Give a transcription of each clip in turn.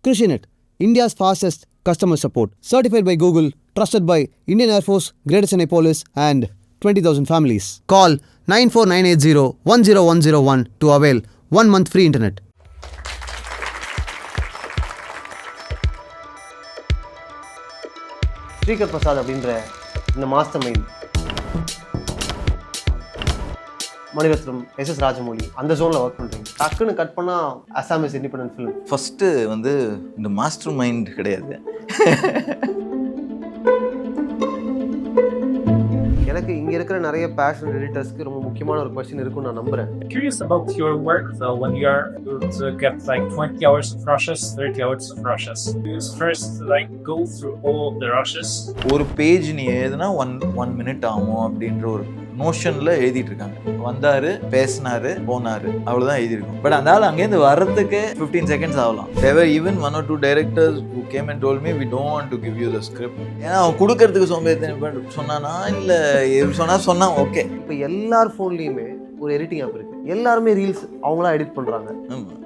Krishiinet, India's fastest customer support. Certified by Google, trusted by Indian Air Force, Greater Chennai Police and 20,000 families. Call 94980-10101 to avail 1 month free internet. Sreekar Prasad அப்படின்ற இந்த master mind Mani Ratnam S Rajamouli அந்த ஜோனில் work பண்ணுறீங்க. டக்குன்னு cut பண்ணால் Assamese independent film. First வந்து இந்த master mind கிடையாது. எனக்கு இங்கே இருக்கிற நிறைய பேஷன் எடிட்டர்ஸ்க்கு ரொம்ப முக்கியமான ஒரு கொஸ்டின் இருக்குன்னு நான் நம்புகிறேன். Curious about your work though, when you are to get like 20 hours of rushes, 30 hours of rushes. You first like go through all the rushes. ஒரு பேஜ் நீ எழுதுனா ஒன் மினிட் ஆகும் அப்படின்ற ஒரு நோஷனில் எழுதிட்டு இருக்காங்க. வந்தாரு, பேசினாரு, போனாரு, அவ்வளோதான் எழுதியிருக்கும். பட் அந்த ஆள் அங்கேருந்து வர்றதுக்கு 15 seconds ஆகலாம். There were even 1 or 2 directors who came and told me we don't want to give you the script. ஏன்னா அவன் கொடுக்கறதுக்கு சோம்பேறி சொன்னானா இல்லை சொன்னா ஓகே. இப்போ எல்லார் ஃபோன்லேயுமே ஒரு எடிட்டிங் ஆப் இருக்கு. எல்லாருமே ரீல்ஸ் அவங்களா எடிட் பண்றாங்க.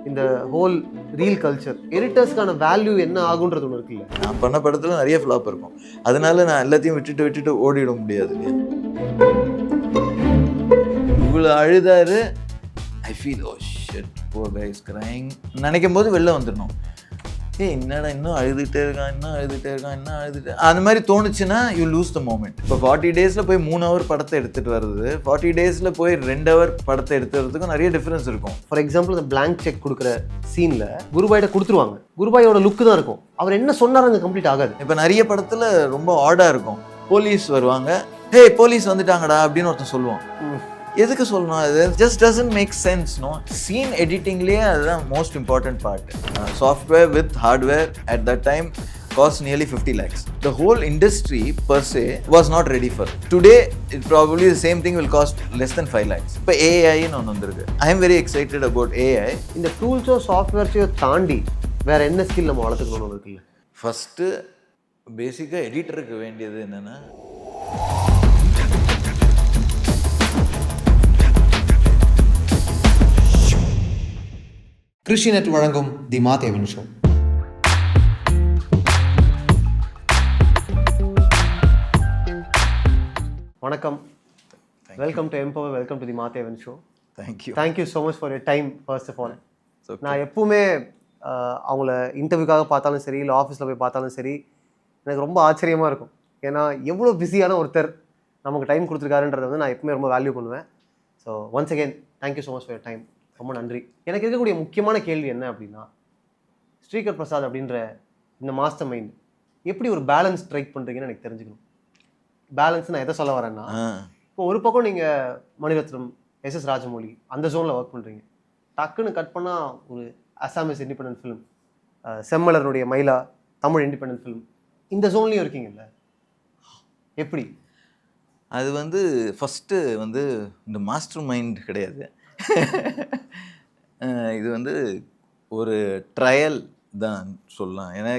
இந்த ஹோல் ரீல் கல்ச்சர் எடிட்டர்ஸ்க்கான வேல்யூ என்ன ஆகுன்றது ஒன்று இருக்குல்ல. நான் பண்ண படத்துல நிறைய ஃப்ளாப் இருக்கும். அதனால நான் எல்லாத்தையும் விட்டுட்டு ஓடிட முடியாது இல்லையா. இவ்வளோ அழுதாரு, I feel oh shit poor guy is crying நினைக்கும் போது வெளில வந்துடணும். என்னடா இன்னும் அழுதுகிட்டே இருக்கான் அந்த மாதிரி தோணுச்சுன்னா யூ லூஸ் த மூமெண்ட். இப்போ 40 days போய் 3 hour படத்தை எடுத்துகிட்டு வர்றது, 40 days போய் 2 hour படத்தை எடுத்து வரதுக்கும் நிறைய டிஃப்ரென்ஸ் இருக்கும். ஃபார் எக்ஸாம்பிள் இந்த பிளாங்க் செக் கொடுக்குற சீனில் குருபாயிட்ட கொடுத்துருவாங்க. குருபாயோட லுக்கு தான் இருக்கும், அவர் என்ன சொன்னார் அங்கே கம்ப்ளீட் ஆகாது. இப்போ நிறைய படத்தில் ரொம்ப ஆடாக இருக்கும். போலீஸ் வருவாங்க, ஹே போலீஸ் வந்துட்டாங்கடா அப்படின்னு ஒருத்தன் சொல்லுவான். எதுக்கு சொல்லணும்? அது just doesn't make sense. No scene எடிட்டிங்லேயே அதுதான் most important part. Software with hardware at that time cost nearly 50 lakhs. The whole industry per se was not ready for. Today, it probably the same thing will cost less than 5 lakhs. இப்போ AI ன்னு ஒன்று வந்திருக்கு. I am very excited about AI. இந்த டூல்ஸோ சாஃப்ட்வேர்ஸையோ தாண்டி வேற என்ன skill நம்ம வளர்த்துக்கணும்னு இருக்குல்ல? ஃபஸ்ட்டு பேசிக்காக எடிட்டருக்கு வேண்டியது என்னென்னா Krishiinet வழங்கும் தி Maathevan ஷோ. வணக்கம், welcome to MPower, welcome to the Maathevan show. Thank you so much for your time. First of all, நான் எப்பவுமே அவங்கள இன்டர்வியூக்காக பார்த்தாலும் சரி, இல்லை ஆஃபீஸில் போய் பார்த்தாலும் சரி, எனக்கு ரொம்ப ஆச்சரியமாக இருக்கும். ஏன்னா எவ்வளோ பிஸியான ஒருத்தர் நமக்கு டைம் கொடுத்துருக்காருன்றதை வந்து நான் எப்பவுமே ரொம்ப வேல்யூ பண்ணுவேன். So once again thank you so much for your time. ரொம்ப நன்றி. எனக்கு இருக்கக்கூடிய முக்கியமான கேள்வி என்ன அப்படின்னா, ஸ்ரீகர் பிரசாத் அப்படின்ற இந்த மாஸ்டர் மைண்ட் எப்படி ஒரு பேலன்ஸ் ஸ்ட்ரைக் பண்ணுறீங்கன்னு எனக்கு தெரிஞ்சுக்கணும். பேலன்ஸ் நான் எதை சொல்ல வரேன்னா, இப்போ ஒரு பக்கம் நீங்கள் மணிரத்னம் எஸ் ராஜமௌலி அந்த ஜோனில் ஒர்க் பண்ணுறீங்க. டக்குன்னு கட் பண்ணால் ஒரு அசாமிஸ் இண்டிபெண்டன்ட் ஃபிலிம், செம்மலருடைய மயிலா தமிழ் இண்டிபெண்டன்ட் ஃபிலிம், இந்த ஜோன்லேயும் இருக்கீங்கல்ல, எப்படி? அது வந்து ஃபஸ்ட்டு வந்து இந்த மாஸ்டர் மைண்ட் கிடையாது. இது வந்து ஒரு ட்ரையல் தான் சொல்லலாம். ஏன்னா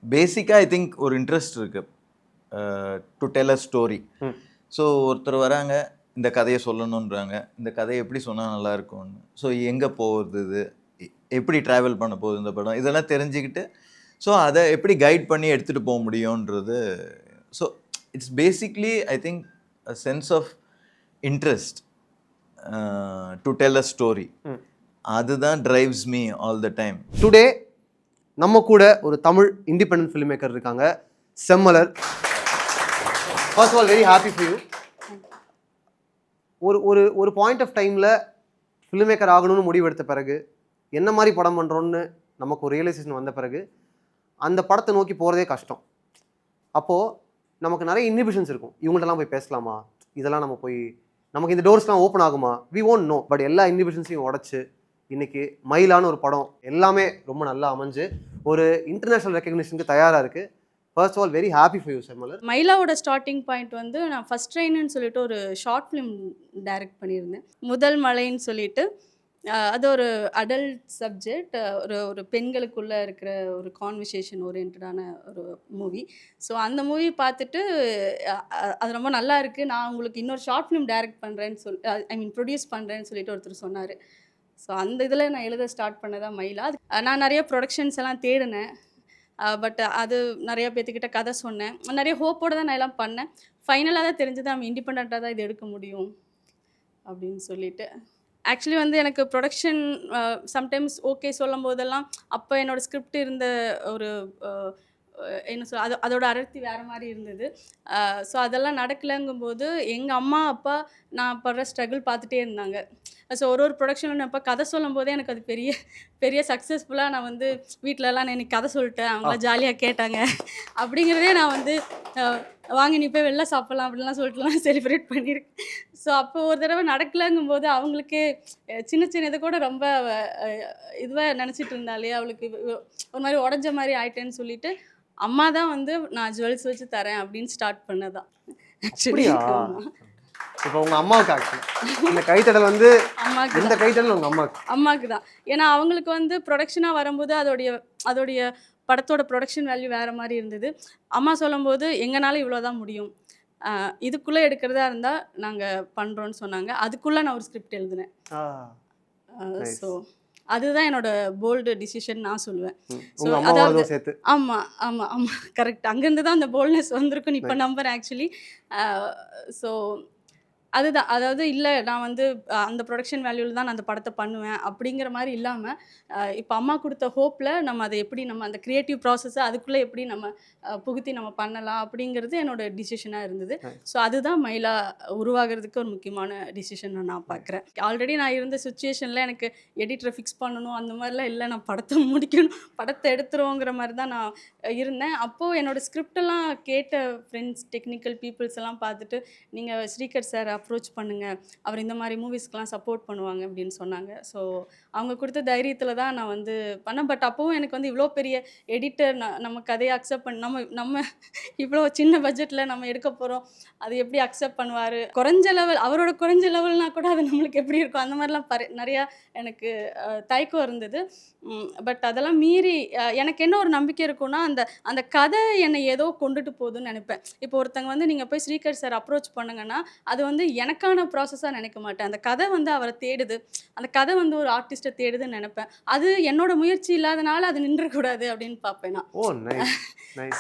பேசிக்காக ஐ திங்க் ஒரு இன்ட்ரெஸ்ட் இருக்குது to tell a story. So ஒருத்தர் வராங்க, இந்த கதையை சொல்லணுன்றாங்க, இந்த கதையை எப்படி சொன்னால் நல்லாயிருக்கும்னு. ஸோ எங்கே போகுது, இது எப்படி ட்ராவல் பண்ண போகுது இந்த படம், இதெல்லாம் தெரிஞ்சுக்கிட்டு ஸோ அதை எப்படி கைட் பண்ணி எடுத்துகிட்டு போக முடியுன்றது. So it's basically I think a sense of interest to tell a story. அதுதான் drives me all the time. Today நம்ம கூட ஒரு தமிழ் இண்டிபெண்டன்ட் ஃபிலிம் மேக்கர் இருக்காங்க, Semmalar. First of all very happy for you. ஒரு பாயிண்ட் ஆஃப் டைமில் film maker ஆகணும்னு முடிவெடுத்த பிறகு, என்ன மாதிரி படம் பண்ணுறோன்னு நமக்கு ஒரு ரியலைசேஷன் வந்த பிறகு, அந்த படத்தை நோக்கி போகிறதே கஷ்டம். அப்போது நமக்கு நிறைய இன்ஹிபிஷன்ஸ் இருக்கும். இவங்கள்ட்டலாம் போய் பேசலாமா, இதெல்லாம் நம்ம போய் நமக்கு இந்த டோர்ஸ்லாம் ஓப்பன் ஆகுமா, வி ஓன்ட் நோ. பட் எல்லா இன்ஹிபிஷன்ஸையும் உடச்சி இன்னைக்கு மயிலான ஒரு படம் எல்லாமே ரொம்ப நல்லா அமைஞ்சு ஒரு இன்டர்நேஷ்னல் ரெக்கக்னிஷனுக்கு தயாராக இருக்குது. First of all very happy for you Semmalar. மயிலாவோட ஸ்டார்டிங் பாயிண்ட் வந்து, நான் ஃபஸ்ட் ட்ரெயின்னு சொல்லிட்டு ஒரு ஷார்ட் ஃபிலிம் டைரக்ட் பண்ணியிருந்தேன், முதல் மலைன்னு சொல்லிட்டு. அது ஒரு அடல்ட் சப்ஜெக்ட், ஒரு பெண்களுக்குள்ளே இருக்கிற ஒரு கான்வர்சேஷன் ஓரியன்டான ஒரு மூவி. ஸோ அந்த மூவி பார்த்துட்டு அது ரொம்ப நல்லா இருக்குது, நான் உங்களுக்கு இன்னொரு ஷார்ட் ஃபிலிம் டைரக்ட் பண்ணுறேன்னு ப்ரொடியூஸ் பண்ணுறேன்னு சொல்லிட்டு ஒருத்தர் சொன்னார். ஸோ அந்த இதில் நான் எழுத ஸ்டார்ட் பண்ணதான் மயிலா. நான் நிறைய ப்ரொடக்ஷன்ஸ் எல்லாம் தேடினேன். பட் அது நிறைய பேர்த்துக்கிட்ட கதை சொன்னேன். நிறைய ஹோப்போடு தான் நான் எல்லாம் பண்ணேன். ஃபைனலாக தான் தெரிஞ்சது நம்ம இண்டிபெண்ட்டாக தான் இது எடுக்க முடியும் அப்படின்னு சொல்லிட்டு. ஆக்சுவலி வந்து எனக்கு ப்ரொடக்ஷன் சம்டைம்ஸ் ஓகே சொல்லும் போதெல்லாம் அப்போ என்னோடய ஸ்கிரிப்ட் இருந்த ஒரு என்ன சொல் அதோட அடர்த்தி வேறு மாதிரி இருந்தது. ஸோ அதெல்லாம் நடக்கலைங்கும்போது எங்கள் அம்மா அப்பா நான் படுற ஸ்ட்ரகிள் பார்த்துட்டே இருந்தாங்க. ஸோ ஒரு ப்ரொடக்ஷனில் நான் இப்போ கதை சொல்லும் போதே எனக்கு அது பெரிய பெரிய சக்ஸஸ்ஃபுல்லாக நான் வந்து வீட்டிலலாம் நான் இன்னைக்கு கதை சொல்லிட்டேன், அவங்களாம் ஜாலியாக கேட்டாங்க அப்படிங்கிறதே நான் வந்து வாங்கி நீ போய் வெளில சாப்பிட்லாம் அப்படின்லாம் சொல்லிட்டுலாம் செலிப்ரேட் பண்ணியிருக்கேன். ஸோ அப்போ ஒரு தடவை நடக்கலைங்கும்போது அவங்களுக்கே சின்ன சின்ன இதை கூட ரொம்ப இதுவாக நினச்சிட்டு இருந்தாலே அவளுக்கு ஒரு மாதிரி உடஞ்ச மாதிரி ஆயிட்டேன்னு சொல்லிட்டு அம்மா தான் வந்து நான் ஜுவல்ஸ் வச்சு தரேன் அப்படின்னு ஸ்டார்ட் பண்ணதான் ஆக்சுவலி. இப்போ உங்கள் அம்மாவுக்கு ஆக்சுவலி இந்த கைத்தடல் வந்து அம்மாவுக்கு, இந்த கைத்தடல் உங்கள் அம்மாவுக்கு தான். ஏன்னா அவங்களுக்கு வந்து ப்ரொடக்ஷனாக வரும்போது அதோடைய படத்தோட ப்ரொடக்ஷன் வேல்யூ வேறு மாதிரி இருந்தது. அம்மா சொல்லும்போது எங்களால் இவ்வளோ தான் முடியும், இதுக்குள்ளே எடுக்கிறதா இருந்தால் நாங்கள் பண்ணுறோன்னு சொன்னாங்க. அதுக்குள்ளே நான் ஒரு ஸ்கிரிப்ட் எழுதினேன். ஸோ அதுதான் என்னோட போல்டு டிசிஷன் நான் சொல்லுவேன். ஸோ அதாவது ஆமாம் கரெக்ட், அங்கேருந்து தான் அந்த போல்ட்னஸ் வந்திருக்குன்னு இப்போ நம்புறேன் ஆக்சுவலி. ஸோ அதுதான், அதாவது இல்லை நான் வந்து அந்த ப்ரொடக்ஷன் வேல்யூவில் தான் நான் அந்த படத்தை பண்ணுவேன் அப்படிங்கிற மாதிரி இல்லாமல் இப்போ அம்மா கொடுத்த ஹோப்பில் நம்ம அதை எப்படி நம்ம அந்த க்ரியேட்டிவ் ப்ராசஸை அதுக்குள்ளே எப்படி நம்ம புகுத்தி நம்ம பண்ணலாம் அப்படிங்கிறது என்னோட டிசிஷனாக இருந்தது. ஸோ அதுதான் மயிலா உருவாகிறதுக்கு ஒரு முக்கியமான டிசிஷன் நான் பார்க்குறேன். ஆல்ரெடி நான் இருந்த சுச்சுவேஷனில் எனக்கு எடிட்டரை ஃபிக்ஸ் பண்ணணும் அந்த மாதிரிலாம் இல்லை, நான் படத்தை முடிக்கணும், படத்தை எடுத்துருவோங்கிற மாதிரி தான் நான் இருந்தேன். அப்போது என்னோடய ஸ்கிரிப்டெல்லாம் கேட்ட ஃப்ரெண்ட்ஸ் டெக்னிக்கல் பீப்புள்ஸ் எல்லாம் பார்த்துட்டு நீங்கள் ஸ்ரீகர் சார் அப்ரோச் பண்ணுங்கள், அவர் இந்த மாதிரி மூவிஸ்க்கெலாம் சப்போர்ட் பண்ணுவாங்க அப்படின்னு சொன்னாங்க. ஸோ அவங்க கொடுத்த தைரியத்தில் தான் நான் வந்து பண்ணேன். பட் அப்போவும் எனக்கு வந்து இவ்வளோ பெரிய எடிட்டர் நம்ம கதையை அக்செப்ட் பண்ண நம்ம இவ்வளோ சின்ன பட்ஜெட்டில் நம்ம எடுக்க போகிறோம், அது எப்படி அக்செப்ட் பண்ணுவார், குறைஞ்ச லெவல் அவரோட குறைஞ்ச லெவல்னா கூட அது நம்மளுக்கு எப்படி இருக்கும், அந்த மாதிரிலாம் நிறையா எனக்கு தயக்கம் இருந்தது. பட் அதெல்லாம் மீறி எனக்கு என்ன ஒரு நம்பிக்கை இருக்குன்னா அந்த கதை என்னை ஏதோ கொண்டுட்டு போகுதுன்னு நினைப்பேன். இப்போ ஒருத்தங்க வந்து நீங்கள் போய் ஸ்ரீகர் சார் அப்ரோச் பண்ணுங்கன்னா அது வந்து எனக்கான ப்ராசஸாக நினைக்க மாட்டேன். அந்த கதை வந்து அவரை தேடுது, அந்த கதை வந்து ஒரு ஆர்டிஸ்ட்டை தேடுதுன்னு நினைப்பேன். அது என்னோட முயற்சி இல்லாதனால அது நின்றக்கூடாது அப்படின்னு பார்ப்பேன் நான்.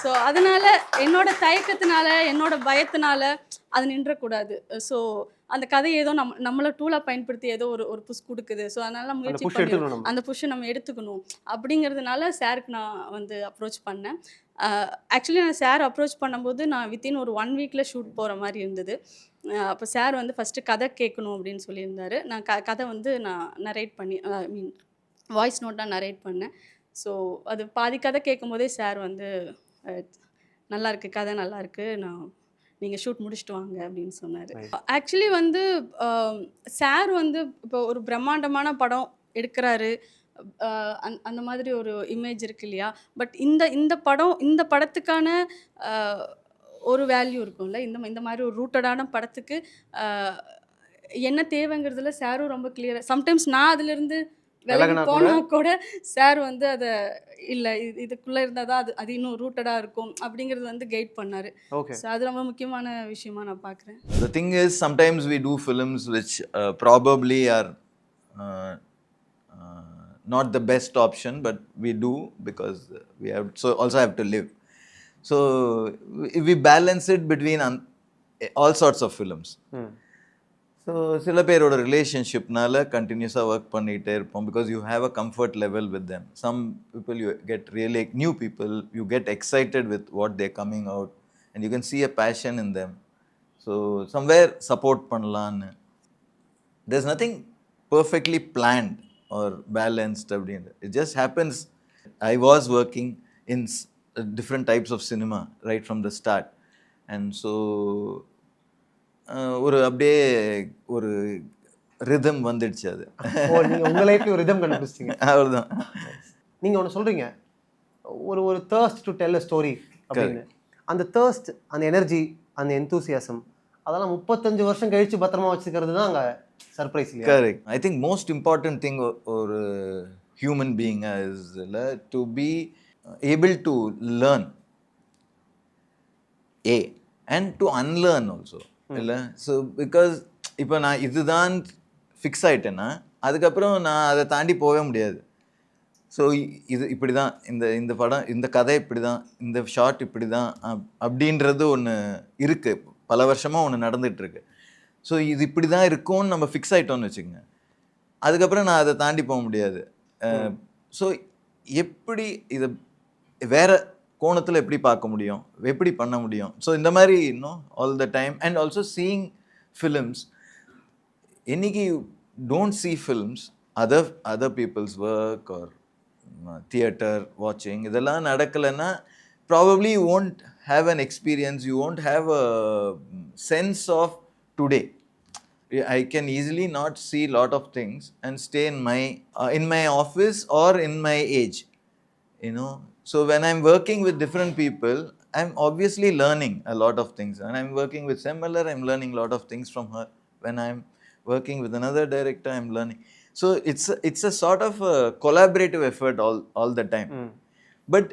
ஸோ அதனால என்னோட தயக்கத்தினால என்னோட பயத்தினால அது நின்றக்கூடாது. ஸோ அந்த கதை ஏதோ நம்மளை டூலாக பயன்படுத்தி ஏதோ ஒரு புஷ் கொடுக்குது. ஸோ அதனால முயற்சி பண்ணி அந்த புஷ்ஷை நம்ம எடுத்துக்கணும் அப்படிங்கிறதுனால சாருக்கு நான் வந்து அப்ரோச் பண்ணேன். ஆக்சுவலி நான் சார் அப்ரோச் பண்ணும்போது நான் வித்தின் ஒரு 1 வீக்கில் ஷூட் போகிற மாதிரி இருந்தது. அப்போ சார் வந்து ஃபஸ்ட்டு கதை கேட்கணும் அப்படின்னு சொல்லியிருந்தாரு. நான் கதை வந்து நான் நரேட் பண்ணி வாய்ஸ் நோட்டாக நரேட் பண்ணேன். ஸோ அது பாதி கதை கேட்கும் போதே சார் வந்து நல்லாயிருக்கு, கதை நல்லாயிருக்கு, நீங்கள் ஷூட் முடிச்சுட்டு வாங்க அப்படின்னு சொன்னார். ஆக்சுவலி வந்து சார் வந்து இப்போ ஒரு பிரம்மாண்டமான படம் எடுக்கிறாரு, அந்த மாதிரி ஒரு இமேஜ் இருக்கு இல்லையா. பட் இந்த படத்துக்கான ஒரு வேல்யூ இருக்கும்ல, இந்த மாதிரி ஒரு ரூட்டடான படத்துக்கு என்ன தேவைங்கிறதுல சாரும் ரொம்ப கிளியராக. சம்டைம்ஸ் நான் அதுலேருந்து விலகி போனால் கூட சார் வந்து அதை இல்லை இதுக்குள்ளே இருந்தால் தான் அது இன்னும் ரூட்டடாக இருக்கும் அப்படிங்கிறது வந்து கைட் பண்ணார். ஸோ அது ரொம்ப முக்கியமான விஷயமா நான் பார்க்குறேன். The thing is, sometimes we do films which probably are not the best option, but we do because we also have to live. So we balance it between all sorts of films. So சில பேரோட ரிலேஷன்ஷிப்னால கண்டினியூஸாக work பண்ணிகிட்டே இருப்போம் because you have a comfort level with them. Some people you get really new people, you get excited with what they're coming out and you can see a passion in them. So somewhere support பண்ணலான்னு. there's nothing perfectly planned or balanced அப்படின்ட்டு. it just happens. I was working in different types of cinema right from the start, and so ஒரு அப்படியே ஒரு rhythm வந்துடுச்சு. அது உங்கள் லைஃப்ல ஒரு ரிதம் கண்டுபிடிச்சிங்க. அவ்வளோதான். நீங்கள் ஒன்று சொல்கிறீங்க, ஒரு thirst to tell a story அப்படின்னு. அந்த தேர்ஸ்ட், அந்த எனர்ஜி, அந்த எந்தூசியாசம் அதெல்லாம் 35 வருஷம் கழித்து பத்திரமா வச்சுக்கிறது தான் அங்கே சர்ப்ரைஸ் இல்லையா? Correct. I think most important thing ஒரு human being is to be able to learn and to unlearn also இல்லை. ஸோ பிகாஸ் இப்போ நான் இதுதான் ஃபிக்ஸ் ஆகிட்டேன்னா அதுக்கப்புறம் நான் அதை தாண்டி போகவே முடியாது. ஸோ இது இப்படி தான், இந்த படம், இந்த கதை இப்படி தான், இந்த ஷார்ட் இப்படி தான் அப்படின்றது ஒன்று இருக்குது. பல வருஷமாக ஒன்று நடந்துகிட்ருக்கு. ஸோ இது இப்படி தான் இருக்கும்னு நம்ம ஃபிக்ஸ் ஆகிட்டோன்னு வச்சுக்கோங்க. அதுக்கப்புறம் நான் அதை தாண்டி போக முடியாது. ஸோ எப்படி இதை வேறு கோணத்தில் எப்படி பார்க்க முடியும், எப்படி பண்ண முடியும். ஸோ இந்த மாதிரி இன்னும் all the time and also seeing films. இன்னைக்கு don't see films, other people's work or theater watching, இதெல்லாம் நடக்கலைன்னா probably you won't have an experience, you won't have a sense of today. I can easily not see lot of things and stay in my office or in my age, you know. So when I'm working with different people, I'm obviously learning a lot of things. When I'm working with Semalar, I'm learning a lot of things from her. When I'm working with another director, I'm learning. So it's a sort of a collaborative effort all the time. But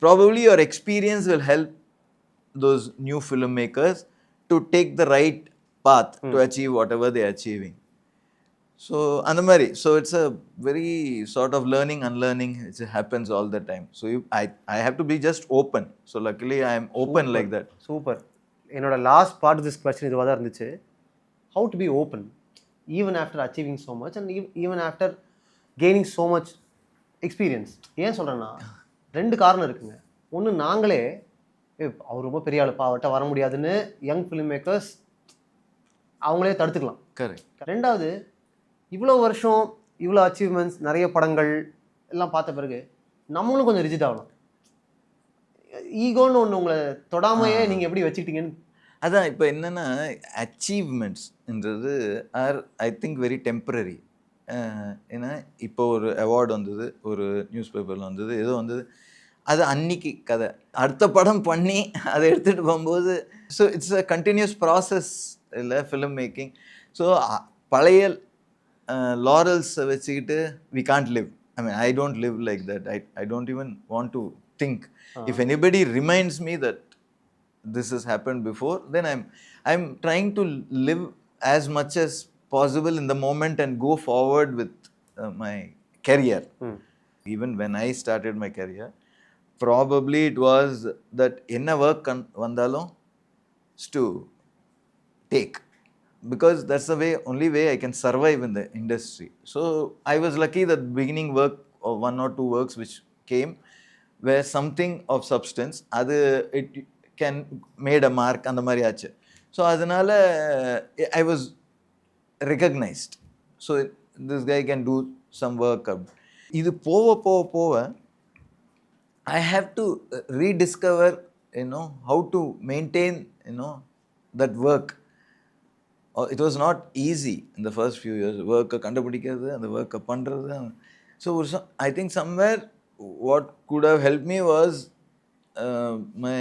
probably your experience will help those new filmmakers to take the right path to achieve whatever they're achieving. So and the mari, so it's a very sort of learning unlearning, it happens all the time. So I have to be just open. So luckily I am open. Super, like that. Super. என்னோட last part of this question இதுவாக தான் இருந்துச்சு. How to be open even after achieving so much and even after gaining so much experience. ஏன் சொல்கிறேன்னா 2 காரணம் இருக்குங்க. ஒன்று, நாங்களே அவர் ரொம்ப பெரிய ஆளுப்பா, அவர்கிட்ட வர முடியாதுன்னு யங் ஃபிலிம் மேக்கர்ஸ் அவங்களே தடுத்துக்கலாம். கரெக்ட். 2வது, இவ்வளோ வருஷம் இவ்வளோ அச்சீவ்மெண்ட்ஸ், நிறைய படங்கள் எல்லாம் பார்த்த பிறகு நம்மளும் கொஞ்சம் ரிஜிட் ஆகலாம். ஈகோன்னு ஒன்று உங்களை தொடாமையே நீங்கள் எப்படி வச்சுக்கிட்டீங்கன்னு. அதான் இப்போ என்னென்னா, அச்சீவ்மெண்ட்ஸ்ன்றது are I think very temporary. ஏன்னா இப்போ ஒரு அவார்டு வந்தது, ஒரு நியூஸ் பேப்பரில் வந்தது, ஏதோ வந்தது, அது அன்னைக்கு கதை. அடுத்த படம் பண்ணி அதை எடுத்துகிட்டு போகும்போது, so it's a continuous process இல்லை ஃபிலிம் மேக்கிங். ஸோ பழைய லாரல்ஸை வச்சுக்கிட்டு we can't live. I mean I don't live like that. I don't even want to think. If anybody reminds me that this has happened before, then I'm trying to live as much as possible in the moment and go forward with my career. Even when I started my career, probably it was that enna work vandalum to take, because that's the only way I can survive in the industry. So I was lucky that beginning work or 1 or 2 works which came were something of substance. It can made a mark அந்த மாதிரி ஆச்சு. So அதனால I was recognised. So this guy can do some work. இது போக போக போக I have to rediscover how to maintain that work. It was not easy in the first few years. ஒர்க்கை கண்டுபிடிக்கிறது, அந்த ஒர்க்கை பண்ணுறது. So I think somewhere what could have help me was my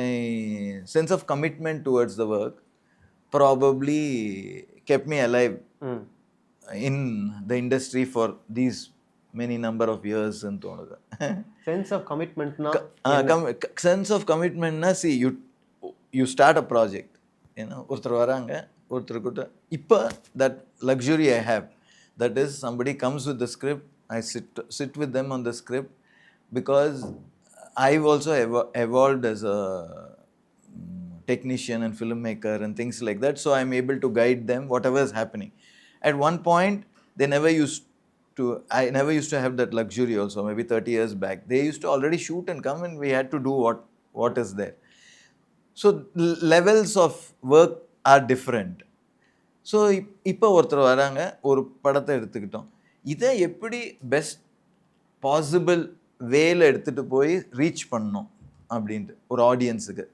sense of commitment towards the work probably kept me alive in the industry for these many number of years and thonudha. Sense of commitment na sense of commitment na, see, you start a project, ஒருத்தர் வராங்க, ஒருத்தர் கிட்ட இப்போ that luxury I have, that is somebody comes with the script, I sit with them on the script, because I've also evolved as a technician and filmmaker and things like that, so I'm able to guide them whatever is happening. At one point I never used to have that luxury also. Maybe 30 years back they used to already shoot and come and we had to do what is there. So levels of work are different. So இப்போ ஒருத்தர் வராங்க, ஒரு படத்தை எடுத்துக்கிட்டோம், இதை எப்படி best possible வேல எடுத்துகிட்டு போய் ரீச் பண்ணணும் அப்படின்ட்டு ஒரு ஆடியன்ஸுக்கு.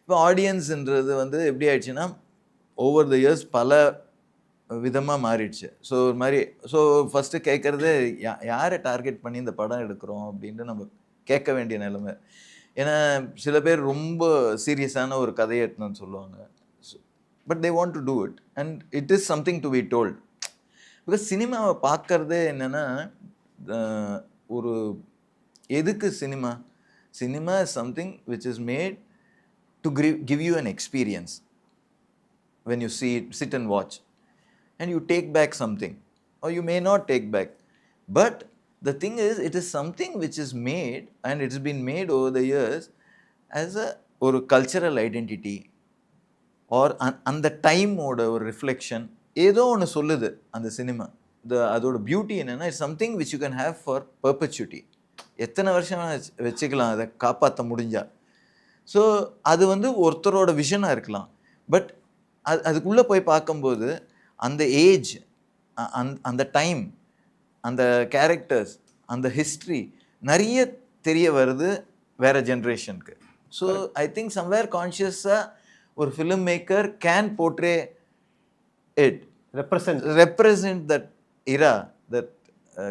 இப்போ ஆடியன்ஸுன்றது எப்படி ஆயிடுச்சுன்னா, ஓவர் த இயர்ஸ் பல விதமாக மாறிடுச்சு. ஸோ ஒரு மாதிரி, ஸோ ஃபஸ்ட்டு கேட்குறது யாரை டார்கெட் பண்ணி இந்த படம் எடுக்கிறோம் அப்படின்ட்டு நம்ம கேட்க வேண்டிய நிலைமை. ஏன்னா சில பேர் ரொம்ப சீரியஸான ஒரு கதையை எடுத்துன்னு சொல்லுவாங்க, but they want to do it and it is something to be told. Because சினிமாவை பார்க்கறதே என்னென்னா, ஒரு எதுக்கு cinema is something which is made to give you an experience when you see it, sit and watch, and you take back something. or you may not take back. But the thing is, it is something which is made, and it's been made over the years as a ஒரு cultural identity R அந்த டைமோட ஒரு reflection ஏதோ ஒன்று சொல்லுது அந்த cinema. அதோட beauty என்னென்னா, it's something which you can have for perpetuity. எத்தனை வருஷம் வச்சுக்கலாம் அதை காப்பாற்ற முடிஞ்சா. ஸோ அது வந்து ஒருத்தரோட விஷனாக இருக்கலாம். பட் அதுக்குள்ளே போய் பார்க்கும்போது அந்த ஏஜ், அந்த டைம், அந்த கேரக்டர்ஸ், அந்த ஹிஸ்ட்ரி நிறைய தெரிய வருது வேறு ஜென்ரேஷனுக்கு. ஸோ ஐ திங்க் சம்வேர் கான்ஷியஸாக ஒரு film maker can portray it, represent that era, that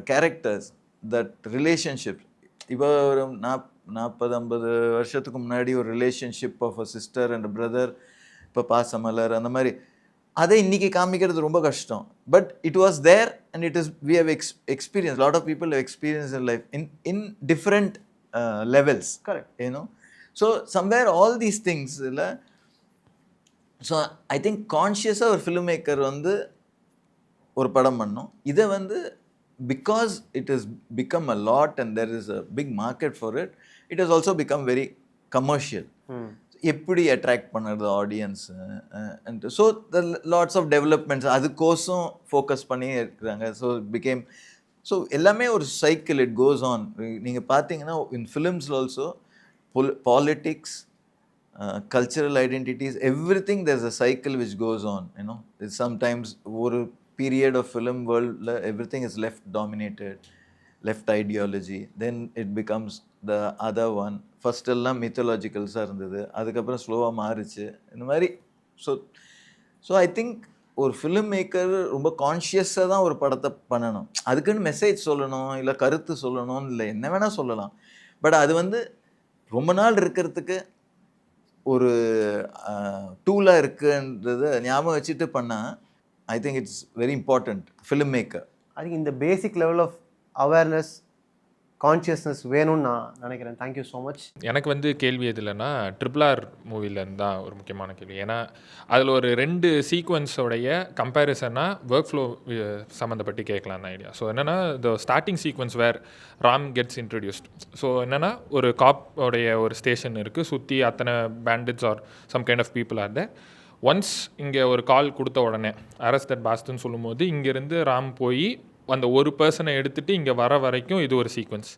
characters, that relationship. இப்போ ஒரு 40-50 வருஷத்துக்கு முன்னாடி ஒரு relationship of a sister and brother, இப்போ பாசமலர் அந்த மாதிரி, அதை இன்னைக்கு காமிக்கிறது ரொம்ப கஷ்டம். But it was there and it is we have experience, lot of people have experience in life in different levels. Correct. You know, so somewhere all these things இல்லை. So I think கான்ஷியஸாக ஒரு ஃபிலிம் மேக்கர் வந்து ஒரு படம் பண்ணோம். இதை வந்து because it is become a lot and there is a big market for it, it has also become very commercial. எப்படி அட்ராக்ட் பண்ணுறது audience and so the lots of developments அதுக்கோசம் ஃபோக்கஸ் பண்ணி இருக்கிறாங்க. ஸோ பிகேம், ஸோ எல்லாமே ஒரு cycle, it goes on. நீங்கள் பார்த்தீங்கன்னா in ஃபிலிம்ஸில் also politics, cultural identities, everything, there's a cycle which goes on, you know. It's sometimes ஒரு period of film world everything is left dominated, left ideology, then it becomes the other one. First எல்லாம் mythologicals இருந்தது, அதுக்கப்புறம் ஸ்லோவாக மாறிச்சு இந்த மாதிரி. So I think ஒரு film maker ரொம்ப கான்ஷியஸாக தான் ஒரு படத்தை பண்ணணும். அதுக்குன்னு மெசேஜ் சொல்லணும், இல்லை கருத்து சொல்லணும்னு இல்லை, என்ன வேணால் சொல்லலாம். பட் அது வந்து ரொம்ப நாள் இருக்கிறதுக்கு ஒரு டூலாக இருக்குன்றதை ஞாபகம் வச்சுட்டு பண்ணால் I think it's very important film maker. I think இந்த basic level of awareness, consciousness வேணும்னு நான் நினைக்கிறேன். Thank you so much. எனக்கு வந்து கேள்வி எதுலன்னா RRR மூவிலேருந்து தான் ஒரு முக்கியமான கேள்வி. ஏன்னா அதில் ஒரு 2 சீக்வன்ஸோடைய கம்பேரிசனாக ஒர்க் ஃப்ளோ சம்மந்தப்பட்டு கேட்கலாம் தான் ஐடியா. ஸோ என்னென்னா, the starting sequence where Ram gets introduced. So என்னென்னா, ஒரு காப்போடைய ஒரு ஸ்டேஷன் இருக்குது, சுற்றி அத்தனை bandits are some kind of people are there. Once இங்கே ஒரு கால் கொடுத்த உடனே அரெஸ்ட் தட் பாஸ்ட்னு சொல்லும்போது இங்கேருந்து ராம் போய் அந்த ஒரு பர்சனை எடுத்துகிட்டு இங்கே வர வரைக்கும் இது ஒரு சீக்வன்ஸ்.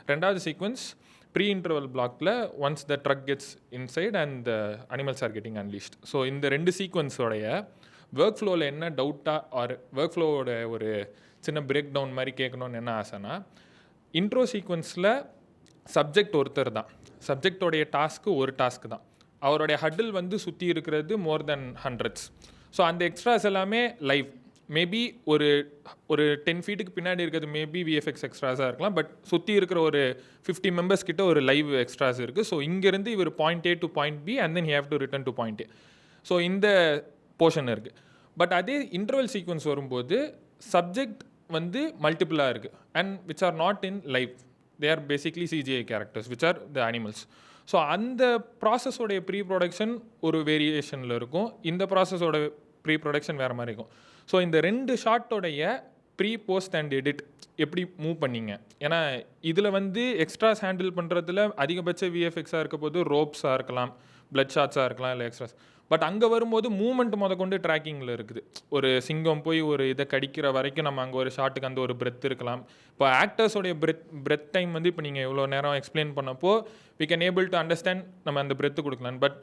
2வது சீக்வன்ஸ் ப்ரீ இன்டர்வல் பிளாக்ல once the truck gets inside and the animals are getting unleashed. So இந்த 2 சீக்வன்ஸோடைய ஒர்க் ஃப்ளோவில் என்ன டவுட்டாக ஆர் ஒர்க் ஃப்ளோவோட ஒரு சின்ன பிரேக் டவுன் மாதிரி கேட்கணுன்னு என்ன ஆசைன்னா, இன்ட்ரோ சீக்வன்ஸில் சப்ஜெக்ட் ஒருத்தர் தான், சப்ஜெக்டோடைய டாஸ்க்கு ஒரு டாஸ்க்கு தான், அவருடைய ஹட்டில் வந்து சுற்றி இருக்கிறது மோர் தென் ஹண்ட்ரட்ஸ். ஸோ அந்த எக்ஸ்ட்ராஸ் எல்லாமே லைவ். மேபி ஒரு 10 ஃபீட்டுக்கு பின்னாடி இருக்கிறது மேபி விஎஃப்எக்ஸ் எக்ஸ்ட்ராஸாக இருக்கலாம், பட் சுற்றி இருக்கிற ஒரு 50 மெம்பர்ஸ் கிட்ட ஒரு லைவ் எக்ஸ்ட்ராஸ் இருக்குது. ஸோ இங்கேருந்து இவர் point A to point B and then he have to return to point A. So இந்த போர்ஷன் இருக்குது. பட் அதே இன்டர்வல் சீக்வன்ஸ் வரும்போது சப்ஜெக்ட் வந்து மல்டிபிளாக இருக்குது and which are not in live, they are basically CGI characters which are the animals. So அந்த ப்ராசஸோடைய pre production ஒரு வேரியேஷனில் இருக்கும், இந்த ப்ராசஸோட ப்ரீ ப்ரொடக்ஷன் வேறு மாதிரி இருக்கும். ஸோ இந்த 2 ஷாட்டோடைய ப்ரீ போஸ்ட் அண்ட் எடிட் எப்படி மூவ் பண்ணிங்க? ஏன்னா இதில் வந்து எக்ஸ்ட்ராஸ் ஹேண்டில் பண்ணுறதுல அதிகபட்ச விஎஃப்எக்ஸாக இருக்க போது ரோப்ஸாக இருக்கலாம், பிளட் ஷாட்ஸாக இருக்கலாம், இல்லை எக்ஸ்ட்ராஸ். பட் அங்கே வரும்போது மூமெண்ட் கொண்டு ட்ராக்கிங்கில் இருக்குது. ஒரு சிங்கம் போய் ஒரு இதை கடிக்கிற வரைக்கும் நம்ம அங்கே ஒரு ஷாட்டுக்கு அந்த ஒரு பிரெத் இருக்கலாம். இப்போ ஆக்டர்ஸோடைய பிரெத் டைம் வந்து இப்போ நீங்கள் இவ்வளோ நேரம் எக்ஸ்பிளைன் பண்ணப்போ we can able to understand நம்ம அந்த பிரெத்து கொடுக்கலாம். But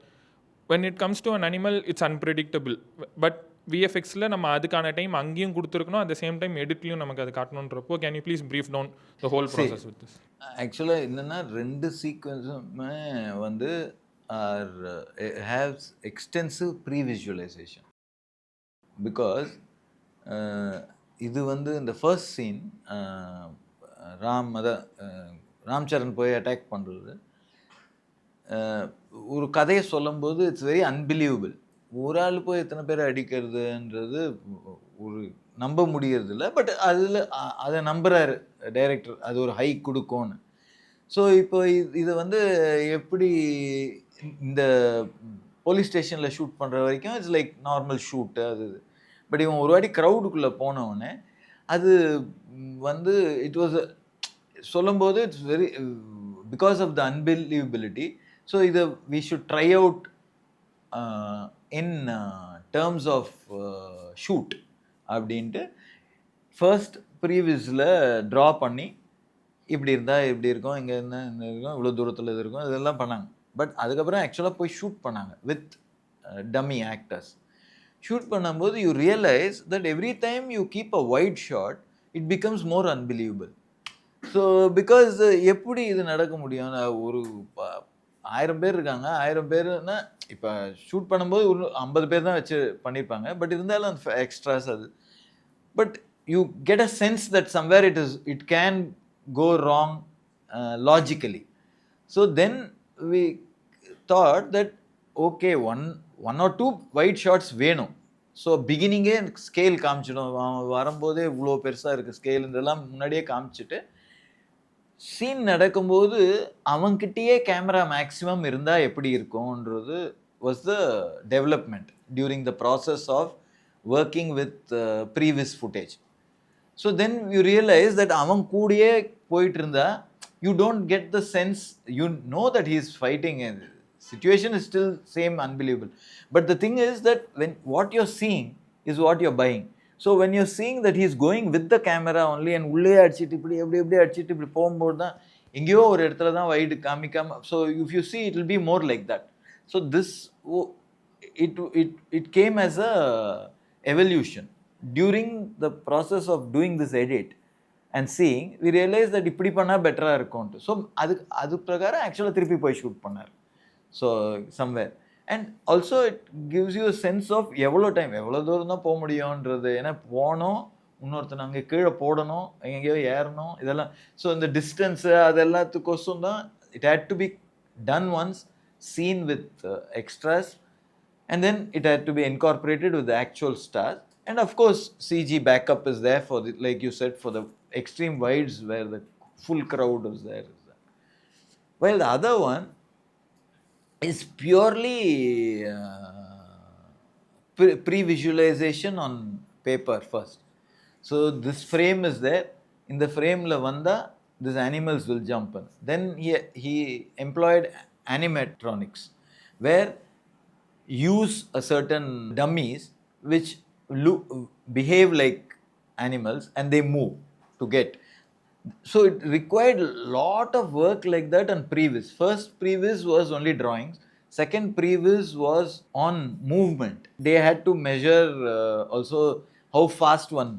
when it comes to an animal it's unpredictable. But விஎஃப்எக்ஸில் நம்ம அதுக்கான டைம் அங்கேயும் கொடுத்துருக்கணும், அட் த சேம் டைம் எடிட்லையும் நமக்கு அது காட்டணுன்றப்போ can you please brief down the whole process with this? ஆக்சுவலாக என்னென்னா 2 சீக்வன்ஸுமே வந்து are haves extensive pre visualisation. Because இது வந்து இந்த ஃபர்ஸ்ட் சீன் ராம் சரண் போய் அட்டாக் பண்ணுறது, ஒரு கதையை சொல்லும்போது இட்ஸ் வெரி அன்பிலீவபிள். ஒரு ஆள் போய் எத்தனை பேர் அடிக்கிறதுன்றது ஒரு நம்ப முடியறதில்ல. பட் அதில் அதை நம்புகிறாரு டைரக்டர், அது ஒரு ஹை கொடுக்கும்னு. ஸோ இப்போ இதை வந்து எப்படி இந்த போலீஸ் ஸ்டேஷனில் ஷூட் பண்ணுற வரைக்கும் இட்ஸ் லைக் நார்மல் ஷூட்டு அது. பட் இவன் ஒரு வாட்டி க்ரௌடுக்குள்ளே போனவுடனே அது வந்து இட் வாஸ் சொல்லும்போது it's very because of the unbelievability. So இதை we should try out in terms of shoot அப்படின்ட்டு ஃபர்ஸ்ட் ப்ரீவியஸில் ட்ரா பண்ணி இப்படி இருந்தால் இப்படி இருக்கும், இங்கே இருந்தால் இந்த இருக்கும், இவ்வளோ தூரத்தில் இது இருக்கும், இதெல்லாம் பண்ணாங்க. பட் அதுக்கப்புறம் ஆக்சுவலாக போய் ஷூட் பண்ணாங்க வித் டம்மி ஆக்டர்ஸ். ஷூட் பண்ணும்போது you realise that every time you keep a wide shot it becomes more unbelievable. So because எப்படி இது நடக்க முடியும்? ஒரு 1000 பேர் இருக்காங்க, 1000 பேர்னா இப்போ ஷூட் பண்ணும்போது ஒரு 50 பேர் தான் வச்சு பண்ணியிருப்பாங்க. பட் இருந்தாலும் அந்த எக்ஸ்ட்ராஸ் அது. But you get a sense that somewhere it can go wrong logically. So then we thought that okay, one or two wide shots வேணும். ஸோ பிகினிங்கே ஸ்கேல் காமிச்சிடும், வரும்போதே இவ்வளோ பெருசாக இருக்குது ஸ்கேல், இதெல்லாம் முன்னாடியே காமிச்சிட்டு சீன் நடக்கும்போது அவன்கிட்டயே கேமரா மேக்ஸிமம் இருந்தால் எப்படி இருக்கும்ன்றது was the development during the process of working with previous footage. So then you realise that அவன் கூடயே போயிட்டு இருந்தா you don't get the sense, you know that he is fighting, situation is still same unbelievable. But the thing is that when what you're seeing is what you're buying. So when you're seeing that he is going with the camera only and உள்ளே அடிச்சுட்டு இப்படி எப்படி அடிச்சுட்டு இப்படி போகும்போது தான் எங்கேயோ ஒரு இடத்துல தான் வைடு காமிக்காம. So if you see it will be more like that. So this it came as a evolution. During the process of doing this edit and seeing, we realized that இப்படி பண்ணால் பெட்டராக இருக்கும்ட்டு. ஸோ அது பிரகாரம் ஆக்சுவலாக திருப்பி போய் shoot பண்ணார். So somewhere and also it gives you sense of எவ்வளோ டைம், எவ்வளோ தூரம் தான் போக முடியும்ன்றது. ஏன்னா போனோம், இன்னொருத்தர் அங்கே கீழே போடணும், எங்கேயோ ஏறணும், இதெல்லாம். ஸோ இந்த டிஸ்டன்ஸு அது எல்லாத்துக்கோசம் தான் it had to be done once, seen with extras, and then it had to be incorporated with the actual stars. And of course CG backup is there for the, like you said, for the extreme wides where the full crowd was there. While the other one is purely pre-visualization on paper first. So this frame is there, in the frame la vanda these animals will jump in. Then he employed animatronics where use a certain dummies which behave like animals and they move to get. So it required a lot of work like that on previs. First previs was only drawings, second previs was on movement. They had to measure also how fast one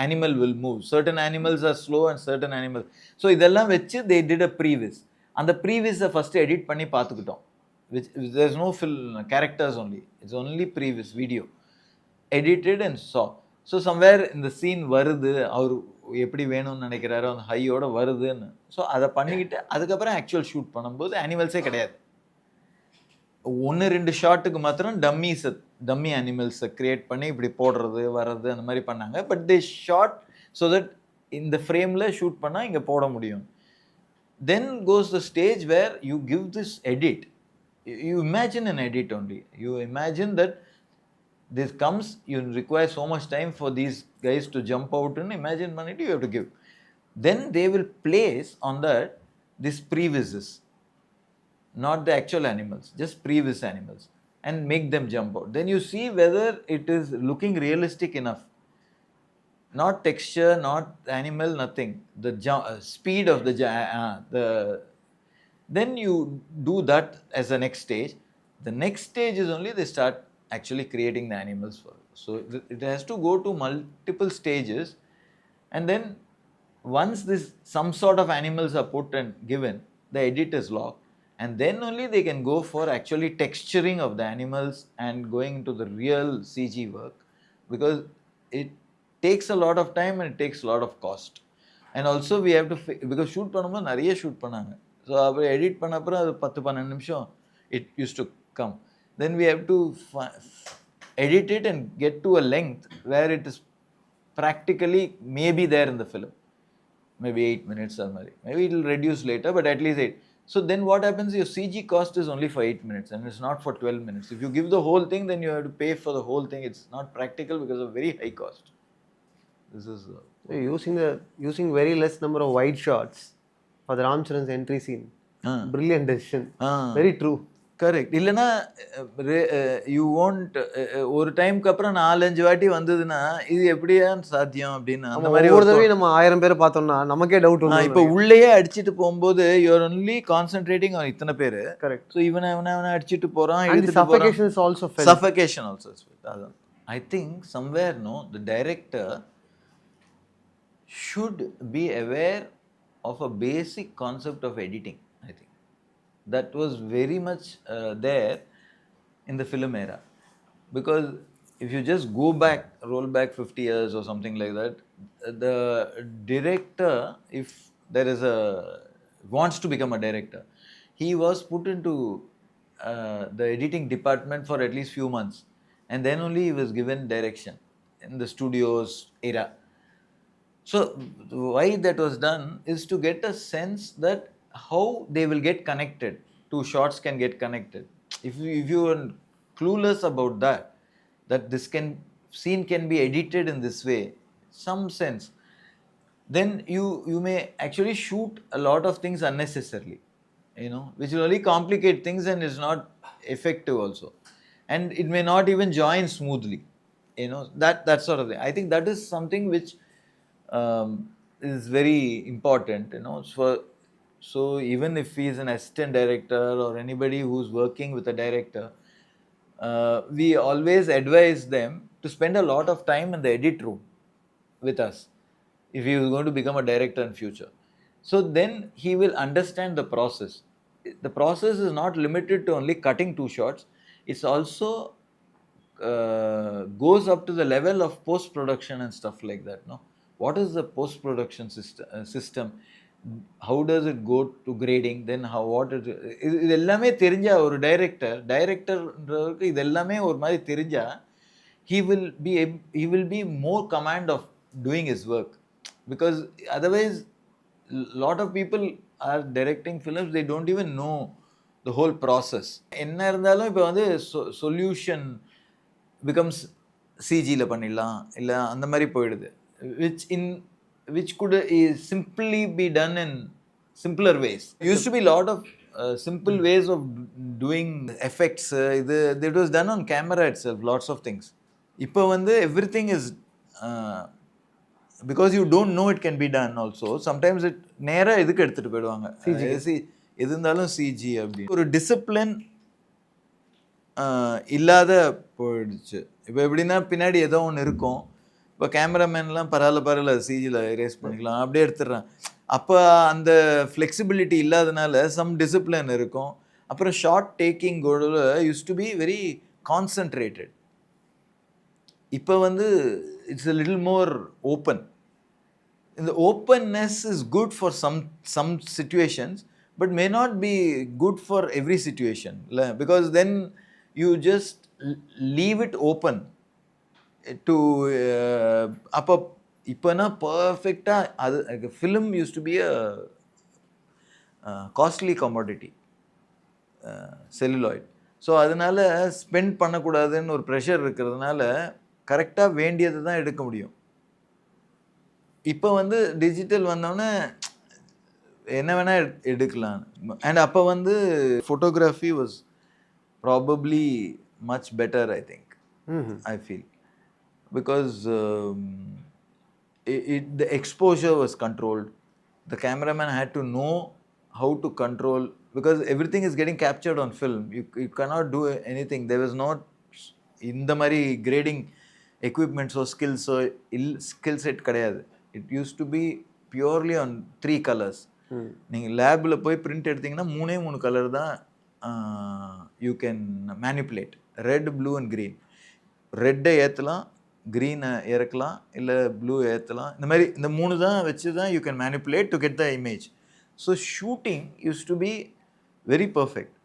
animal will move. Certain animals are slow and certain animals. So idella vechi they did a previs. அந்த ப்ரீவியஸை first edit பண்ணி பார்த்துக்கிட்டோம். There is no characters only, it's only previous video edited and saw. So somewhere இந்த scene வருது, அவர் எப்படி வேணும்னு நினைக்கிறாரோ அந்த ஹையோட வருதுன்னு. ஸோ அதை பண்ணிக்கிட்டு அதுக்கப்புறம் ஆக்சுவல் ஷூட் பண்ணும்போது அனிமல்ஸே கிடையாது, 1-2 ஷாட்டுக்கு மாத்திரம் டம்மி அனிமல்ஸை க்ரியேட் பண்ணி இப்படி போடுறது வர்றது அந்த மாதிரி பண்ணாங்க. But they shot so that இந்த ஃப்ரேமில் ஷூட் பண்ணால் இங்கே போட முடியும். Then goes the stage where you give this edit. You imagine an edit only. You imagine that this comes, you require so much time for these guys to jump out and imagine money you have to give. Then they will place on that these previses, not the actual animals, just previous animals, and make them jump out. Then you see whether it is looking realistic enough. Not texture, not animal, nothing. The speed of the then you do that as the next stage. The next stage is only they start actually creating the animals for it. So it has to go to multiple stages, and then once this some sort of animals are put and given, the edit is locked, and then only they can go for actually texturing of the animals and going into the real CG work, because it takes a lot of time and it takes a lot of cost. And also we have to, because shoot பண்ணும்போது நிறைய shoot பண்ணாங்க. So அப்போ edit பண்ண அப்புறம் அது 10-12 நிமிஷம் it used to come. Then we have to edit it and get to a length where it is practically maybe there in the film, maybe 8 minutes or maybe it will reduce later, but at least 8. So then what happens, your CG cost is only for 8 minutes and it's not for 12 minutes. If you give the whole thing, then you have to pay for the whole thing. It's not practical because of very high cost. This is using very less number of wide shots for the Ramcharan's entry scene. Brilliant decision. Very true. Correct. இல்லைன்னா you want ஒரு டைமுக்கு அப்புறம் 4-5 வாட்டி வந்ததுன்னா இது எப்படியா சாத்தியம் அப்படின்னு அந்த மாதிரி ஒரு தடவை நம்ம 1000 பேரை பார்த்தோம்னா நமக்கே டவுட் வரும். இப்போ உள்ளேயே அடிச்சிட்டு போகும்போது யூஆர் ஒன்லி கான்சென்ட்ரேட்டிங் ஆன் இத்தனை பேர். கரெக்ட். ஸோ இவனை அடிச்சிட்டு போறான். Suffocation is also felt. Suffocation also. அதான் I think somewhere the director should be aware of a basic concept of editing. I think that was very much there in the film era, because if you just roll back 50 years or something like that, the director, if there is wants to become a director, he was put into the editing department for at least few months, and then only he was given direction in the studios era. So why that was done is to get a sense that how they will get connected, two shots can get connected. If you are clueless about that this scene can be edited in this way, some sense, then you may actually shoot a lot of things unnecessarily, which will only complicate things and is not effective also, and it may not even join smoothly, that sort of thing. I think that is something which is very important, so even if he is an assistant director or anybody who's working with a director, we always advise them to spend a lot of time in the edit room with us if he is going to become a director in future. So then he will understand the process. The process is not limited to only cutting 2 shots. It's also goes up to the level of post production and stuff like that. What is the post production system? How does it go to grading? Then what is it? இது எல்லாமே தெரிஞ்ச ஒரு டைரக்டர்ன்றவருக்கு இது எல்லாமே ஒரு மாதிரி தெரிஞ்சா he will be more command of doing his work, because otherwise lot of people are directing films, they don't even know the whole process. என்ன இருந்தாலும் இப்போ வந்து solution becomes CGல பண்ணிடலாம் இல்லை அந்த மாதிரி போயிடுது, which could simply be done in simpler ways. Used to be a lot of simple ways of doing effects. It was done on camera itself, lots of things. இப்போ வந்து everything is because you don't know it can be done also. Sometimes it நேரா எதுக்கு எடுத்துட்டு போயிடுவாங்க, எது இருந்தாலும் CG அப்படி ஒரு டிசிப்ளின் இல்லாத போயிடுச்சு. இப்போ எப்படின்னா பின்னாடி ஏதோ ஒன்று இருக்கும், இப்போ கேமராமேன்லாம் பரவாயில்ல சிஜியில் எரேஸ் பண்ணிக்கலாம் அப்படியே எடுத்துடுறான். அப்போ அந்த ஃப்ளெக்சிபிலிட்டி இல்லாதனால சம் டிசிப்ளின் இருக்கும். அப்புறம் short taking use to be very concentrated. இப்போ வந்து it's a little more open. The openness is good for some situations, but may not be good for every situation, because then you just leave it open to அப்போ இப்போனா பர்ஃபெக்டாக அது film used to be a costly commodity, celluloid. So அதனால spend பண்ணக்கூடாதுன்னு ஒரு pressure இருக்கிறதுனால கரெக்டாக வேண்டியது தான் எடுக்க முடியும். இப்போ வந்து டிஜிட்டல் வந்தோடனே என்ன வேணால் எடுக்கலாம். அண்ட் அப்போ வந்து photography was probably much better, I think, I feel, because the exposure was controlled. The cameraman had to know how to control, because everything is getting captured on film. You cannot do anything. There was not இந்த மாதிரி grading equipment or skill set கிடையாது. It used to be purely on 3 colors. நீங்கள் லேபில் போய் print எடுத்தீங்கன்னா 3 colour தான் you can manipulate, red, blue and green. ரெட்டை ஏற்றலாம், க்ரீனை இறக்கலாம், இல்லை ப்ளூ ஏற்றலாம். இந்த மாதிரி இந்த 3 தான் வச்சு தான் you can manipulate to get the image. So shooting use to be very perfect.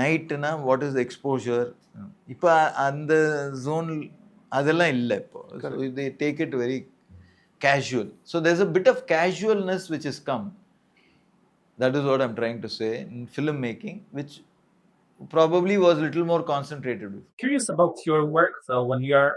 நைட்டுனா வாட் இஸ் எக்ஸ்போஷர், இப்போ அந்த ஜோன் அதெல்லாம் இல்லை இப்போ. So they take it very casual. So there's a bit of casualness which has come. That is what I'm trying to say in filmmaking, which probably was a little more concentrated with. Curious about your work, though, when you are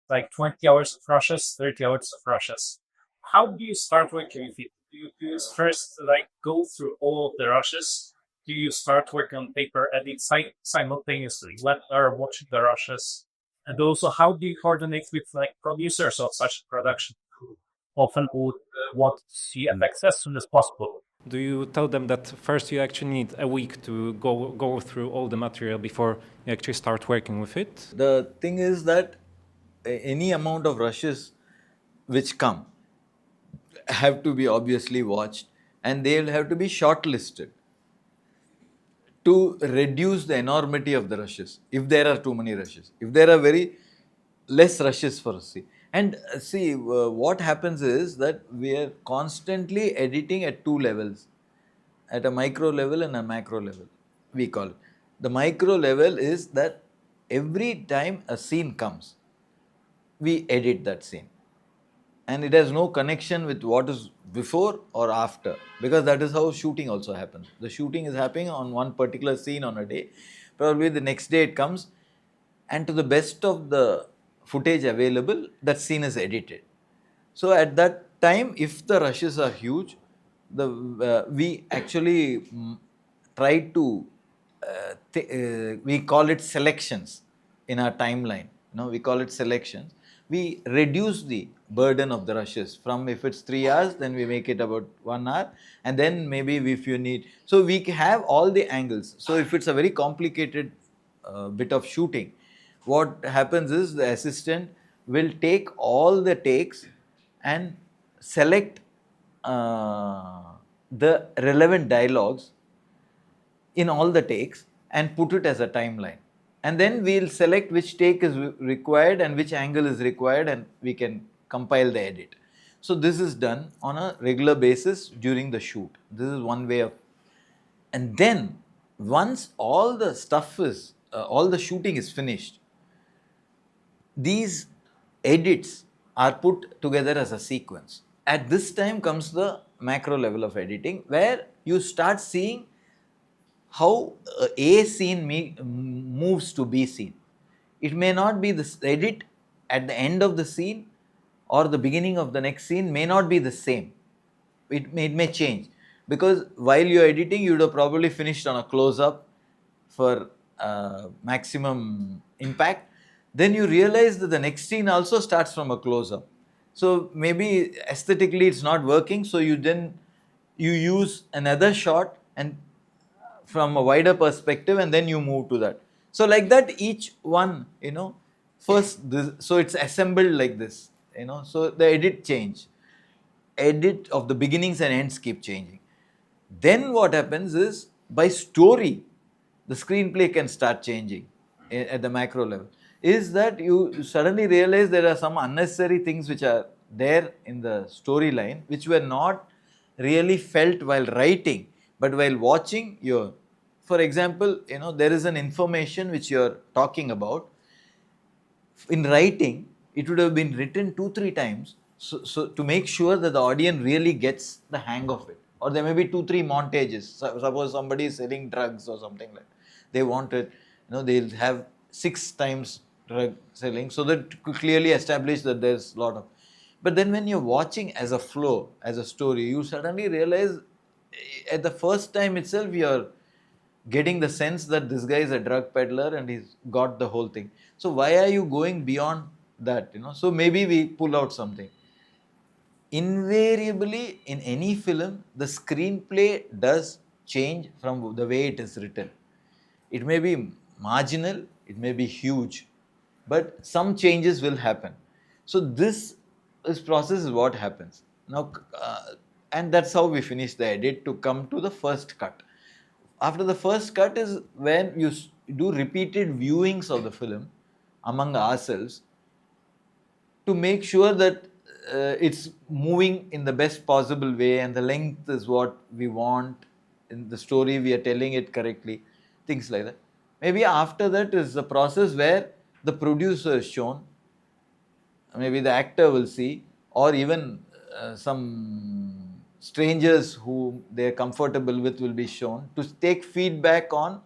like 20 hours of rushes, 30 hours of rushes. How do you start working with it? Do you first like go through all of the rushes? Do you start working on paper edit simultaneously? What are watching the rushes? And also, how do you coordinate with like producers of such a production who often would want to see effects as soon as possible? Do you tell them that first you actually need a week to go through all the material before you actually start working with it? The thing is that any amount of rushes which come have to be obviously watched, and they will have to be shortlisted to reduce the enormity of the rushes if there are too many rushes. If there are very less rushes for a scene. And what happens is that we are constantly editing at two levels, at a micro level and a macro level, we call it. The micro level is that every time a scene comes, we edit that scene. And it has no connection with what is before or after, because that is how shooting also happens. The shooting is happening on one particular scene on a day. Probably the next day it comes, and to the best of the footage available, that scene is edited. So at that time, if the rushes are huge, we actually try to we call it selections in our timeline. We call it selections. We reduce the burden of the rushes from, if it's 3 hours, then we make it about 1 hour, and then maybe if you need, so we have all the angles. So if it's a very complicated bit of shooting, what happens is the assistant will take all the takes and select the relevant dialogues in all the takes and put it as a timeline. And then we'll select which take is required and which angle is required, and we can compile the edit. So this is done on a regular basis during the shoot. This is one way of. And then once all the stuff is, all the shooting is finished, these edits are put together as a sequence. At this time comes the macro level of editing, where you start seeing how A scene moves to B scene. It may not be the edit at the end of the scene or the beginning of the next scene may not be the same. It may change, because while you're editing, you would have probably finished on a close-up for maximum impact. Then you realize that the next scene also starts from a close-up. So maybe aesthetically it's not working, so you use another shot and from a wider perspective, and then you move to that. So like that, each one, first this, so it's assembled like this, so the edit of the beginnings and ends keep changing. Then what happens is, by story, the screenplay can start changing at the macro level. Is that you suddenly realize there are some unnecessary things which are there in the storyline, which were not really felt while writing, but while watching. For example, there is an information which you're talking about. In writing, it would have been written 2-3 times, so to make sure that the audience really gets the hang of it. Or there may be 2-3 montages. Suppose somebody is selling drugs or something like that. They want it, they'll have 6 times drug selling, so that to clearly establish that there's a lot of. But then when you're watching as a flow, as a story, you suddenly realize at the first time itself you're getting the sense that this guy is a drug peddler and he's got the whole thing. So why are you going beyond that? So maybe we pull out something. Invariably, in any film, the screenplay does change from the way it is written. It may be marginal, it may be huge, but some changes will happen. So this process is what happens. Now, and that's how we finish the edit to come to the first cut. After the first cut is when you do repeated viewings of the film among ourselves to make sure that it's moving in the best possible way and the length is what we want, in the story we are telling it correctly, things like that. Maybe after that is the process where the producer is shown, maybe the actor will see, or even some strangers who they are comfortable with will be shown to take feedback on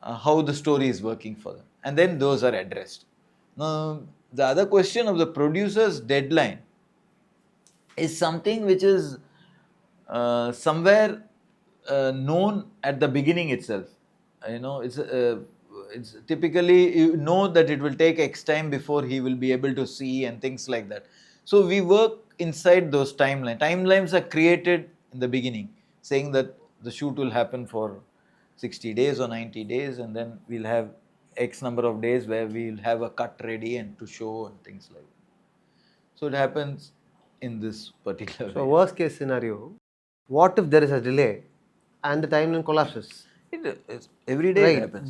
how the story is working for them, and then those are addressed. Now, the other question of the producer's deadline is something which is somewhere known at the beginning itself. It's typically, you know that it will take X time before he will be able to see and things like that. So we work inside those timelines. Timelines are created in the beginning, saying that the shoot will happen for 60 days or 90 days, and then we'll have X number of days where we'll have a cut ready and to show and things like that. So it happens in this particular So way. worst case scenario, what if there is a delay and the timeline collapses? Every day it happens.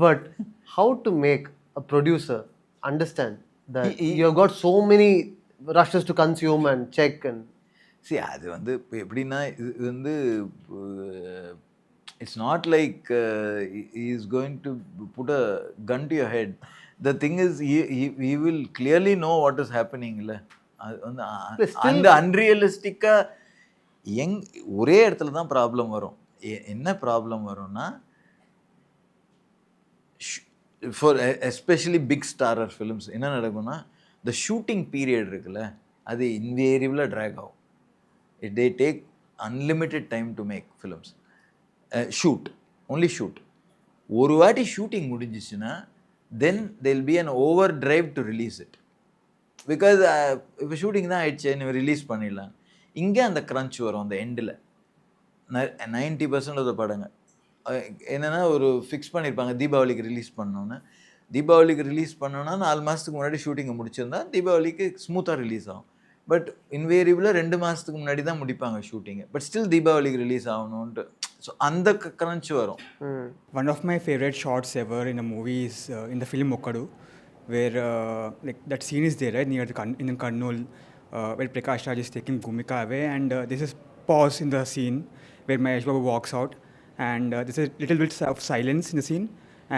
But how to make a producer understand that He- you have got so many rushes to consume and check and See, அது வந்து இப்போ எப்படின்னா இது வந்து it's not like is going to put a gun to your head. The thing is he will clearly know what is ஹேப்பனிங்ல. அது வந்து அந்த அன்ரியலிஸ்டிக்காக ஒரே இடத்துல தான் ப்ராப்ளம் வரும். என்ன ப்ராப்ளம் வரும்னா, for especially big starrer films என்ன நடக்கும்னா, த ஷூட்டிங் பீரியட் இருக்குல்ல, அது இன்வேரியபிளாக ட்ராக் ஆகும். They take unlimited time to make films. Only shoot. ஒரு வாட்டி shooting முடிஞ்சிச்சுன்னா then there'll be an overdrive to release it. Because இப்போ ஷூட்டிங் தான் ஆயிடுச்சு, நீ ரிலீஸ் பண்ணிடலாம். இங்கே அந்த க்ரன்ச் வரும் அந்த எண்டில். 90% ஆஃப் த படங்க என்னென்னா ஒரு ஃபிக்ஸ் பண்ணியிருப்பாங்க, தீபாவளிக்கு ரிலீஸ் பண்ணோன்னு. தீபாவளிக்கு ரிலீஸ் பண்ணோன்னா 4 மாதத்துக்கு முன்னாடி ஷூட்டிங்கை முடிச்சிருந்தா தீபாவளிக்கு ஸ்மூத்தாக ரிலீஸ் ஆகும். பட் இன்வேரியபிளாக 2 மாதத்துக்கு முன்னாடி தான் முடிப்பாங்க ஷூட்டிங்கு. பட் ஸ்டில் தீபாவளிக்கு ரிலீஸ் ஆகணுன்ட்டு. ஸோ அந்த க்ரன்ச் வரும். One of my favorite shots ever in a movie is in the film Okkadu, where like that scene is there, right, near the in Kannur, where Prakash Raj is taking Bhumika away, and there's a pause in the scene where Mahesh Babu walks out, and there's a little bit of silence in the scene,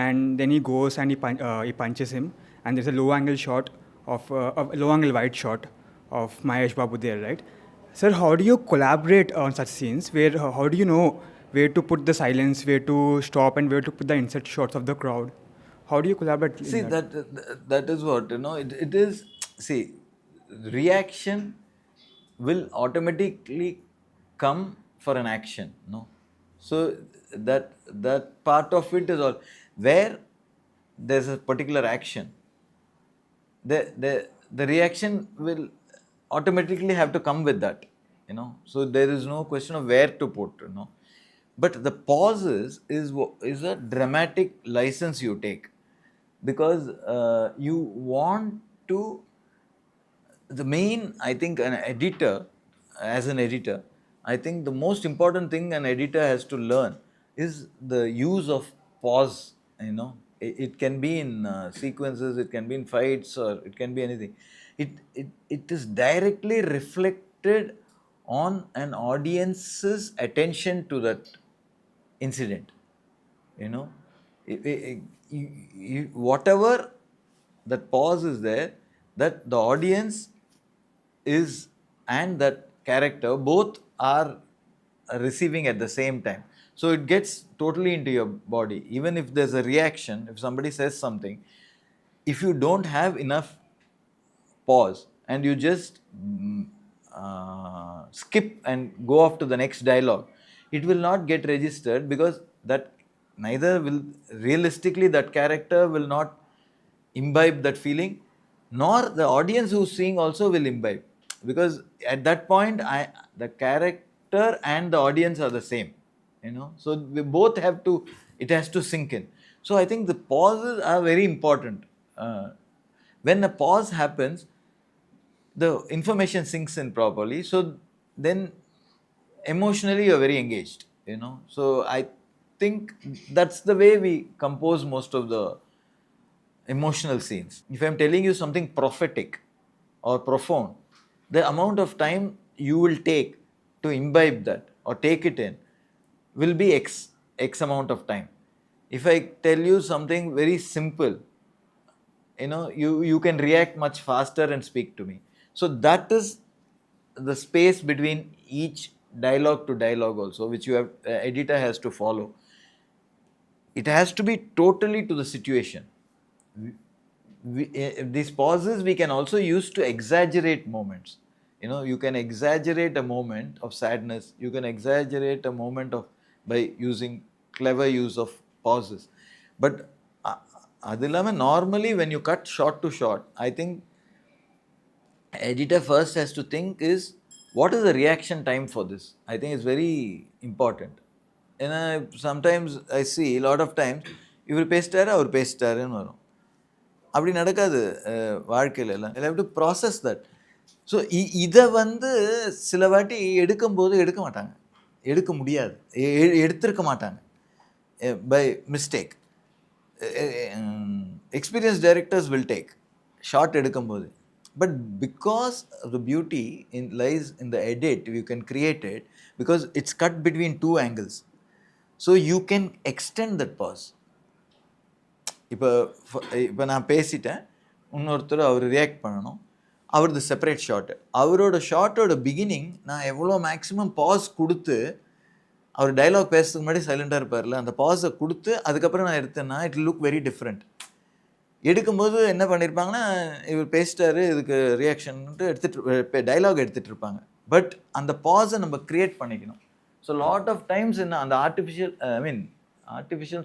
and then he goes and he punches him, and there's a low angle shot of a low angle wide shot of Mahesh Babu there, right? Sir, how do you collaborate on such scenes? How do you know where to put the silence, where to stop, and where to put the insert shots of the crowd? How do you collaborate? See, that is what, it is, see, reaction will automatically come for an action, no? So that part of it is all, where there's a particular action, the reaction will automatically have to come with that, so there is no question of where to put, but the pauses is a dramatic license you take, because you want to, the main, I think, as an editor, I think the most important thing an editor has to learn is the use of pause. It can be in sequences, it can be in fights, or it can be anything. It is directly reflected on an audience's attention to that incident. Whatever that pause is there, that the audience is and that character both are receiving at the same time. So it gets totally into your body. Even if there's a reaction, if somebody says something, if you don't have enough pause and you just skip and go off to the next dialogue, it will not get registered, because that neither will, realistically, that character will not imbibe that feeling, nor the audience who's seeing also will imbibe, because at that point the character and the audience are the same, so we both have to, it has to sink in. So I think the pauses are very important. When a pause happens, the information sinks in properly, so then emotionally you're very engaged, so I think that's the way we compose most of the emotional scenes. If I'm telling you something prophetic or profound, the amount of time you will take to imbibe that or take it in will be x amount of time. If I tell you something very simple, you can react much faster and speak to me. So that is the space between each dialogue to dialogue also, which you have, editor has to follow. It has to be totally to the situation. these pauses we can also use to exaggerate moments. You know, you can exaggerate a moment of sadness, you can exaggerate a moment of by using clever use of pauses. But அது இல்லாமல் normally when you cut shot to shot, I think editor first has to think is what is the reaction time for this. I think it's very important. ஏன்னா sometimes I see a lot of times இவர் பேசிட்டாரு அவர் பேசிட்டாருன்னு வரும். அப்படி நடக்காது வாழ்க்கையில் எல்லாம். I have to process that. So இதை வந்து சில வாட்டி எடுக்கும்போது எடுக்க மாட்டாங்க, எடுக்க முடியாது, எடுத்திருக்க மாட்டாங்க by mistake. Experience directors will take shot எடுக்கும்போது. But because the beauty in lies in the edit, you can create it because it's cut between 2 angles. So you can extend that pause. இப்போ நான் பேசிட்டேன், இன்னொருத்தர் அவர் react பண்ணணும், அவரது separate shot, அவரோட ஷார்ட்டோட beginning நான் எவ்வளோ மேக்ஸிமம் பாஸ் கொடுத்து, அவர் டைலாக் பேசுறதுக்கு முன்னாடி சைலண்டாக இருப்பார்ல, அந்த பாஸை கொடுத்து அதுக்கப்புறம் நான் எடுத்தேன்னா இட் லுக் வெரி டிஃப்ரெண்ட். எடுக்கும்போது என்ன பண்ணியிருப்பாங்கன்னா, இவர் பேசிட்டாரு இதுக்கு ரியாக்ஷன்ட்டு எடுத்துகிட்டு டைலாக் எடுத்துகிட்டு இருப்பாங்க. பட் அந்த பாஸை நம்ம க்ரியேட் பண்ணிக்கணும். ஸோ லாட் ஆஃப் டைம்ஸ் என்ன அந்த ஆர்டிஃபிஷியல்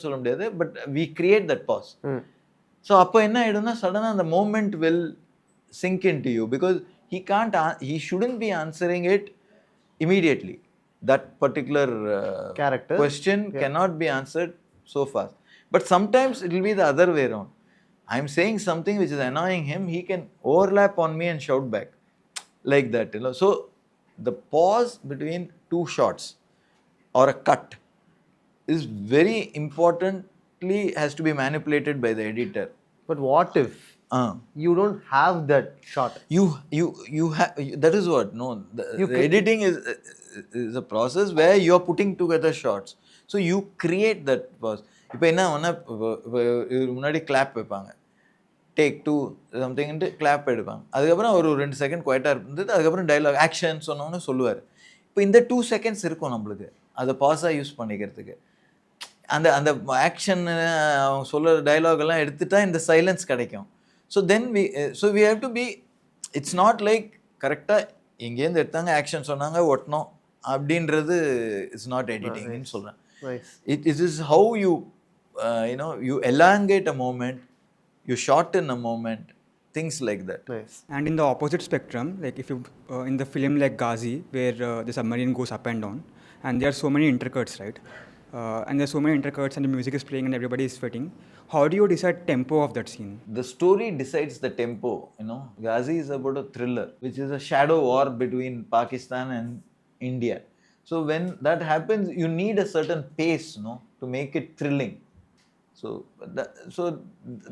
சொல்ல முடியாது, but we create that pause. So அப்போ என்ன ஆகிடும்னா சடனாக அந்த moment will sink into you because he shouldn't be answering it immediately. That particular character question cannot be answered so fast. But sometimes it will be the other way around. I'm saying something which is annoying him, he can overlap on me and shout back like that, you know. So the pause between 2 shots or a cut is very importantly has to be manipulated by the editor. But what if you don't have that shot? You have, that is what, no, the editing is a process where you are putting together shots. So you create that pause. இப்போ என்ன ஒன்றா முன்னாடி clap வைப்பாங்க, take 2 சம்திங்ன்ட்டு clap எடுப்பாங்க, அதுக்கப்புறம் ஒரு 2 second குவைட்டாக இருந்தது, அதுக்கப்புறம் டைலாக் ஆக்ஷன் சொன்னோன்னு சொல்லுவார். இப்போ இந்த 2 செகண்ட்ஸ் இருக்கும் நம்மளுக்கு அதை பாஸாக யூஸ் பண்ணிக்கிறதுக்கு. அந்த அந்த ஆக்ஷன் அவங்க சொல்கிற டைலாக் எல்லாம் எடுத்துட்டா இந்த சைலன்ஸ் கிடைக்கும். So then we have to be, it's not like கரெக்டாக எங்கேருந்து எடுத்தாங்க ஆக்ஷன் சொன்னாங்க ஒட்டணும் அப்படின்றது இட்ஸ் நாட் எடிட்டிங்னு சொல்கிறேன். It is how you you elongate a moment, you shorten a moment, things like that. Nice. And in the opposite spectrum, like if you in the film like Ghazi, where the submarine goes up and down, and there are so many intercuts, right? And there's so many intercuts, and the music is playing, and everybody is sweating. How do you decide tempo of that scene? The story decides the tempo. Ghazi is about a thriller, which is a shadow war between Pakistan and India. So when that happens, you need a certain pace, to make it thrilling. So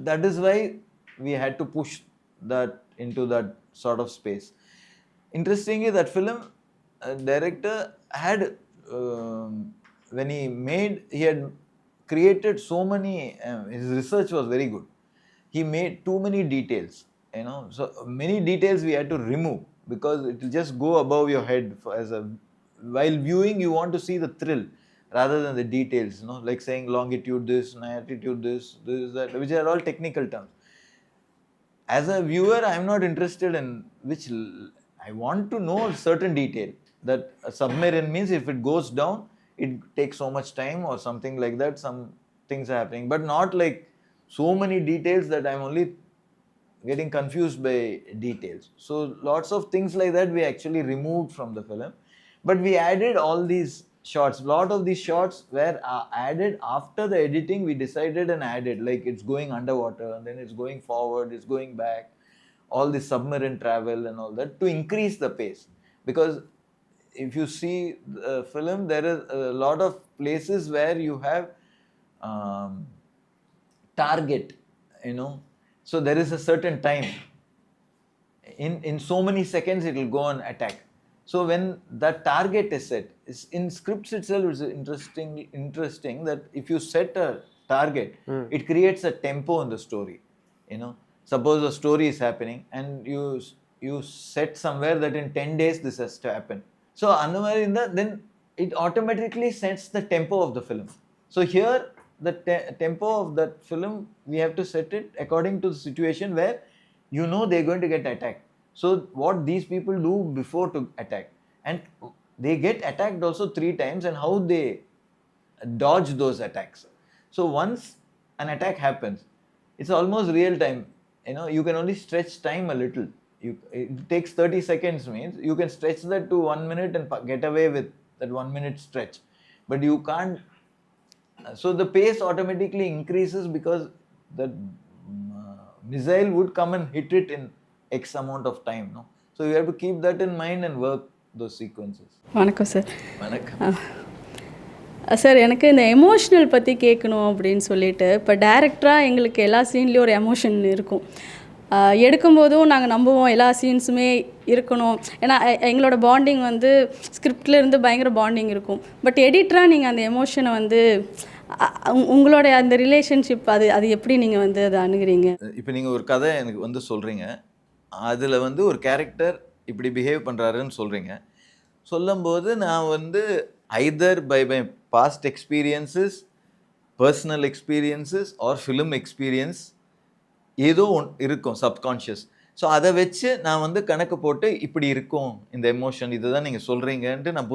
that is why we had to push that into that sort of space. Interestingly, that film director had, when he had created so many, his research was very good. He made too many details, so many details we had to remove because it will just go above your head. While viewing, you want to see the thrill rather than the details, like saying longitude this, latitude this, that, which are all technical terms. As a viewer, I am not interested in which, I want to know a certain detail, that a submarine means if it goes down, it takes so much time or something like that, some things are happening, but not like so many details that I'm only getting confused by details. So lots of things like that we actually removed from the film, but we added all these shots. Lot of these shots were added after the editing. We decided and added, like it's going underwater and then it's going forward, it's going back, all this submarine travel and all that to increase the pace. Because if you see the film, there is a lot of places where you have target, so there is a certain time. In so many seconds it will go and attack. So when that target is set, in scripts itself it's interesting that if you set a target, it creates a tempo in the story. Suppose a story is happening and you set somewhere that in 10 days this has to happen. So then it automatically sets the tempo of the film. So here the tempo of that film, we have to set it according to the situation where you know they're going to get attacked. So what these people do before to attack, and they get attacked also 3 times, and how they dodge those attacks. So once an attack happens, it's almost real time. You know, you can only stretch time a little. It takes 30 seconds, means you can stretch that to 1 minute and get away with that 1 minute stretch, but you can't. So the pace automatically increases because the missile would come and hit it in X amount of time, no? So you have to keep that in mind and work those sequences. வணக்கம் sir. வணக்கம். Sir, எனக்கு இந்த emotional பற்றி கேட்கணும் அப்படின்னு சொல்லிட்டு, இப்போ டேரக்டராக எங்களுக்கு எல்லா சீன்லேயும் ஒரு எமோஷன் இருக்கும். எடுக்கும்போதும் நாங்கள் நம்புவோம் எல்லா சீன்ஸுமே இருக்கணும். ஏன்னா எங்களோட பாண்டிங் வந்து ஸ்கிரிப்டில் இருந்து பயங்கர பாண்டிங் இருக்கும். பட் எடிட்டராக நீங்கள் அந்த எமோஷனை வந்து உங்களோட அந்த ரிலேஷன்ஷிப் அது எப்படி நீங்கள் வந்து அதை அணுகிறீங்க? இப்போ நீங்கள் ஒரு கதை எனக்கு வந்து சொல்கிறீங்க, அதில் வந்து ஒரு கேரக்டர் இப்படி பிஹேவ் பண்ணுறாருன்னு சொல்கிறீங்க. சொல்லும்போது நான் வந்து either by past experiences, personal experiences or film experience ஏதோ இருக்கும் சப்கான்ஷியஸ். ஸோ அதை வச்சு நான் வந்து கணக்கு போட்டு இப்படி இருக்கும் இந்த எமோஷன், இதுதான் நீங்கள் சொல்கிறீங்கன்ட்டு நான்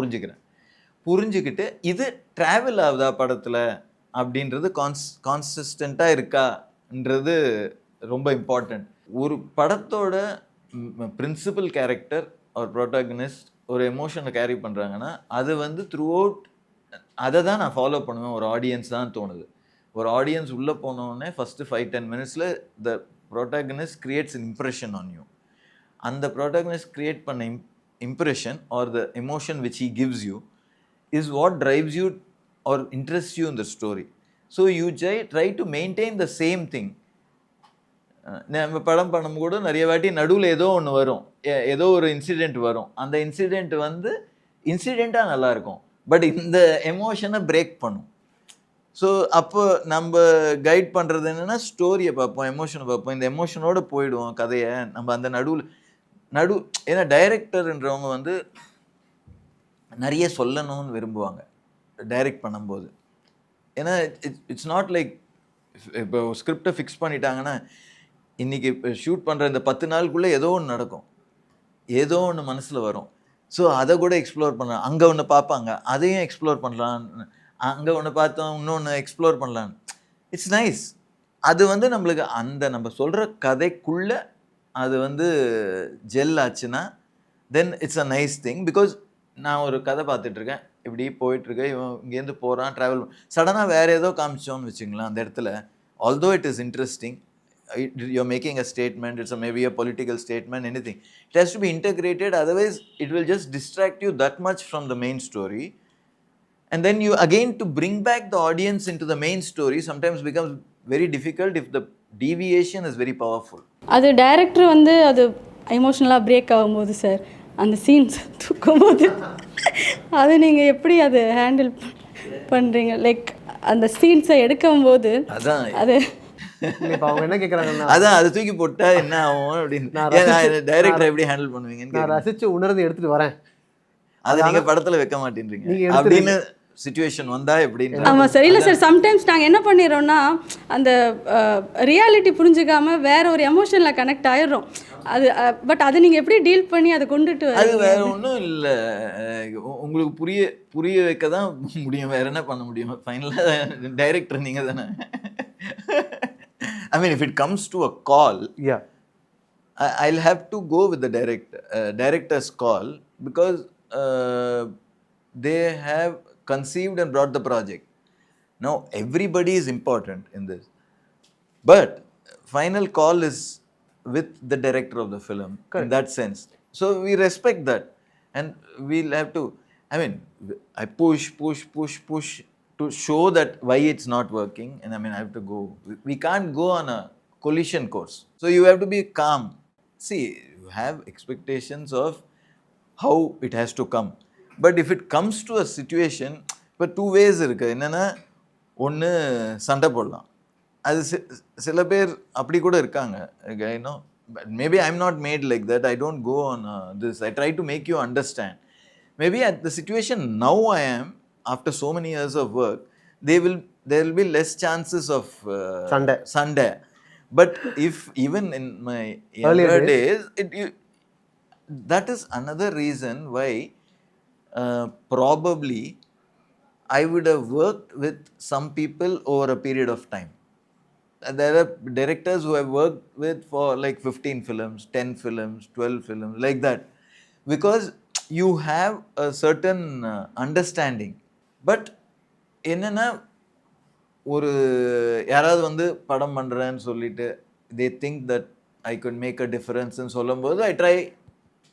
புரிஞ்சுக்கிட்டு இது ட்ராவல் ஆகுதா படத்தில் அப்படின்றது கான்சிஸ்டண்ட்டாக இருக்கான்றது ரொம்ப இம்பார்ட்டண்ட். ஒரு படத்தோட பிரின்சிபல் கேரக்டர் ஒரு ப்ரோட்டாகனிஸ்ட் ஒரு எமோஷனை கேரி பண்ணுறாங்கன்னா அது வந்து த்ரூ அவுட் அதை தான் நான் ஃபாலோ பண்ணுவேன். ஒரு ஆடியன்ஸ் தான் தோணுது. ஒரு ஆடியன்ஸ் உள்ளே போனோடனே ஃபஸ்ட்டு 5-10 மினிட்ஸில் the protagonist creates an impression on you. அந்த ப்ரோட்டாகனிஸ்ட் கிரியேட் பண்ண impression or the emotion which he gives you is what drives you or interests you in the story. So you try to maintain the same thing. நம்ம படம் பண்ணும்போது நிறைய வாட்டி நடுவில் ஏதோ ஒன்று வரும், ஏதோ ஒரு இன்சிடெண்ட் வரும். அந்த இன்சிடெண்ட் வந்து இன்சிடெண்ட்டாக நல்லாயிருக்கும், பட் இந்த எமோஷனை பிரேக் பண்ணும். ஸோ அப்போ நம்ம கைட் பண்ணுறது என்னென்னா ஸ்டோரியை பார்ப்போம், எமோஷனை பார்ப்போம், இந்த எமோஷனோடு போயிடுவோம் கதையை. நம்ம அந்த ஏன்னா டைரக்டர்ன்றவங்க வந்து நிறைய சொல்லணும்னு விரும்புவாங்க டைரக்ட் பண்ணும்போது. ஏன்னா இட்ஸ் நாட் லைக் இப்போ ஸ்கிரிப்டை ஃபிக்ஸ் பண்ணிட்டாங்கன்னா இன்றைக்கி இப்போ ஷூட் பண்ணுற இந்த 10 நாளுக்குள்ளே ஏதோ ஒன்று நடக்கும், ஏதோ ஒன்று மனசில் வரும். ஸோ அதை கூட எக்ஸ்ப்ளோர் பண்ணலாம். அங்கே ஒன்று பார்ப்பாங்க, அதையும் எக்ஸ்ப்ளோர் பண்ணலாம். அங்கே ஒன்று பார்த்தோம், இன்னொன்று எக்ஸ்ப்ளோர் பண்ணலான்னு. It's nice. அது வந்து நம்மளுக்கு அந்த நம்ம சொல்கிற கதைக்குள்ளே அது வந்து ஜெல் ஆச்சுன்னா then it's a nice thing. Because நான் ஒரு கதை பார்த்துட்ருக்கேன், இப்படி போயிட்டுருக்கேன், இவன் இங்கேருந்து போகிறான், ட்ராவல் சடனாக வேறு ஏதோ காமிச்சோன்னு வச்சுங்களேன் அந்த இடத்துல. Although it is interesting, you're making a statement, it's maybe a political statement, anything. It has to be integrated, otherwise it will just distract you that much from the main story. And then you again to bring back the audience into the main story sometimes becomes very difficult if the deviation is very powerful. அது director வந்து அது எமோஷனலாக break ஆகும்போது sir, அந்த scenes தூக்கும்போது அது நீங்கள் எப்படி அதை ஹேண்டில் பண்ணுறீங்க? லைக் அந்த சீன்ஸை எடுக்கும்போது அதான் அது இப்போ அவங்க என்ன கேட்குறாங்கன்னா, அதான் அதை தூக்கி போட்டா என்ன ஆகும் அப்படின்னு டைரக்டர் எப்படி ஹேண்டில் பண்ணுவீங்கன்னு நான் ரசித்து உணர்ந்து எடுத்துகிட்டு வரேன், அதை நீங்கள் படத்தில் வைக்க மாட்டேன்றீங்க அப்படின்னு சிச்சுவேஷன் வந்தா எப்படின்னு. ஆமாம் சார். இல்லை சார், சம்டைம்ஸ் நாங்கள் என்ன பண்ணிடுறோம்னா அந்த ரியாலிட்டி புரிஞ்சுக்காம வேற ஒரு எமோஷனில் கனெக்ட் ஆயிடுறோம். அது பட் அதை நீங்கள் எப்படி டீல் பண்ணி அதை கொண்டுட்டு அது வேற ஒன்றும் இல்லை, உங்களுக்கு புரிய வைக்க தான் முடியும், வேற என்ன பண்ண முடியும்? ஃபைனலாக டைரக்டர் நீங்கள் தானே. I mean, if it comes to a call, yeah, I'll have to go with the director's call because they have conceived and brought the project. Now, everybody is important in this, but final call is with the director of the film. Correct. In that sense. So we respect that, and we'll have to. I mean, I push to show that why it's not working, and I mean I have to go. We can't go on a collision course. So you have to be calm. See, you have expectations of how it has to come, but if it comes to a situation, இப்போ 2 ways இருக்கு. என்னன்னா, ஒன்று சண்டை போடலாம், அது சில பேர் அப்படி கூட இருக்காங்க. You know, maybe I am not mad like that. I don't go on this. I try to make you understand. Maybe at the situation now I am, after so many years of work, there will be less chances of Sunday. But if even in my Earlier younger days. days, that is another reason why probably I would have worked with some people over a period of time. There are directors who have worked with for like 15 films, 10 films, 12 films, like that, because you have a certain understanding. But என்னன்னா ஒரு யாராவது வந்து படம் பண்ணுறேன்னு சொல்லிட்டு they think that I could make a difference ன்னு சொல்லும்போது I try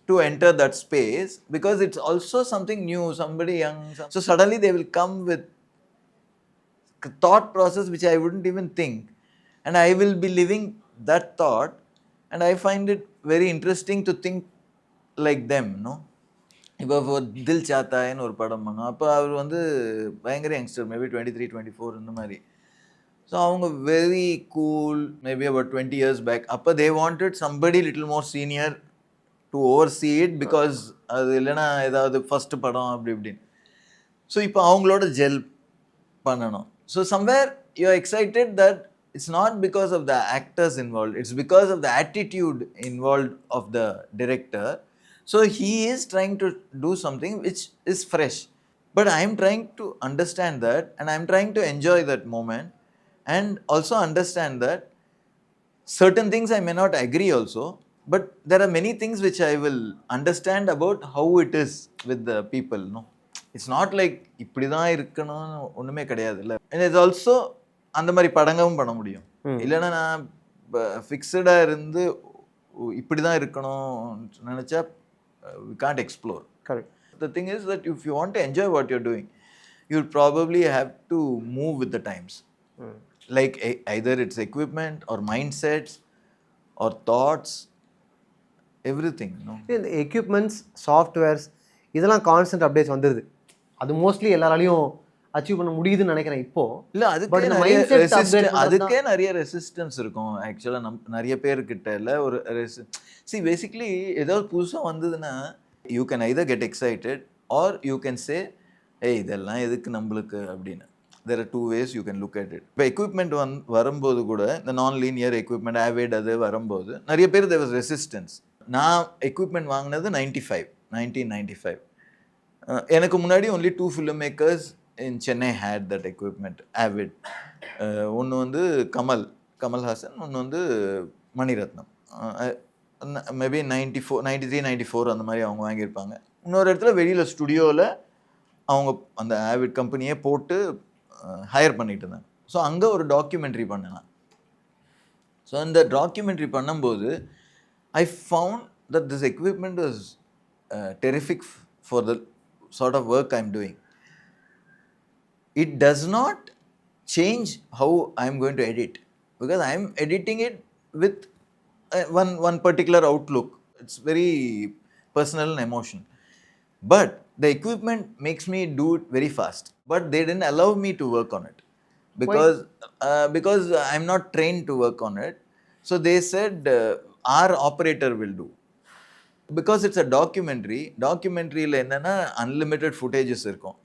to enter that space because it's also something new, somebody young. So suddenly they will come with thought process which I wouldn't even think, and I will be living that thought, and I find it very interesting to think like them, no? இப்போ தில் சாத்தாயின்னு ஒரு படம் பண்ணோம். அப்போ அவர் வந்து பயங்கர youngster, maybe 23, 24 இந்த மாதிரி. ஸோ அவங்க very cool, maybe about 20 years back. அப்போ they wanted somebody little more senior to oversee it, because அது இல்லைன்னா ஏதாவது ஃபஸ்ட்டு படம் அப்படி இப்படின்னு. ஸோ இப்போ அவங்களோட ஜெல் பண்ணணும். So somewhere you are excited that it's not because of the actors involved, it's because of the attitude involved of the director. So he is trying to do something which is fresh, but I am trying to understand that, and I am trying to enjoy that moment, and also understand that certain things I may not agree also, but there are many things which I will understand about how it is with the people, no? It's not like இப்படி தான் இருக்கணும்னு ஒன்றுமே கிடையாது இல்லை. And it's also அந்த மாதிரி படங்கவும் பண்ண முடியும். இல்லைன்னா நான் ஃபிக்ஸடாக இருந்து இப்படி தான் இருக்கணும் நினச்சா we can't explore. Correct. The thing is that if you want to enjoy what you're doing, you'll probably have to move with the times. Like either it's equipment or mindsets or thoughts, everything, no? இந்த equipments, softwares இதெல்லாம் constant updates வந்துடுது. அது mostly எல்லாராலையும் achieve பண்ண முடியுதுன்னு நினைக்கிறேன் இப்போ. இல்லை, அதுக்கே நிறைய ரெசிஸ்டன்ஸ் இருக்கும் ஆக்சுவலாக நிறைய பேர்கிட்ட. இல்லை ஒரு பேசிக்லி ஏதாவது புதுசாக வந்ததுன்னா you can either get excited are you can say இதெல்லாம் எதுக்கு நம்மளுக்கு அப்படின்னு. there are two ways you can look at it. இப்போ எக்யூப்மெண்ட் வரும்போது கூட இந்த நான் லீனியர் எக்யூப்மெண்ட் ஆவேட் அது வரும்போது நிறைய பேர் there was resistance. நான் எக்யூப்மெண்ட் வாங்கினது 1995. எனக்கு முன்னாடி only 2 filmmakers in Chennai had that equipment, Avid. ஒன்று வந்து கமல் ஹாசன், ஒன்று வந்து மணிரத்னம். மேபி 93, 94 அந்த மாதிரி அவங்க வாங்கியிருப்பாங்க. இன்னொரு இடத்துல வெளியில் ஸ்டுடியோவில் அவங்க அந்த ஆவிட் கம்பெனியே போட்டு ஹையர் பண்ணிட்டு இருந்தாங்க. ஸோ அங்கே ஒரு டாக்குமெண்ட்ரி பண்ணலாம். ஸோ அந்த டாக்குமெண்ட்ரி பண்ணும்போது I found that this equipment was terrific for the sort of work I'm doing. It does not change how I'm going to edit, because I'm editing it with one particular outlook. It's very personal and emotional. But the equipment makes me do it very fast. But they didn't allow me to work on it because I'm not trained to work on it. So they said our operator will do. Because it's a டாக்குமெண்ட்ரியில் என்னன்னா unlimited footages இருக்கும்.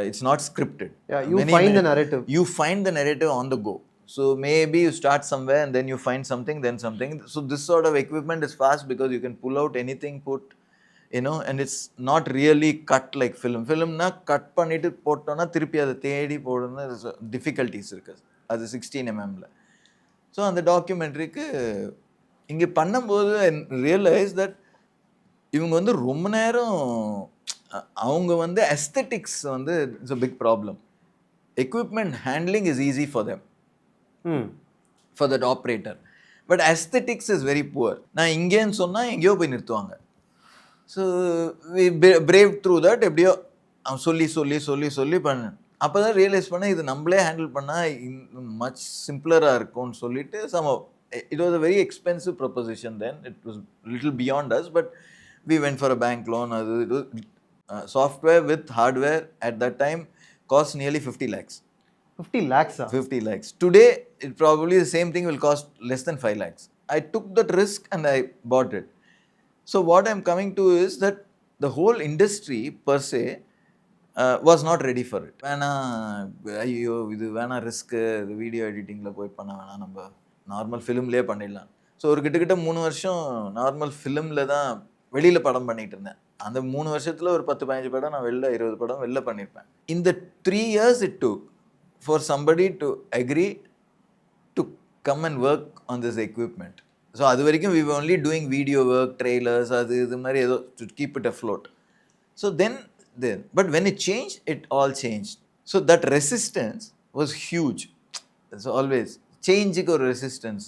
It's not scripted. Yeah, you find the narrative. You find the narrative on the go. So maybe you start somewhere and then you find something, then something. So this sort of equipment is fast because you can pull out anything, and it's not really cut like film. Filmna cut பண்ணிட்டு போட்டோன்னா திருப்பி அதை தேடி போடணும்னு difficulties இருக்குது. அது 16mm. So அந்த டாக்குமெண்ட்ரிக்கு இங்கே பண்ணும்போது ஐ ரியலைஸ் தட் இவங்க வந்து ரொம்ப நேரம் அவங்க வந்து aesthetics வந்து it's a big problem. Equipment handling is easy for them, for that operator. But aesthetics is very poor. நான் இங்கேன்னு சொன்னால் எங்கேயோ போய் நிறுத்துவாங்க. So we brave through that. எப்படியோ அவன் சொல்லி பண்ணேன். அப்போ தான் ரியலைஸ் பண்ணேன் இது நம்மளே ஹேண்டில் பண்ணால் மச் சிம்பிளராக இருக்கும்னு சொல்லிட்டு it was a very expensive proposition then. It was little beyond us, but we went for a bank loan. It was, software with hardware at that time cost nearly 50 lakhs. 50 lakhs? 50 lakhs. Today, it probably the same thing will cost less than 5 lakhs. I took that risk and I bought it. So what I'm coming to is that the whole industry per se was not ready for it. ஐயோ இது வேணாம், risk, இது video எடிட்டிங்கில் போய் பண்ண வேணாம், நம்ம normal ஃபிலிம்லேயே பண்ணிடலாம். So ஒரு கிட்டத்தட்ட 3 வருஷம் நார்மல் ஃபிலிமில் தான் வெளியில் படம் பண்ணிகிட்டு இருந்தேன். அந்த 3 வருஷத்தில் ஒரு 10-15 படம் நான் 20 படம் வெளில பண்ணியிருப்பேன். இந்த 3 years it took for somebody to agree to come and work on this equipment. So அது வரைக்கும் we were only doing video work, trailers, அது இது மாதிரி ஏதோ to keep it afloat. So then, but when it changed, it all changed. So that resistance was huge. So always, change-க்கு ஒரு resistance.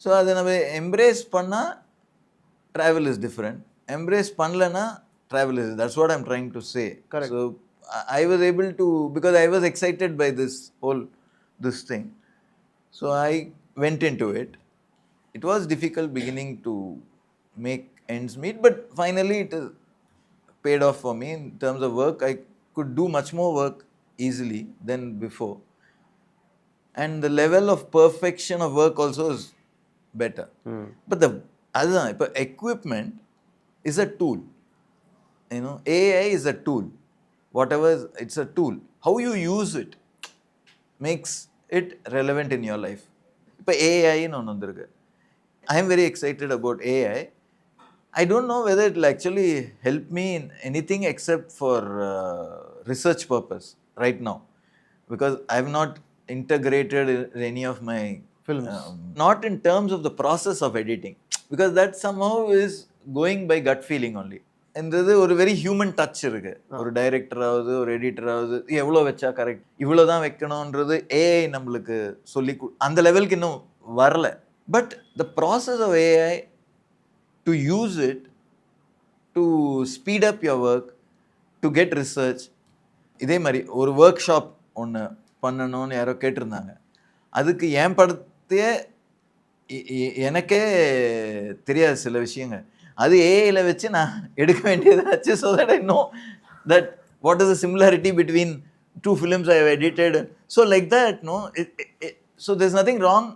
So அதை நம்ம embrace பண்ணால் travel is different. Embrace பண்ணலனா travel is, that's what I'm trying to say. Correct. So I was able to, because I was excited by this thing. So I went into it. It was difficult beginning to make ends meet, but finally it is paid off for me in terms of work. I could do much more work easily than before. And the level of perfection of work also is better. But அதுதான் இப்போ equipment is a tool. You know, AI is a tool. Whatever, it's a tool. How you use it makes it relevant in your life. இப்போ ஏஐன்னு ஒன்று வந்திருக்கு. I am very excited about AI. I don't know whether it will actually help me in anything except for research purpose right now, because I have not integrated in any of my films. Not in terms of the process of editing, because that somehow is going by gut feeling only. இந்த ஒரு very human touch இருக்கு. ஒரு டைரக்டராவது ஒரு எடிட்டராவது எவ்வளோ வச்சா correct, இவ்வளோ தான் வைக்கணுன்றது AI நம்மளுக்கு சொல்லி அந்த லெவலுக்கு இன்னும் வரல. But the process of AI to use it to speed up your work, to get research. இதே மாதிரி ஒரு ஒர்க் ஷாப் ஒன்று பண்ணணும்னு யாரோ கேட்டிருந்தாங்க. அதுக்கு என் படத்தையே எனக்கே தெரியாது சில விஷயங்கள், அது ஏஐல வச்சு நான் எடுக்க வேண்டியதாச்சு. So that I know that what is the similarity between 2 films I have edited. So like that, no, so there's nothing wrong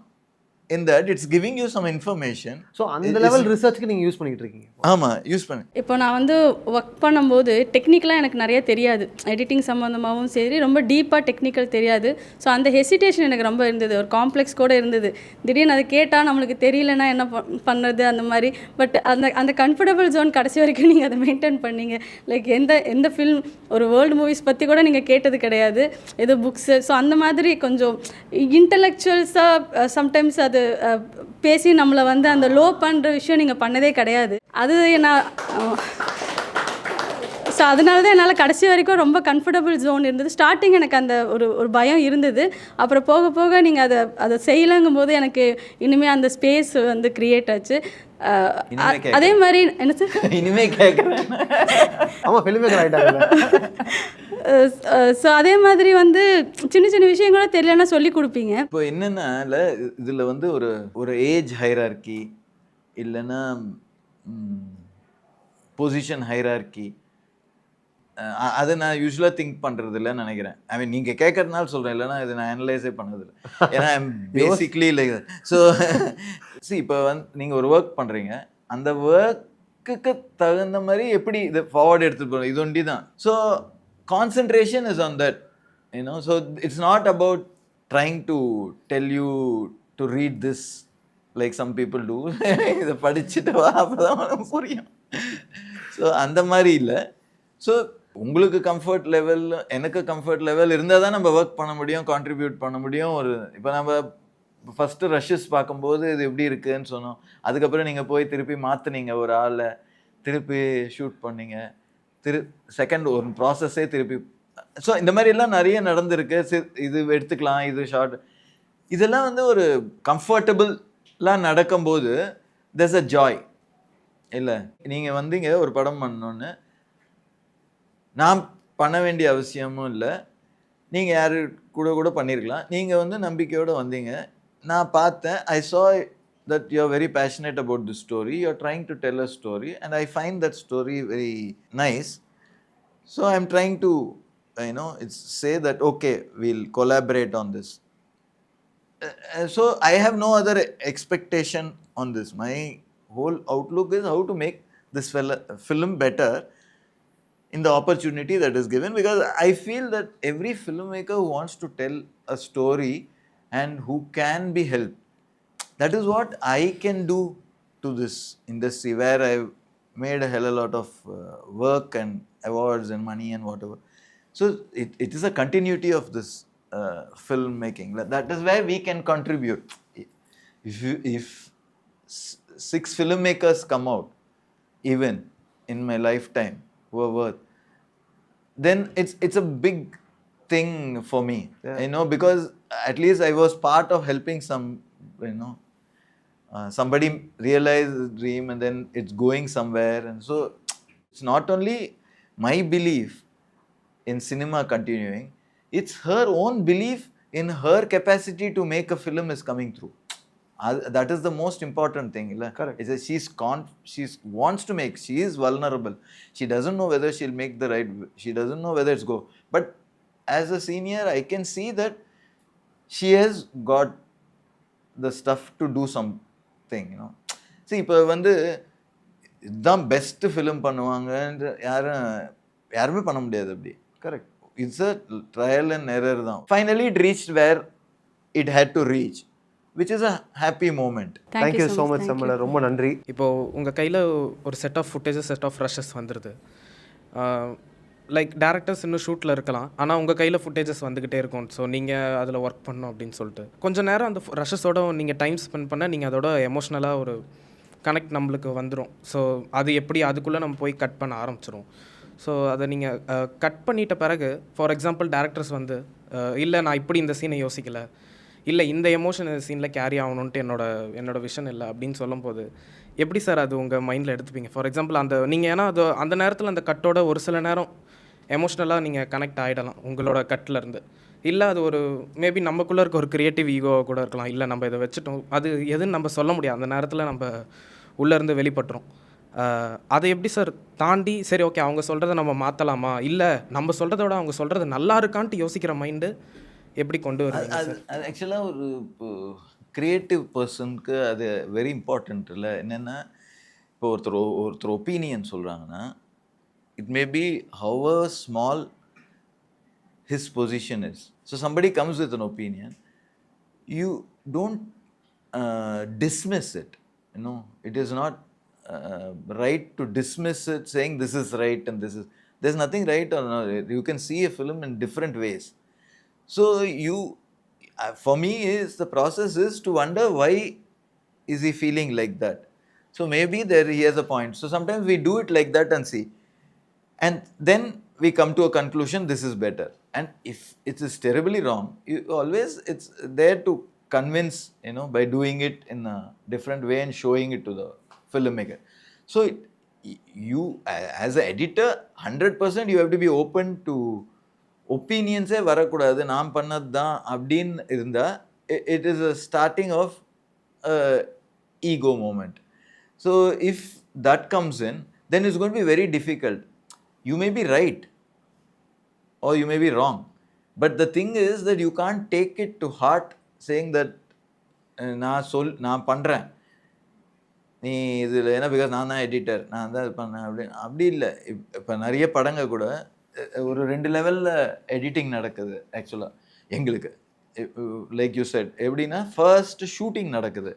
in that. It's giving you some information. So அந்த லெவல் ரிசர்ச்க்கு நீங்கள் use பண்ணிட்டு இருக்கீங்க. ஆமாம், use பண்ணு. இப்போ நான் வந்து work பண்ணும்போது டெக்னிக்கலாக எனக்கு நிறைய தெரியாது, எடிட்டிங் சம்மந்தமாகவும் சரி, ரொம்ப டீப்பாக டெக்னிக்கல் தெரியாது. ஸோ அந்த ஹெசிடேஷன் எனக்கு ரொம்ப இருந்தது, ஒரு காம்ப்ளெக்ஸ் கூட இருந்தது. திடீர்னு அதை கேட்டால் நம்மளுக்கு தெரியலனா என்ன பண்ணுறது அந்த மாதிரி. பட் அந்த கம்ஃபர்டபுள் ஜோன் கடைசி வரைக்கும் நீங்கள் அதை மெயின்டைன் பண்ணீங்க. லைக் எந்த ஃபில்ம், ஒரு வேர்ல்டு மூவிஸ் பற்றி கூட நீங்கள் கேட்டது கிடையாது, ஏதோ புக்ஸு. ஸோ அந்த மாதிரி கொஞ்சம் இன்டலெக்சுவல்ஸாக சம்டைம்ஸ் அது பேசி நம்மளை வந்து அந்த லோ பண்ணுற விஷயம் நீங்கள் பண்ணதே கிடையாது. அது நான் ஸோ அதனால தான் என்னால் கடைசி வரைக்கும் ரொம்ப கம்ஃபர்டபுள் ஜோன் இருந்தது. ஸ்டார்டிங் எனக்கு அந்த ஒரு பயம் இருந்தது. அப்புறம் போக போக நீங்கள் அதை செய்யலங்கும் போது எனக்கு இனிமேல் அந்த ஸ்பேஸ் வந்து க்ரியேட் ஆச்சு. அதே மாதிரி என்ன சார் இனிமே கேட்குறேன். ஆமாம், ஃபிலிமேக்கர் ஆகிட்டாங்க. ஸோ அதே மாதிரி வந்து சின்ன சின்ன விஷயங்களும் தெரியலன்னா சொல்லி கொடுப்பீங்க. இப்போ என்னென்னா இல்லை, இதில் வந்து ஒரு ஏஜ் ஹைரார்கி இல்லைன்னா பொசிஷன் ஹைரார்கி, அதை நான் யூஸ்வலாக திங்க் பண்ணுறது இல்லைன்னு நினைக்கிறேன். ஐ மீன் நீங்கள் கேட்கறதுனால சொல்கிறேன், இல்லைன்னா இதை நான் அனலைஸே பண்ணதில்லை. ஏன்னா ஐம் பேசிக்லி லைக் ஸோ இப்போ நீங்கள் ஒரு ஒர்க் பண்ணுறீங்க, அந்த ஒர்க்குக்கு தகுந்த மாதிரி எப்படி இதை ஃபார்வர்டு எடுத்துகிட்டு போகிறோம், இது ஒண்டி தான். So concentration is on that, you know. So it's not about trying to tell you to read this like some people do. இதை படிச்சுட்டு வா அப்பதான் புரியும். ஸோ அந்த மாதிரி இல்லை. ஸோ உங்களுக்கு கம்ஃபர்ட் லெவல், எனக்கு கம்ஃபர்ட் லெவல் இருந்தால் தான் நம்ம ஒர்க் பண்ண முடியும், கான்ட்ரிபியூட் பண்ண முடியும். இப்போ நம்ம ஃபஸ்ட்டு ரஷ்ஷஸ் பார்க்கும்போது இது எப்படி இருக்குதுன்னு சொன்னோம். அதுக்கப்புறம் நீங்கள் போய் திருப்பி மாற்றினீங்க, ஒரு ஆளை திருப்பி ஷூட் பண்ணீங்க, செகண்ட் ஒரு ப்ராசஸே திருப்பி. ஸோ இந்த மாதிரி எல்லாம் நிறைய நடந்திருக்கு. இது எடுத்துக்கலாம், இது ஷார்ட், இதெல்லாம் வந்து ஒரு கம்ஃபர்டபுளாக நடக்கும்போது there's a joy. இல்லை நீங்கள் வந்தீங்க ஒரு படம் பண்ணணுன்னு, நான் பண்ண வேண்டிய அவசியமும் இல்லை, நீங்கள் யாரு கூட பண்ணியிருக்கலாம். நீங்கள் வந்து நம்பிக்கையோடு வந்தீங்க, நான் பார்த்தேன், I saw that you're very passionate about the story, you're trying to tell a story, and I find that story very nice. So I'm trying to, you know, say that, okay, we'll collaborate on this. So I have no other expectation on this. My whole outlook is how to make this film better in the opportunity that is given, because I feel that every filmmaker who wants to tell a story and who can be helped, that is what I can do to this industry where I've made a hell of a lot of work and awards and money and whatever. So it is a continuity of this filmmaking. That is where we can contribute. If 6 filmmakers come out even in my lifetime who are worth, then it's a big thing for me, because at least I was part of helping some, somebody realize the dream and then it's going somewhere. And so it's not only my belief in cinema continuing, it's her own belief in her capacity to make a film is coming through. That is the most important thing. Correct. Is that she wants to make, she is vulnerable, she doesn't know whether she'll make the right, she doesn't know whether it's go, but as a senior I can see that she has got the stuff to do something. See, இப்போ வந்து இதுதான் best film பண்ணுவாங்கன்ற யாருமே பண்ண முடியாது அப்படி. Correct. It's a trial and error தான். Finally it reached where it had to reach, which is a happy moment. Thank you so much Samala, ரொம்ப நன்றி. இப்போது உங்கள் கையில் ஒரு set of footages, set of rushes வந்துடுது. லைக் டேரக்டர்ஸ் இன்னும் ஷூட்டில் இருக்கலாம், ஆனால் உங்கள் கையில் ஃபுட்டேஜஸ் வந்துக்கிட்டே இருக்கும். ஸோ நீங்கள் அதில் ஒர்க் பண்ணணும் அப்படின்னு சொல்லிட்டு கொஞ்சம் நேரம் அந்த ரஷஸோட நீங்கள் டைம் ஸ்பெண்ட் பண்ண நீங்கள் அதோட எமோஷ்னலாக ஒரு கனெக்ட் நம்மளுக்கு வந்துடும். ஸோ அது எப்படி அதுக்குள்ளே நம்ம போய் கட் பண்ண ஆரம்பிச்சிடும். ஸோ அதை நீங்கள் கட் பண்ணிட்ட பிறகு, ஃபார் எக்ஸாம்பிள் டேரக்டர்ஸ் வந்து இல்லை நான் இப்படி இந்த சீனை யோசிக்கலை, இல்லை இந்த எமோஷன் சீனில் கேரி ஆகணுன்ட்டு என்னோட விஷன் இல்லை அப்படின்னு சொல்லும்போது எப்படி சார் அது உங்கள் மைண்டில் எடுத்துப்பீங்க? ஃபார் எக்ஸாம்பிள் அந்த நீங்கள், ஏன்னா அது அந்த நேரத்தில் அந்த கட்டோட ஒரு சில நேரம் எமோஷ்னலாக நீங்கள் கனெக்ட் ஆகிடலாம் உங்களோட கட்டிலேருந்து. இல்லை அது ஒரு மேபி நமக்குள்ளே இருக்க ஒரு க்ரியேட்டிவ் ஈகோ கூட இருக்கலாம். இல்லை நம்ம இதை வச்சுட்டோம், அது எதுன்னு நம்ம சொல்ல முடியாது, அந்த நேரத்தில் நம்ம உள்ளேருந்து வெளிப்பட்டுரும். அதை எப்படி சார் தாண்டி சரி ஓகே அவங்க சொல்கிறத நம்ம மாற்றலாமா, இல்லை நம்ம சொல்கிறத விட அவங்க சொல்கிறது நல்லா இருக்கான்ட்டு யோசிக்கிற மைண்டு எப்படி கொண்டு வருவீங்க? அது ஆக்சுவலாக ஒரு க்ரியேட்டிவ் பர்சனுக்கு அது வெரி இம்பார்ட்டண்ட். இல்லை என்னென்னா, இப்போ ஒருத்தர் ஒப்பீனியன் சொல்கிறாங்கன்னா, it may be hour small his position is. So somebody comes with an opinion, you don't dismiss it. It is not right to dismiss it saying this is right and this is, there's nothing right or not. You can see a film in different ways. So for me is the process is to wonder why is he feeling like that. So maybe there he has a point. So sometimes we do it like that and see, and then we come to a conclusion, this is better. And if it is terribly wrong, it's there to convince, by doing it in a different way and showing it to the filmmaker. So you as an editor, 100% you have to be open to opinions. Varakudadu naam pannadha abdin irundha, it is a starting of ego moment. So if that comes in, then it's going to be very difficult. You may be right or you may be wrong, but the thing is that you can't take it to heart saying that நான் பண்ணுறேன் நீ இதில் ஏன்னா because நான் தான் editor நான் தான் இது பண்ணேன் அப்படி இல்லை. இப்போ நிறைய படங்கள் கூட ஒரு 2 லெவலில் எடிட்டிங் நடக்குது ஆக்சுவலாக எங்களுக்கு. லைக் யூ செட், எப்படின்னா ஃபர்ஸ்ட் ஷூட்டிங் நடக்குது.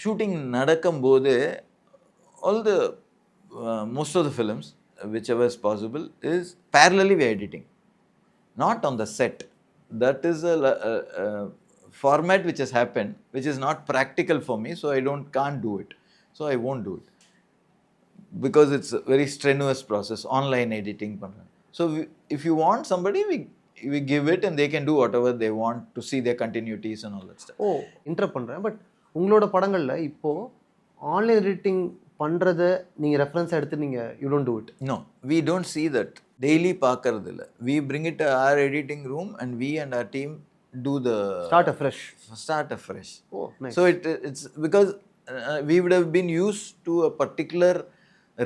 ஷூட்டிங் நடக்கும்போது all the most of the films, whichever is possible, is parallelly we are editing, not on the set. That is a format which has happened, which is not practical for me, so I can't do it. So I won't do it because it's a very strenuous process, online editing. So if you want somebody, we give it and they can do whatever they want to see their continuities and all that stuff. Interrupt பண்ணுறேன். But உங்களோட படங்களில் இப்போது online editing பண்ணுறதை நீங்கள் reference எடுத்து நீங்கள் you don't do it? No, we don't see that. Daily பார்க்கறது இல்லை. We bring it to our editing room and we and our team do the start afresh. Oh, nice. So it's because we would have been used to a particular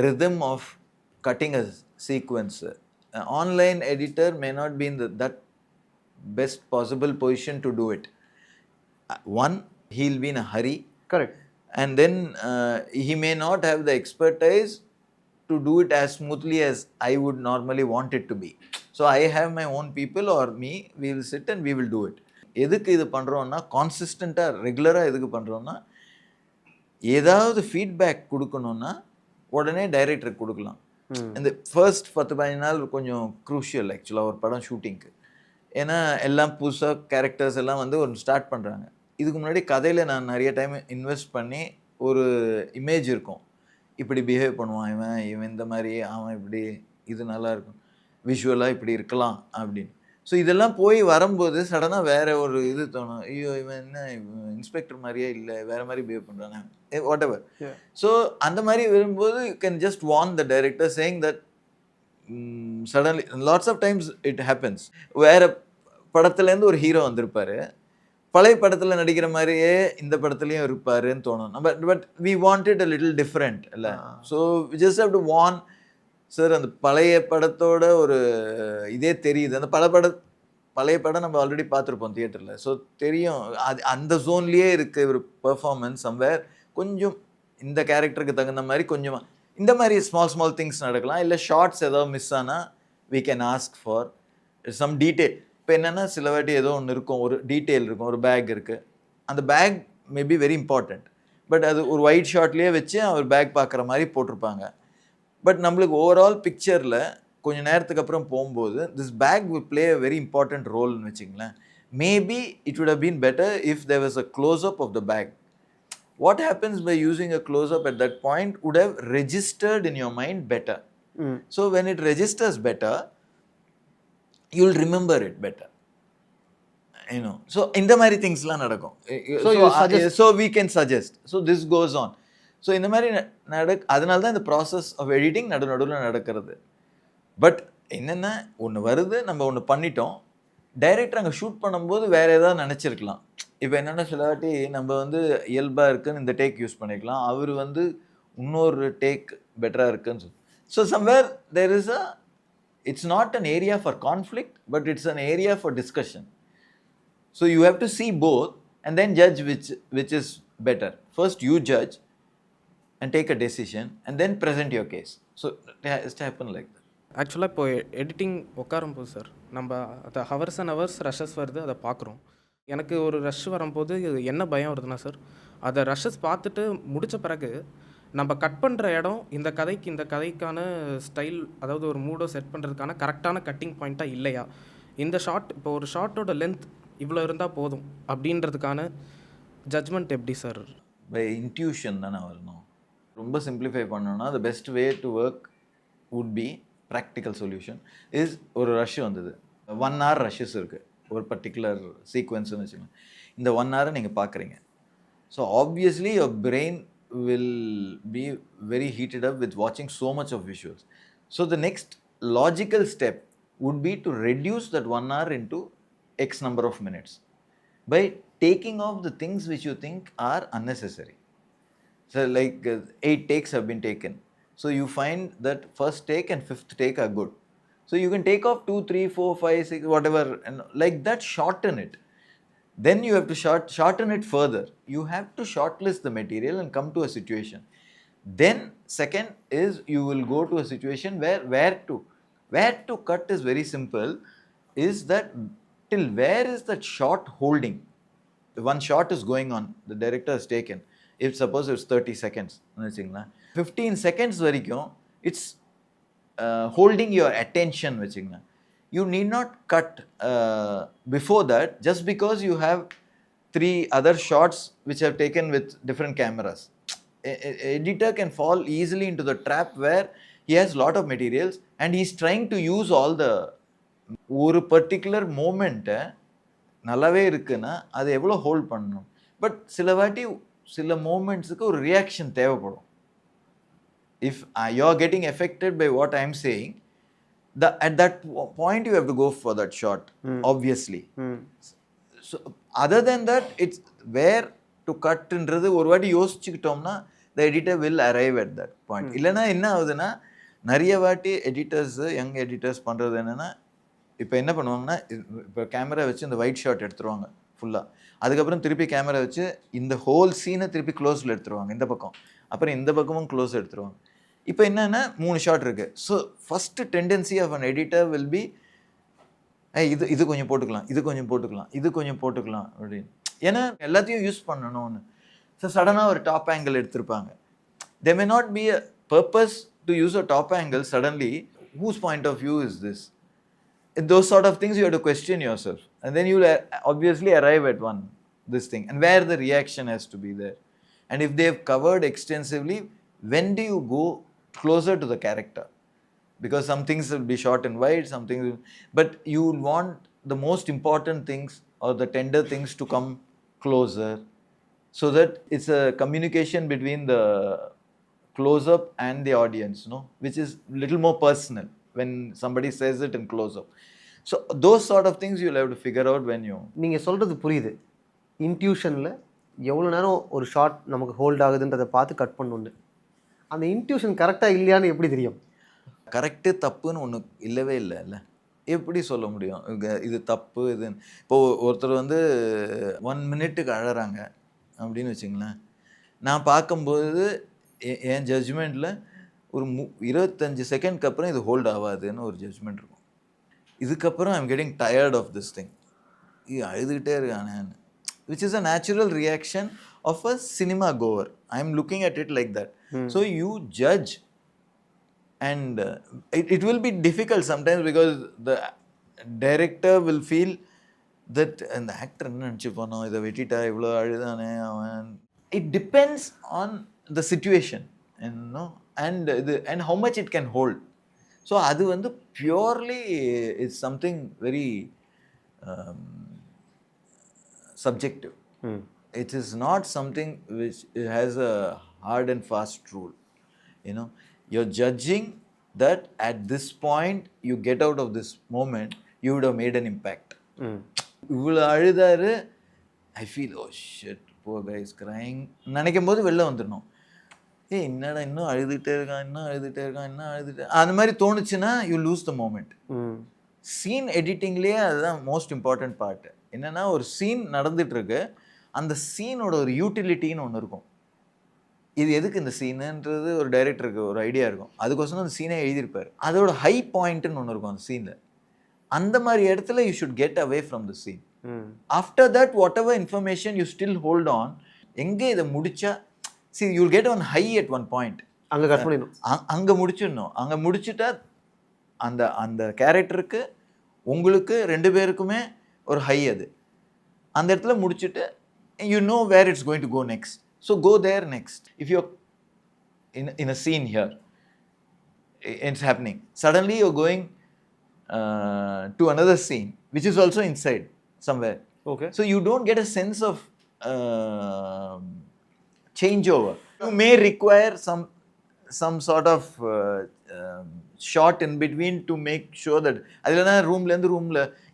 rhythm of cutting a sequence. An online editor may not be in that best possible position to do it. One, he'll be in a hurry. Correct. And then he may not have the expertise to do it as smoothly as I would normally want it to be. So I have my own people or me, we will sit and we will do it. எதுக்கு இது பண்ணுறோன்னா கான்சிஸ்டண்ட்டாக ரெகுலராக எதுக்கு பண்ணுறோன்னா ஏதாவது feedback கொடுக்கணுன்னா உடனே டைரக்டருக்கு கொடுக்கலாம். இந்த ஃபர்ஸ்ட் 10-15 நாள் கொஞ்சம் க்ரூஷியல் ஆக்சுவலாக ஒரு படம் ஷூட்டிங்க்கு. ஏன்னா எல்லாம் புதுசாக கேரக்டர்ஸ் எல்லாம் வந்து ஒரு ஸ்டார்ட் பண்ணுறாங்க. இதுக்கு முன்னாடி கதையில் நான் நிறைய டைம் இன்வெஸ்ட் பண்ணி ஒரு இமேஜ் இருக்கும், இப்படி பிஹேவ் பண்ணுவான் இவன், இவன் இந்த மாதிரி, அவன் இப்படி, இது நல்லா இருக்கும், விஷுவலாக இப்படி இருக்கலாம் அப்படின்னு. ஸோ இதெல்லாம் போய் வரும்போது சடனாக வேறு ஒரு இது தோணும், ஐயோ இவன் என்ன இன்ஸ்பெக்டர் மாதிரியே இல்லை, வேறு மாதிரி பிஹேவ் பண்ணுறானே, வாட் எவர். ஸோ அந்த மாதிரி வரும்போது you can just warn the director saying that suddenly lots of times it happens. வேறு படத்துலேருந்து ஒரு ஹீரோ வந்திருப்பார், பழைய படத்தில் நடிக்கிற மாதிரியே இந்த படத்துலையும் இருப்பாருன்னு தோணும். But we wanted a little different இல்லை. So we just have to warn sir, அந்த பழைய படத்தோட ஒரு இதே தெரியுது. அந்த பழைய படம் நம்ம ஆல்ரெடி பார்த்துருப்போம் தியேட்டரில். ஸோ தெரியும் அது அந்த ஜோன்லேயே இருக்க ஒரு பெர்ஃபார்மன்ஸ் சம்வேர் கொஞ்சம் இந்த கேரக்டருக்கு தகுந்த மாதிரி கொஞ்சமாக இந்த மாதிரி ஸ்மால் திங்ஸ் நடக்கலாம். இல்லை ஷார்ட்ஸ் ஏதாவது மிஸ் ஆனால் we can ask for some detail. இப்போ என்னென்னா சில வாட்டி ஏதோ ஒன்று இருக்கும், ஒரு டீட்டெயில் இருக்கும், ஒரு பேக் இருக்குது, அந்த bag maybe very important, but அது ஒரு ஒயிட் ஷார்ட்லேயே வச்சு அவர் பேக் பார்க்குற மாதிரி போட்டிருப்பாங்க. பட் நம்மளுக்கு ஓவரால் பிக்சரில் கொஞ்சம் நேரத்துக்கு அப்புறம் போகும்போது this bag will play a very important ரோல்னு வச்சிங்களேன். Maybe it would have been better if there was a close-up of the bag. What happens by using a close-up at that point would have registered in your mind better. So when it registers better, you'll remember it better. You know, so இந்த மாதிரி திங்ஸ்லாம் நடக்கும். So we can suggest. So this goes on. So இந்த மாதிரி அதனால தான் இந்த process of editing நடுவில் நடக்கிறது. பட் என்னென்ன ஒன்று வருது, நம்ம ஒன்று பண்ணிட்டோம், டைரக்டர் அங்கே ஷூட் பண்ணும்போது வேறு ஏதாவது நினச்சிருக்கலாம். இப்போ என்னென்னா சில வாட்டி நம்ம வந்து இயல்பாக இருக்குன்னு இந்த டேக் யூஸ் பண்ணிக்கலாம், அவர் வந்து இன்னொரு டேக் பெட்டராக இருக்குன்னு சொல்லி. So somewhere there is it's not an area for conflict, but it's an area for discussion. So you have to see both and then judge which is better. First you judge and take a decision and then present your case. So it has to happen like that. ஆக்சுவலாக இப்போ editing உட்காரும்போது sir நம்ம அதை hours and hours rushes வருது, அதை பார்க்குறோம். எனக்கு ஒரு ரஷ் வரும்போது என்ன பயம் வருதுன்னா சார், அதை ரஷ்ஷஸ் பார்த்துட்டு முடித்த பிறகு நம்ம கட் பண்ணுற இடம் இந்த கதைக்கான ஸ்டைல், அதாவது ஒரு மூடோ செட் பண்ணுறதுக்கான கரெக்டான கட்டிங் பாயிண்ட்டாக இல்லையா, இந்த ஷார்ட் இப்போ ஒரு ஷார்ட்டோட லென்த் இவ்வளோ இருந்தால் போதும் அப்படின்றதுக்கான ஜட்ஜ்மெண்ட் எப்படி சார்? பை இன்ட்யூஷன் தானே வரணும். ரொம்ப சிம்பிளிஃபை பண்ணோன்னா the best way to work would be practical solution is ஒரு ரஷ் வந்தது, 1 hour ரஷ்ஷஸ் இருக்குது ஒரு பர்டிகுலர் சீக்வன்ஸ்னு வச்சுக்கோங்க. இந்த 1 hour நீங்கள் பார்க்குறீங்க. So obviously your brain will be very heated up with watching so much of visuals. So the next logical step would be to reduce that 1 hour into X number of minutes by taking off the things which you think are unnecessary. So like 8 takes have been taken. So you find that first take and fifth take are good. So you can take off 2, 3, 4, 5, 6, whatever, and like that shorten it. Then you have to shorten it further. You have to shortlist the material and come to a situation. Then second is you will go to a situation where to cut is very simple. Is that till where is that shot holding? One shot is going on, the director has taken. If suppose it's 30 seconds, 15 seconds வரைக்கும் it's holding your attention வச்சுங்க. You need not cut before that just because you have 3 other shots which have taken with different cameras. Editor can fall easily into the trap where he has lot of materials and he's trying to use all the ஒரு particular மூமெண்ட்டை நல்லாவே இருக்குன்னா அதை எவ்வளோ hold பண்ணணும். But சில வாட்டி சில மூமெண்ட்ஸுக்கு ஒரு ரியாக்ஷன் தேவைப்படும். If you are getting affected by what I am saying, at that point you have to go for that shot, obviously. So other than that, it's where to cut ன்றது ஒரு வாட்டி யோசிச்சுக்கிட்டோம்னா the editor will arrive at that point. இல்லைன்னா என்ன ஆகுதுன்னா நிறைய வாட்டி editors, young editors பண்ணுறது என்னென்னா, இப்போ என்ன பண்ணுவாங்கன்னா, இப்போ கேமரா வச்சு இந்த ஒயிட் ஷாட் எடுத்துருவாங்க ஃபுல்லாக, அதுக்கப்புறம் திருப்பி கேமரா வச்சு இந்த ஹோல் சீனை திருப்பி க்ளோஸில் எடுத்துருவாங்க இந்த பக்கம், அப்புறம் இந்த பக்கமும் க்ளோஸ் எடுத்துருவாங்க. இப்போ என்னென்னா 3 ஷாட் இருக்குது. So first tendency of an editor will be இது கொஞ்சம் போட்டுக்கலாம், இது கொஞ்சம் போட்டுக்கலாம், இது கொஞ்சம் போட்டுக்கலாம் அப்படின்னு. ஏன்னா எல்லாத்தையும் யூஸ் பண்ணணும்னு. ஸோ சடனாக ஒரு டாப் ஆங்கிள் எடுத்திருப்பாங்க. There may not be a purpose to use a top angle suddenly. Whose point of view is this? Those sort of things you have to question yourself. And then you'll obviously arrive at this thing. And where the reaction has to be there. And if they've covered extensively, when do you go closer to the character? Because some things will be short and wide, some things will, but you will want the most important things or the tender things to come closer, so that it's a communication between the close-up and the audience, which is little more personal when somebody says it in close-up. So those sort of things you'll have to figure out when you... நீங்கள் சொல்கிறது புரியுது. இன்ட்யூஷனில் எவ்வளோ நேரம் ஒரு shot நமக்கு hold ஆகுதுன்றதை பார்த்து cut பண்ணணுன்னு. அந்த இன்ட்யூஷன் கரெக்டாக இல்லையான்னு எப்படி தெரியும்? கரெக்டு தப்புன்னு ஒன்று இல்லவே இல்லை. எப்படி சொல்ல முடியும் இது தப்பு இதுன்னு? இப்போது ஒருத்தர் 1 மினிட்டுக்கு அழறாங்க அப்படின்னு வச்சுங்களேன். நான் பார்க்கும்போது என் ஜட்ஜ்மெண்ட்டில் ஒரு 25 செகண்ட்க்கு அப்புறம் இது ஹோல்ட் ஆகாதுன்னு ஒரு ஜட்ஜ்மெண்ட் இருக்கும். இதுக்கப்புறம் I'm getting tired of this thing, அழுதுகிட்டே இருக்கானேன்னு, which is a natural reaction of a cinema goer. I am looking at it like that. So you judge, and it will be difficult sometimes because the director will feel that and the actor enna nenichipano idha vetita ivlo aludane avan. It depends on the situation, and how much it can hold. So adu purely is something very subjective. It is not something which has a hard and fast rule. You're judging that at this point you get out of this moment, you would have made an impact. இவ்வளோ அழுதாரு, I feel, oh shit, poor guy is crying நினைக்கும் போது வெளில வந்துடணும். என்னடா இன்னும் அழுதுகிட்டே இருக்கான், அந்த மாதிரி தோணுச்சுன்னா you lose the moment. Scene எடிட்டிங்லேயே அதுதான் மோஸ்ட் இம்பார்ட்டன்ட் பார்ட். என்னென்னா ஒரு சீன் நடந்துகிட்ருக்கு, அந்த சீனோட ஒரு யூட்டிலிட்டின்னு ஒன்று இருக்கும். இது எதுக்கு இந்த சீனுன்றது ஒரு டைரக்டருக்கு ஒரு ஐடியா இருக்கும். அதுக்கோசரம் அந்த சீனே எழுதியிருப்பார். அதோட ஹை பாயிண்ட்டுன்னு ஒன்று இருக்கும் அந்த சீனில். அந்த மாதிரி இடத்துல you should get away from the scene. After that whatever information you still hold on. எங்கே இதை முடிச்சா you'll get one high at one point. அங்கே கட் பண்ணிடணும், அங்கே முடிச்சிடணும். அங்கே முடிச்சுட்டா அந்த அந்த கேரக்டருக்கு உங்களுக்கு 2 பேருக்குமே ஒரு ஹை. அது அந்த இடத்துல முடிச்சுட்டு you know where it's going to go next. So go there next. If you're in a scene here, it's happening. Suddenly you're going to another scene, which is also inside somewhere. Okay. So you don't get a sense of changeover. You may require some sort of shot in between to make sure that adilana roomலேருந்து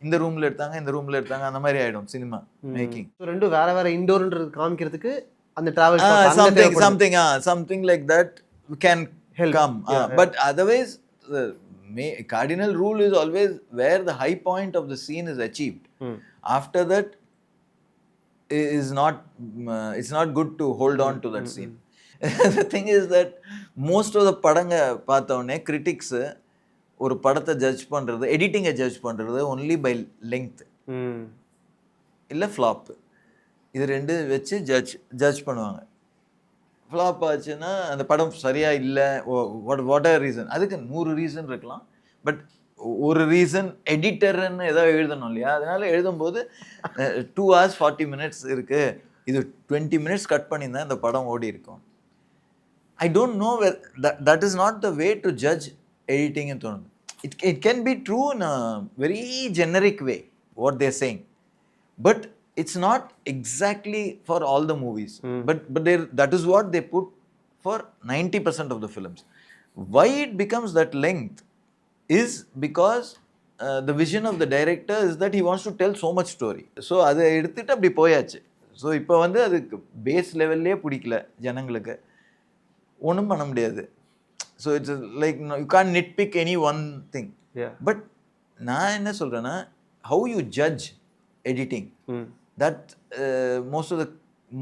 இந்த ரூமில் எடுத்தாங்க அந்த மாதிரி ஆகிடும் cinema making. So ரெண்டும் வேறு இன்டோர்ன்றது காமிக்கிறதுக்கு அந்த travel something like that can come. But otherwise the cardinal rule is always where the high point of the scene is achieved. After that is not it's not good to hold on to that scene. The thing is that most of the படங்க பார்த்தோன்னே கிரிட்டிக்ஸு ஒரு படத்தை judge பண்ணுறது, எடிட்டிங்கை judge பண்ணுறது only by length இல்லை flop. இது 2 வச்சு judge பண்ணுவாங்க. ஃப்ளாப் ஆச்சுன்னா அந்த படம் சரியாக இல்லை, வாட் ஆர் ரீசன். அதுக்கு 100 ரீசன் இருக்கலாம். பட் ஒரு ரீசன் எடிட்டர்ன்னு ஏதோ எழுதணும் இல்லையா? அதனால் எழுதும்போது 2 hours 40 minutes இருக்குது, இது 20 minutes கட் பண்ணியிருந்தா இந்த படம் ஓடி இருக்கும். I don't know where that is not the way to judge editing and tone. It can be true in a very generic way what they're saying, but it's not exactly for all the movies. But that is what they put for 90% of the films. Why it becomes that length is because the vision of the director is that he wants to tell so much story. So அதை எடுத்துட்டு அப்படி போயாச்சு. So இப்போ அதுக்கு base லெவல்லே பிடிக்கல ஜனங்களுக்கு, ஒன்றும் பண்ண முடியாது. So it's like you can nitpick any one thing. But நான் என்ன சொல்கிறேன்னா, how you judge editing, that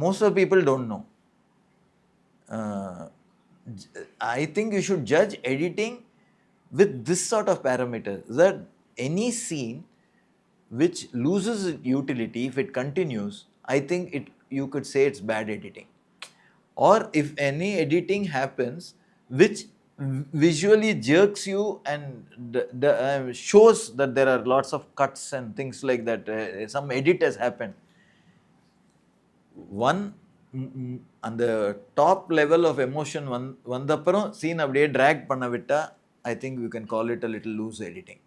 most of people don't know. I think you should judge editing with this sort of parameters, that any scene which loses its utility, if it continues, I think you could say it's bad editing. Or if any editing happens which visually jerks you and shows that there are lots of cuts and things like that, some edit has happened. One அந்த top level of emotion வந்தப்புறம் scene அப்படியே drag பண்ண விட்டா, I think you can call it a little loose editing.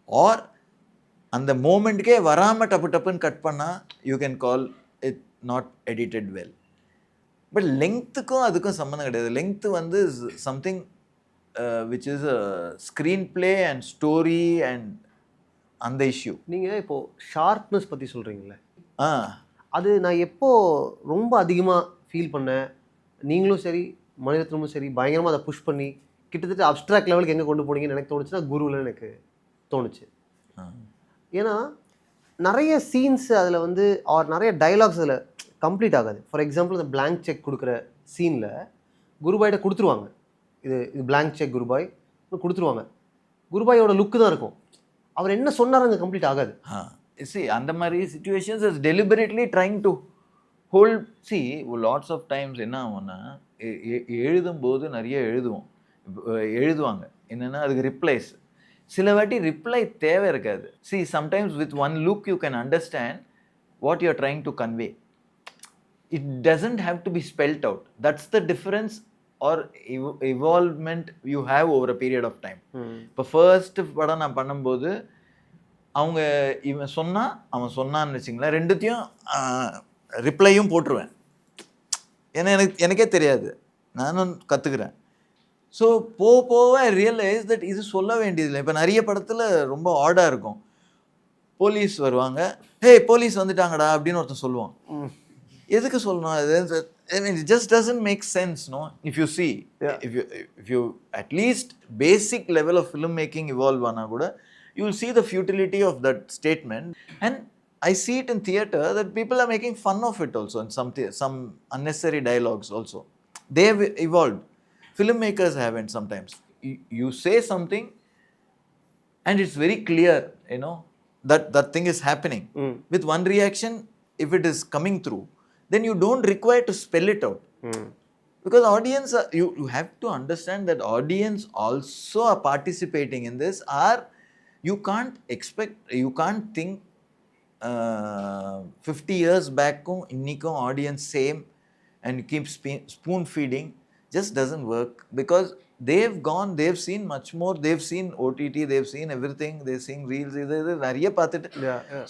Or அந்த மூமெண்ட்டுக்கே வராமல் டப்பு டப்புன்னு கட் பண்ணால் you can call it not edited well. But லெங்க்த்துக்கும் அதுக்கும் சம்மந்தம் கிடையாது. லெங்க்த்து வந்து something which is a screenplay and story and அந்த இஷ்யூ. நீங்கள் இப்போது ஷார்ப்னஸ் பற்றி சொல்கிறீங்களே, அது நான் எப்போது ரொம்ப அதிகமாக ஃபீல் பண்ணேன், நீங்களும் சரி மணிரத்னமும் சரி பயங்கரமாக அதை புஷ் பண்ணி கிட்டத்தட்ட அப்ட்ராக்ட் லெவலுக்கு எங்கே கொண்டு போனீங்கன்னு எனக்கு தோணுச்சுன்னா குருவில் எனக்கு தோணுச்சு. ஏன்னா நிறைய சீன்ஸ் அதில் வந்து ஆர் நிறைய டைலாக்ஸ் அதில் கம்ப்ளீட் ஆகாது. ஃபார் எக்ஸாம்பிள் இந்த பிளாங்க் செக் கொடுக்குற சீனில் குருபாய்கிட்ட கொடுத்துருவாங்க, இது பிளாங்க் செக் குருபாய் கொடுத்துருவாங்க. குருபாயோட லுக்கு தான் இருக்கும், அவர் என்ன சொன்னார் அங்கே கம்ப்ளீட் ஆகாது. அந்த மாதிரி situations is deliberately trying to hold. Lots of times என்ன ஆகும்னா, எழுதும்போது நிறைய எழுதுவாங்க என்னென்னா அதுக்கு ரிப்ளைஸ். சில வாட்டி ரிப்ளை தேவை இருக்காது. Sometimes with one look you can understand what you are trying to convey. It doesn't have to be spelt out. That's the difference or evolvement you have over a period of time. இப்போ first படம் நான் பண்ணும்போது அவங்க அவன் சொன்னான்னு வச்சிங்களேன், ரெண்டுத்தையும் ரிப்ளையும் போட்டுருவேன். ஏன்னா எனக்கே தெரியாது, நானும் கற்றுக்குறேன். ஸோ போக ரியலைஸ் தட் இது சொல்ல வேண்டியதில்லை. இப்போ நிறைய படத்தில் ரொம்ப ஆடாக இருக்கும், போலீஸ் வருவாங்க, ஹே போலீஸ் வந்துட்டாங்கடா அப்படின்னு ஒருத்தன் சொல்லுவான். எதுக்கு சொல்லணும் அது? I mean, it just doesn't make sense, no? If you see, if you at least basic level of filmmaking evolve ana kuda, you will see the futility of that statement. And I see it in theatre that people are making fun of it also, and some unnecessary dialogues also. They have evolved. Filmmakers haven't sometimes. You say something and it's very clear, you know, that thing is happening. With one reaction, if it is coming through, then you don't require to spell it out. Because audience, you have to understand that audience also are participating in this. You can't think 50 years back innikum audience same and keep spoon feeding. Just doesn't work, because they've seen much more. They've seen OTT, they've seen everything, they've seen reels, nariya paathitu.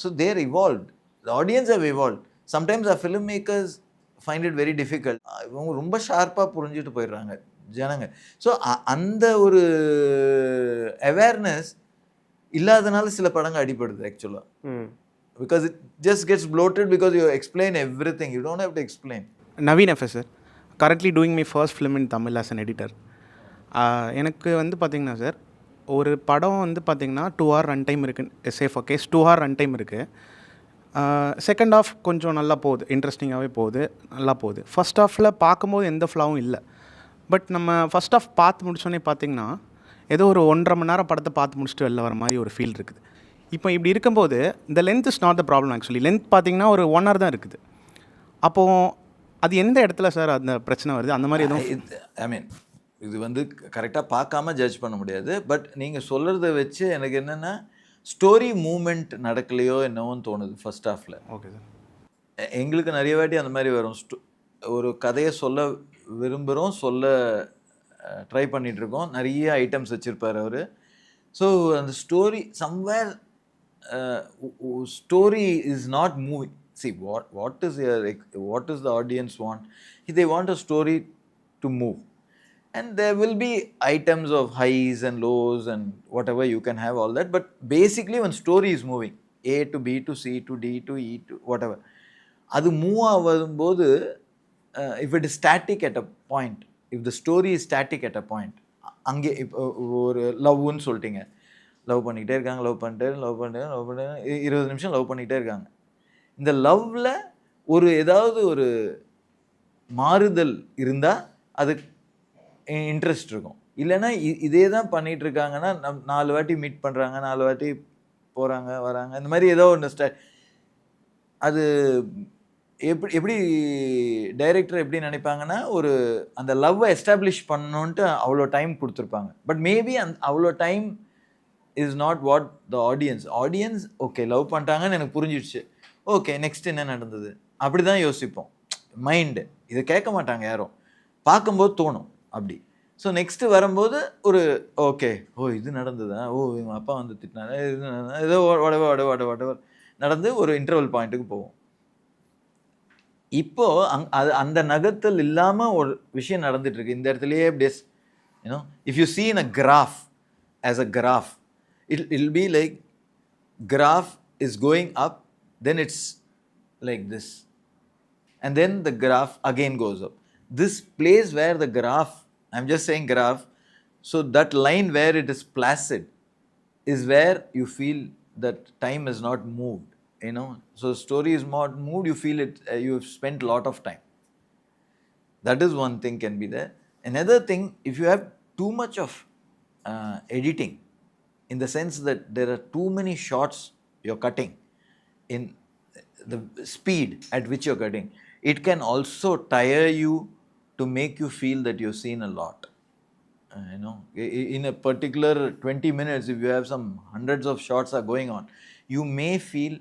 So they're evolved. The audience have evolved. Sometimes our filmmakers find it very difficult. இவங்க ரொம்ப ஷார்ப்பாக புரிஞ்சுட்டு போயிடுறாங்க ஜனங்க. So அந்த ஒரு awareness இல்லாதனால சில படங்கள் அடிப்படுது ஆக்சுவலாக. Because it just gets bloated because you explain every thing. You don't have to explain. Naveen FS sir, currently doing my first film in Tamil as an editor. எனக்கு வந்து பார்த்திங்கன்னா சார், ஒரு படம் வந்து பார்த்திங்கன்னா 2 hour ரன் டைம் இருக்குது, safe case 2 hour run time இருக்குது. Second half கொஞ்சம் நல்லா போகுது, இன்ட்ரெஸ்டிங்காகவே போகுது, நல்லா போகுது. ஃபஸ்ட் ஆஃபில் பார்க்கும்போது எந்த ஃப்ளாவும் இல்லை. பட் நம்ம ஃபஸ்ட் ஆஃப் பார்த்து முடிச்சோன்னே பார்த்திங்கன்னா ஏதோ ஒரு 1.5 மணி நேரம் படத்தை பார்த்து முடிச்சுட்டு வெளில வர மாதிரி ஒரு ஃபீல் இருக்குது. இப்போ இப்படி இருக்கும்போது இந்த length is not the problem. Actually length பார்த்திங்கன்னா ஒரு 1 hour தான் இருக்குது. அப்போது அது எந்த இடத்துல சார் அந்த பிரச்சனை வருது? அந்த மாதிரி எதுவும் ஐ மீன் இது வந்து கரெக்டாக பார்க்காம ஜட்ஜ் பண்ண முடியாது. பட் நீங்கள் சொல்கிறத வச்சு எனக்கு என்னென்னா ஸ்டோரி மூமெண்ட் நடக்கலையோ என்னவோன்னு தோணுது ஃபர்ஸ்ட் ஹாஃபில். Okay sir. எங்களுக்கு நிறைய வாட்டி அந்த மாதிரி வரும். ஒரு கதையை சொல்ல விரும்புகிறோம், சொல்ல ட்ரை பண்ணிகிட்ருக்கோம், நிறைய ஐட்டம்ஸ் வச்சுருப்பார் அவர். ஸோ அந்த story somewhere story is not moving. See, what does the audience want? They want a story to move. And there will be items of highs and lows and whatever, you can have all that. But basically when story is moving, A to B to C to D to E to whatever, adu move ஆகும்போது if it is static at a point, if the story is static at a point, அங்கே ஒரு லவ்னு சொல்லிட்டீங்க, love பண்ணிக்கிட்டே இருக்காங்க, love பண்ணிட்டு 20 நிமிஷம் love பண்ணிக்கிட்டே இருக்காங்க. இந்த லவ்வில் ஏதாவது ஒரு மாறுதல் இருந்தால் அது இன்ட்ரெஸ்ட் இருக்கும். இல்லைன்னா இதே தான் பண்ணிட்டு இருக்காங்கன்னா 4 வாட்டி மீட் பண்ணுறாங்க, 4 வாட்டி போகிறாங்க வராங்க, இந்த மாதிரி ஏதோ ஒன்று அது எப்படி டைரக்டர் எப்படி நினைப்பாங்கன்னா ஒரு அந்த லவ்வை எஸ்டாப்ளிஷ் பண்ணணுன்ட்டு அவ்வளோ டைம் கொடுத்துருப்பாங்க. பட் மேபி அவ்வளோ time is not what the audience okay love பண்ணிட்டாங்கன்னு எனக்கு புரிஞ்சிடுச்சு, ஓகே நெக்ஸ்ட் என்ன நடந்தது அப்படி தான் யோசிப்போம். மைண்டு இதை கேட்க மாட்டாங்க யாரும், பார்க்கும்போது தோணும் அப்படி. ஸோ நெக்ஸ்ட்டு வரும்போது ஒரு ஓகே இது நடந்ததா, இவங்க அப்பா வந்து திட்டினாரு, ஏதோ whatever நடந்து ஒரு இன்டர்வல் பாயிண்ட்டுக்கு போவோம். இப்போ அந்த நகர்த்தல் இல்லாமல் ஒரு விஷயம் நடந்துட்டு இருக்கு இந்த இடத்துலயே. You know if you see in a graph as a graph, it'll be like graph is going up, then it's like this, and then the graph again goes up. This place where the graph, I'm just saying graph, so that line where it is placid is where you feel that time is not moved, you know. So story is not moved, you feel it, you have spent a lot of time. That is one thing can be there. Another thing, if you have too much of editing, in the sense that there are too many shots you're cutting, in the speed at which you're cutting, it can also tire you to make you feel that you've seen a lot. You know, in a particular 20 minutes, if you have some hundreds of shots are going on, you may feel,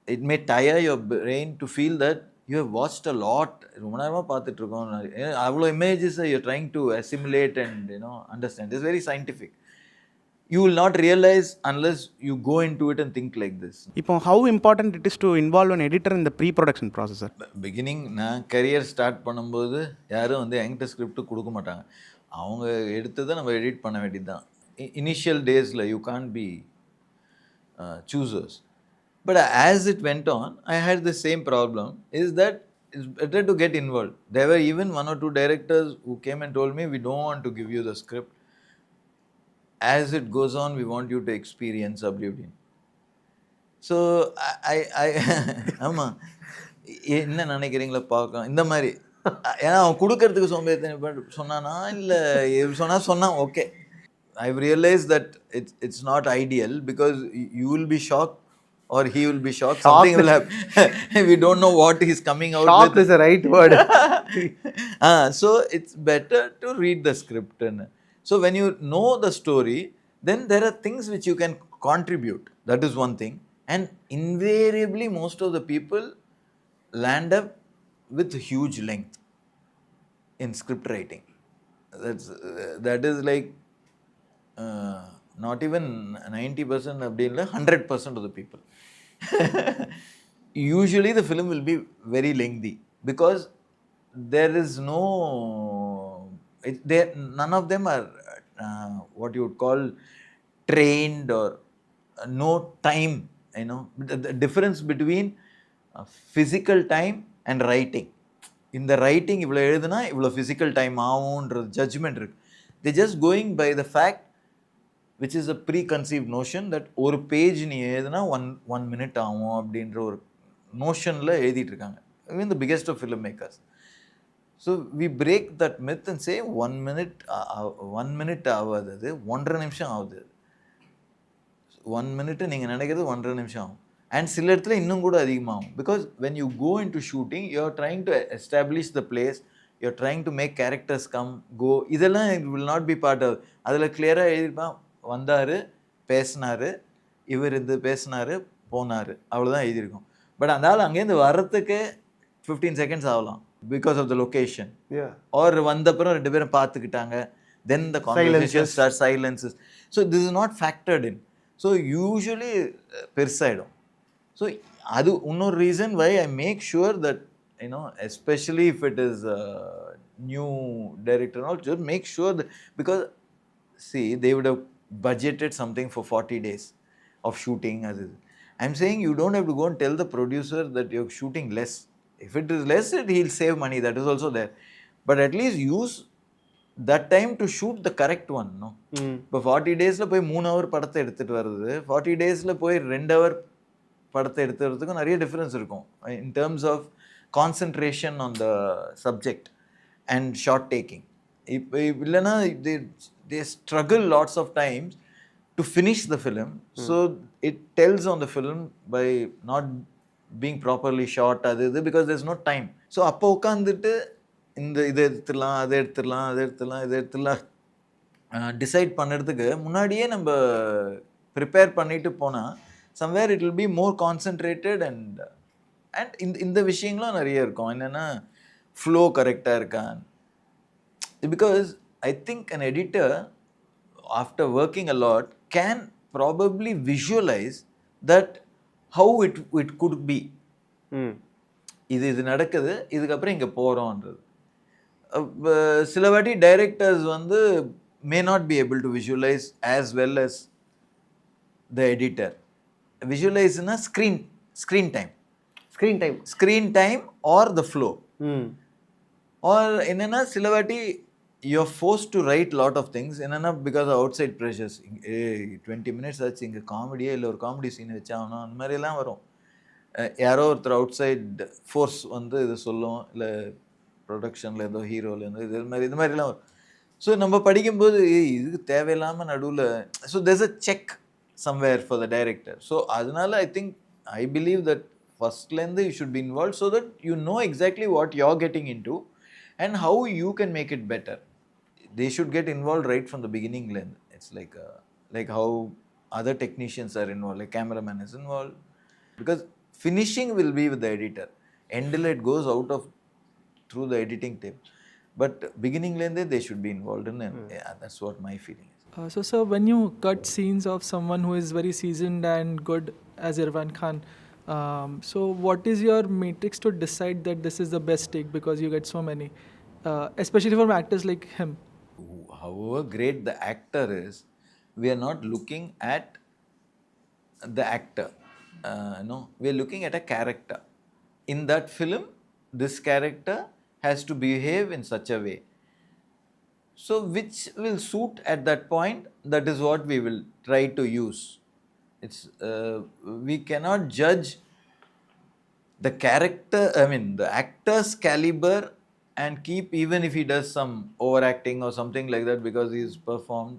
it may tire your brain to feel that you have watched a lot. ரொம்ப நேரமாக பார்த்துட்டு இருக்கோம், அவ்வளோ images you're trying to assimilate and understand. It's very scientific. You will not realize unless you go into it and think like this. இப்போ how important it is to involve an editor in the pre-production process, sir? Beginning நான் career start பண்ணும்போது யாரும் வந்து என்கிட்ட script கொடுக்க மாட்டாங்க, அவங்க எடுத்ததை நம்ம எடிட் பண்ண வேண்டியது தான். இனிஷியல் டேஸில் you can't be choosers. But as it went on I had the same problem, is that it's better to get involved. There were even 1 or 2 directors who came and told me, we don't want to give you the script. As it goes on, we want you to experience அப்படின்னு. So ஆமாம் என்ன நினைக்கிறீங்களா பார்க்கலாம் இந்த மாதிரி. ஏன்னா அவன் கொடுக்கறதுக்கு சோம்பேறி சொன்னானா இல்லை சொன்னான் okay. I've realized that it's not ideal because you will be shocked or he will be shocked. Something will happen. We don't know what he's coming out Shocked with. is the right word. So it's better to read the script. So when you know the story, then there are things which you can contribute. That is one thing. And invariably most of the people land up with huge length in script writing. That is like not even 90% அப்படின்ல 100% of the people. Usually the film will be very lengthy because there is no, none of them are what you would call trained or no time, you know. The difference between physical time and writing. In the writing இவ்வளோ எழுதுனா இவ்வளோ physical time ஆகும்ன்ற judgment இருக்கு. They just going by the fact which is a preconceived notion that ஒரு page நீ எழுதுனா one minute ஆகும் அப்படின்ற ஒரு நோஷனில் எழுதிட்டு இருக்காங்க. Even the biggest of filmmakers. So we break that myth and say 1 minute ஆகாது, அது 1.5 நிமிஷம் ஆகுது. 1 minute நீங்கள் நினைக்கிறது 1.5 நிமிஷம் ஆகும். அண்ட் சில இடத்துல இன்னும் கூட அதிகமாகும். Because when you go into shooting, you are trying to establish the place, you are trying to make characters come, go. இதெல்லாம் it will not be part of. அதில் கிளியராக எழுதியிருப்பான், வந்தார் பேசினார், இவர் இது பேசினார் போனார், அவ்வளோதான் எழுதியிருக்கோம். பட் அந்த ஆள் அங்கேருந்து வர்றதுக்கு 15 seconds ஆகலாம் because of the location. Or வந்தப்புறம் 2 பேரும் பார்த்துக்கிட்டாங்க, then the conversation start, silences. So this is not factored in. So usually பெருசாகிடும். ஸோ அது இன்னொரு reason why I make sure that especially if it is new director all, just make sure that, because see they would have budgeted something for 40 days of shooting. As I'm saying, you don't have to go and tell the producer that you're shooting less. If it is less, he'll save money, that is also there. But at least use that time to shoot the correct one, no? இப்போ 40 daysல போய் 3 hour படத்தை எடுத்துகிட்டு வருது, 40 daysல போய் 2 hour படத்தை எடுத்துறதுக்கும் நிறைய difference இருக்கும் in terms of concentration on the subject and shot taking. இப்போ இல்லைன்னா they struggle lots of times to finish the film. So it tells on the film by not being properly shot அது இது because there's no time. So அப்போ உட்காந்துட்டு இதை எடுத்துடலாம் அதை எடுத்துடலாம் அதை எடுத்துடலாம் இதை எடுத்துடலாம் டிசைட் பண்ணுறதுக்கு முன்னாடியே நம்ம ப்ரிப்பேர் பண்ணிட்டு போனால் somewhere it will be more concentrated and இந்த விஷயங்களும் நிறைய இருக்கும். என்னென்னா ஃப்ளோ கரெக்டாக இருக்கான். Because I think an editor, after working a lot, can probably visualize that how it could be. இது நடக்குது, இதுக்கப்புறம் இங்கே போகிறோன்றது. சில வாட்டி டைரக்டர்ஸ் வந்து may not be able to visualize as well as the editor. Visualize-னா screen time or the flow. Or என்னன்னா சில வாட்டி you're forced to write lot of things என்னன்னா because of outside pressures. 20 minutes ஆச்சு, இங்கே காமெடியே இல்லை, ஒரு காமெடி சீன் வச்சாகணும், அந்த மாதிரிலாம் வரும். யாரோ ஒருத்தர் அவுட் சைட் ஃபோர்ஸ் வந்து இது சொல்லும், இல்லை ப்ரொடக்ஷனில் ஏதோ ஹீரோவில் இருந்து இது மாதிரிலாம் வரும். ஸோ நம்ம படிக்கும்போது இதுக்கு தேவையில்லாமல் நடுவில் so there's a check somewhere for the director. So அதனால I believe that ஃபர்ஸ்ட்லேருந்து you should be involved so that you know exactly what you're getting into and how you can make it better. They should get involved right from the beginning. It's like how other technicians are involved, like cameraman is involved, because finishing will be with the editor. Endil it goes out of through the editing tape, but beginning they should be involved in it. Yeah, that's what my feeling is. So sir, when you cut scenes of someone who is very seasoned and good as Irfan Khan, so what is your matrix to decide that this is the best take, because you get so many, especially from actors like him? However great the actor is, we are not looking at the actor. No, we are looking at a character. In that film, this character has to behave in such a way. So which will suit at that point, that is what we will try to use. It's we cannot judge the character, the actor's caliber and keep, even if he does some overacting or something like that because he's performed,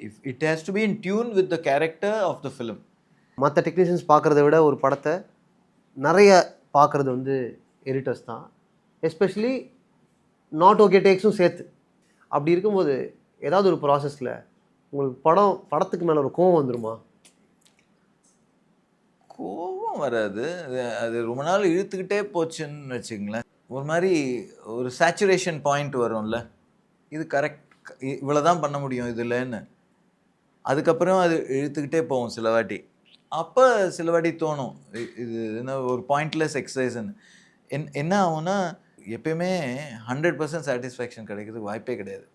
if it has to be in tune with the character of the film. மற்ற technicians பார்க்குறத விட ஒரு படத்தை நிறைய பார்க்குறது வந்து editors தான், especially not okay டேக்ஸும் சேர்த்து. அப்படி இருக்கும்போது ஏதாவது ஒரு ப்ராசஸில் உங்களுக்கு படத்துக்கு மேலே ஒரு கோவம் வந்துருமா? கோவம் வராது, அது ரொம்ப நாள் இழுத்துக்கிட்டே போச்சுன்னு வச்சுங்களேன். ஒரு மாதிரி ஒரு சேச்சுரேஷன் பாயிண்ட் வரும்ல, இது கரெக்ட், இவ்வளோ தான் பண்ண முடியும் இதுலன்னு. அதுக்கப்புறம் அது இழுத்துக்கிட்டே போகும் சில வாட்டி. அப்போ சில வாட்டி தோணும் இது என்ன ஒரு பாயிண்ட்லெஸ் எக்ஸசைஸ்ன்னு. என்ன ஆகும்னா எப்பயுமே 100% சாட்டிஸ்ஃபேக்ஷன் கிடைக்கிறதுக்கு வாய்ப்பே கிடையாது.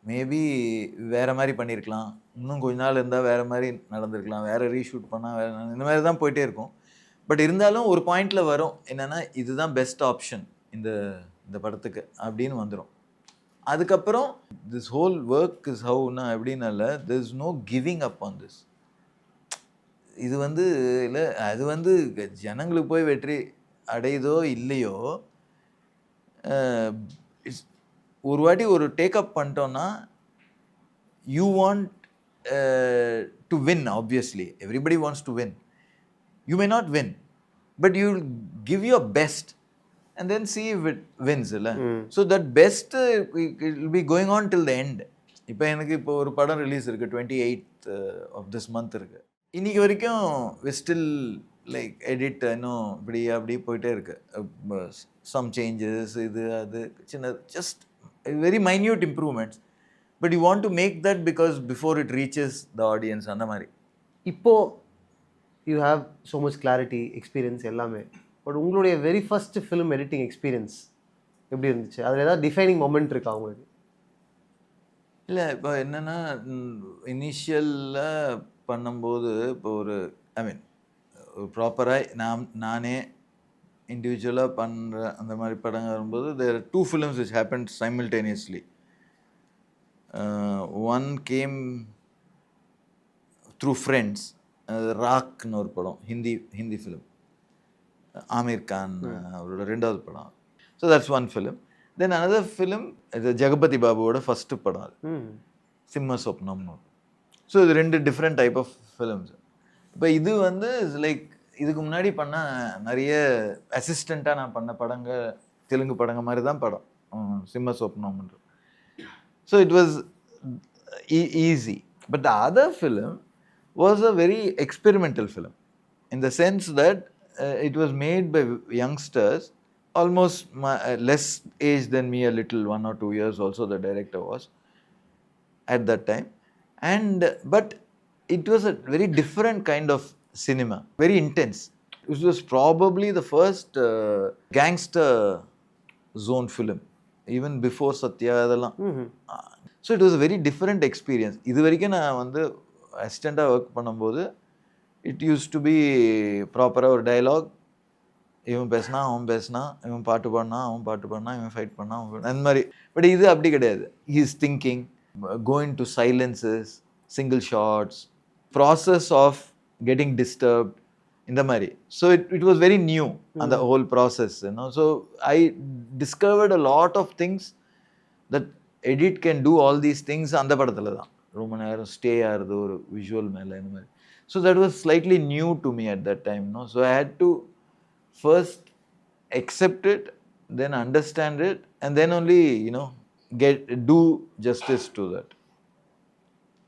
மேபி வேறு மாதிரி பண்ணியிருக்கலாம், இன்னும் கொஞ்ச நாள் இருந்தால் வேறு மாதிரி நடந்திருக்கலாம், வேறு ரீஷூட் பண்ணால் வேறு, இந்த மாதிரி தான் போயிட்டே இருக்கும். பட் இருந்தாலும் ஒரு பாயிண்டில் வரும் என்னென்னா இதுதான் பெஸ்ட் ஆப்ஷன் இந்த படத்துக்கு அப்படின்னு வந்துடும். அதுக்கப்புறம் திஸ் ஹோல் ஒர்க் இஸ் ஹவுன்னா எப்படின்னால there is no giving up on this. இது வந்து இல்லை, அது வந்து ஜனங்களுக்கு போய் வெற்றி அடையுதோ இல்லையோ, ஒரு வாட்டி ஒரு டேக்அப் பண்ணிட்டோன்னா you want to win. Obviously everybody wants to win. You may not win, but you will give your best and then see if it wins. So that best will be going on till the end. இப்போ எனக்கு இப்போ ஒரு படம் release இருக்குது 28th of this month இருக்குது. இன்றைக்கி வரைக்கும் we still like edit இன்னும் அப்படி போயிட்டே இருக்கு. Some changes, இது அது சின்ன just very minute improvements, but you want to make that because before it reaches the audience அந்த மாதிரி. இப்போது you have so much clarity, experience எல்லாமே. பட் உங்களுடைய very first film editing experience எப்படி இருந்துச்சு? அதில் ஏதாவது டிஃபைனிங் மொமெண்ட் இருக்கா உங்களுக்கு? இல்லை, இப்போ என்னென்னா இனிஷியலாக பண்ணும்போது இப்போ ஒரு ஒரு ப்ராப்பராக நானே இண்டிவிஜுவலாக பண்ணுற அந்த மாதிரி படங்கள் வரும்போது there are 2 films which happened simultaneously. One came through friends. ராக்னு ஒரு படம், ஹிந்தி ஃபிலிம், ஆமீர் கான் அவரோட 2வது படம். So that's one film. Then another film, இது ஜெகபதி பாபுவோட ஃபர்ஸ்ட் படம் அது, சிம்ம சொப்னம்னு. ஸோ இது 2 டிஃப்ரெண்ட் டைப் ஆஃப் ஃபிலிம்ஸ். இப்போ இது வந்து லைக் இதுக்கு முன்னாடி பண்ண நிறைய அசிஸ்டண்ட்டாக நான் பண்ண படங்கள் தெலுங்கு படங்கள் மாதிரி தான் படம் சிம்ம சொப்னம்ன்ற. So it was easy. But the other film was a very experimental film in the sense that it was made by youngsters, almost less age than me a little, 1 or 2 years also the director was at that time. And but it was a very different kind of cinema, very intense. It was probably the first gangster zone film, even before Satya adala. So it was a very different experience. இது வரைக்கும் நான் வந்து அசிஸ்டண்ட்டாக work பண்ணும்போது it use to B ப்ராப்பராக ஒரு dialogue, இவன் பேசினா அவன் பேசினா, இவன் பாட்டு பாடினா அவன் பாட்டு பாடினா, இவன் ஃபைட் பண்ணா அவன் அந்த மாதிரி. பட் இது அப்படி கிடையாது. He is thinking, going to silences, single shots, process of getting disturbed, இந்த மாதிரி. So it was very new அந்த whole process. So I discovered a lot of things that edit can do all these things அந்த படத்தில் தான். ரொம்ப நேரம் stay ஆகுது ஒரு விஷுவல் மேலே இந்த மாதிரி. So that was slightly new to me at that time, no? So I had to first accept it, then understand it, and then only, do justice to that.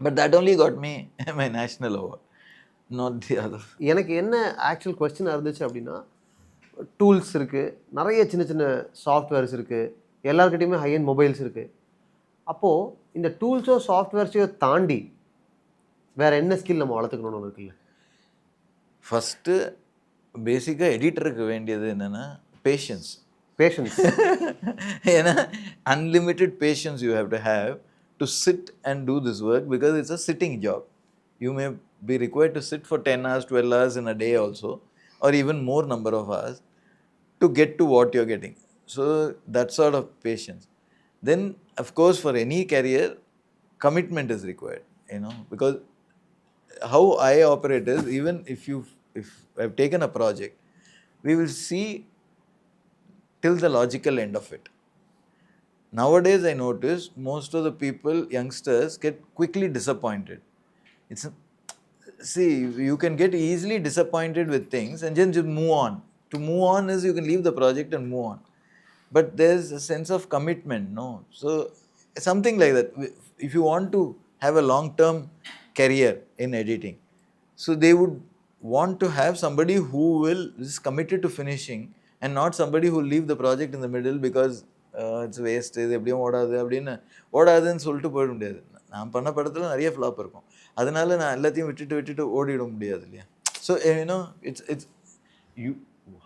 But that only got me my national award, not the other. எனக்கு என்ன actual கொஸ்டினாக இருந்துச்சு அப்படின்னா, tools இருக்குது, நிறைய சின்ன சின்ன softwares இருக்குது, எல்லாருக்கிட்டையுமே ஹை அண்ட் மொபைல்ஸ் இருக்குது. அப்போது இந்த டூல்ஸோ சாஃப்ட்வேர்ஸையோ தாண்டி வேறு என்ன ஸ்கில் நம்ம வளர்த்துக்கணும்னு இருக்குல்ல? ஃபஸ்ட்டு பேசிக்காக எடிட்டருக்கு வேண்டியது என்னென்னா பேஷன்ஸ். ஏன்னா unlimited patience you have to sit and do this work, because it's a sitting job. You may be required to sit for 10 hours, 12 hours in a day also, or even more number of hours to get to what you're getting. So that sort of patience. Then, of course, for any career, commitment is required, because how I operate is, even if I've taken a project, we will see till the logical end of it. Nowadays, I notice most of the people, youngsters, get quickly disappointed. See, you can get easily disappointed with things and just move on. To move on is you can leave the project and move on. But there's a sense of commitment, no? So, something like that. If you want to have a long-term career in editing, so they would want to have somebody who is committed to finishing and not somebody who will leave the project in the middle because it's waste, இது எப்படியும் ஓடாது அப்படின்னு ஓடாதுன்னு சொல்லிட்டு போயிட முடியாது. நான் பண்ண படத்தில் நிறைய ஃப்ளாப் இருக்கும், அதனால நான் எல்லாத்தையும் விட்டுட்டு ஓடிட முடியாது இல்லையா? So it's you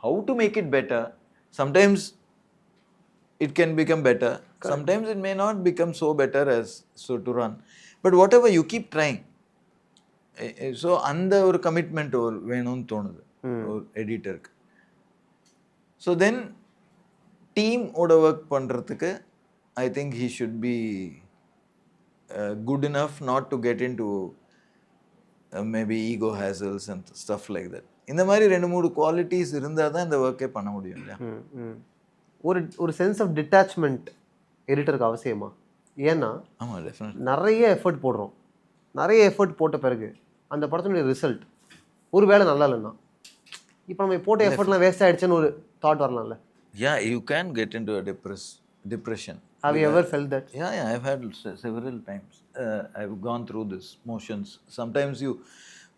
how to make it better. Sometimes it can become better. Correct. Sometimes it may not become so better as so to run. But whatever, you keep trying. So அந்த ஒரு commitment ஒரு வேணும்னு தோணுது ஒரு எடிட்டருக்கு. So then டீமோட work பண்ணுறதுக்கு I think he should be good enough not to get into maybe ego hassles and stuff like that. இந்த மாதிரி 2-3 குவாலிட்டிஸ் இருந்தால் தான் இந்த ஒர்க்கே பண்ண முடியும் இல்லையா? ஒரு சென்ஸ் ஆஃப் டிட்டாச்மெண்ட் எடிட்டருக்கு அவசியமா? ஏன்னா ஆமாம், டெஃபினெட்லி நிறைய எஃபர்ட் போடுறோம். நிறைய எஃபர்ட் போட்ட பிறகு அந்த படத்தினுடைய ரிசல்ட் ஒரு வேளை நல்லா இல்லைன்னா, இப்போ நம்ம போட்ட எஃபர்ட்லாம் வேஸ்ட் ஆகிடுச்சுன்னு ஒரு thought வரலாம்ல? Yeah, you can get into a depression. Have you ever felt that? Yeah, I've had several times. I've gone through this motions. Sometimes you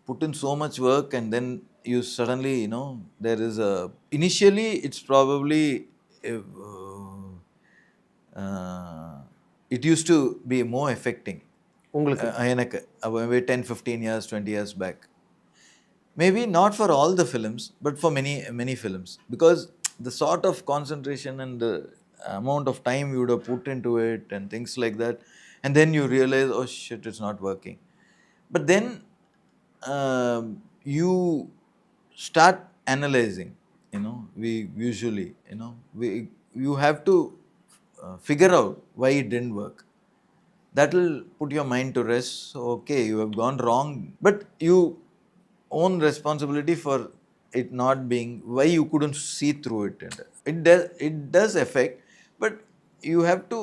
put in so much work and then you suddenly, there is initially it's probably, it used to be more affecting. எனக்கு maybe 10-15 years, 20 years back. Maybe not for all the films, but for many films. Because the sort of concentration and the amount of time you would have put into it and things like that, and then you realize, oh shit, it's not working. But then you start analyzing, we usually, you have to figure out why it didn't work. That will put your mind to rest. So, okay, you have gone wrong, but you own responsibility for it not being, why you couldn't see through it. It does affect, but you have to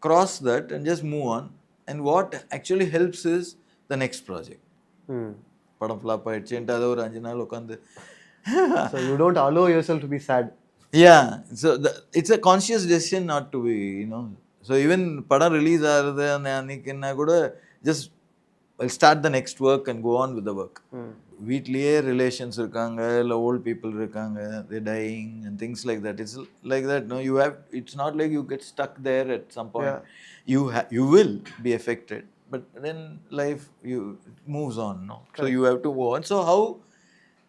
cross that and just move on. And what actually helps is the next project. படம் flop ஆயிடுச்சுன்ட்டு அதை ஒரு 5 நாள் உட்காந்து So you don't allow yourself to be sad. yeah, so it's a conscious decision not to be, so even padam release ஆகுது அன்னைக்குன்னா கூட just I'll start the next work and go on with the work. வீட்லயே relations இருக்காங்க, இல்லை volt people இருக்காங்க, they dying and things like that. It's like that, no, you have, it's not like you get stuck there at some point. You will be affected, but then life moves on, no? Correct. So you have to go on.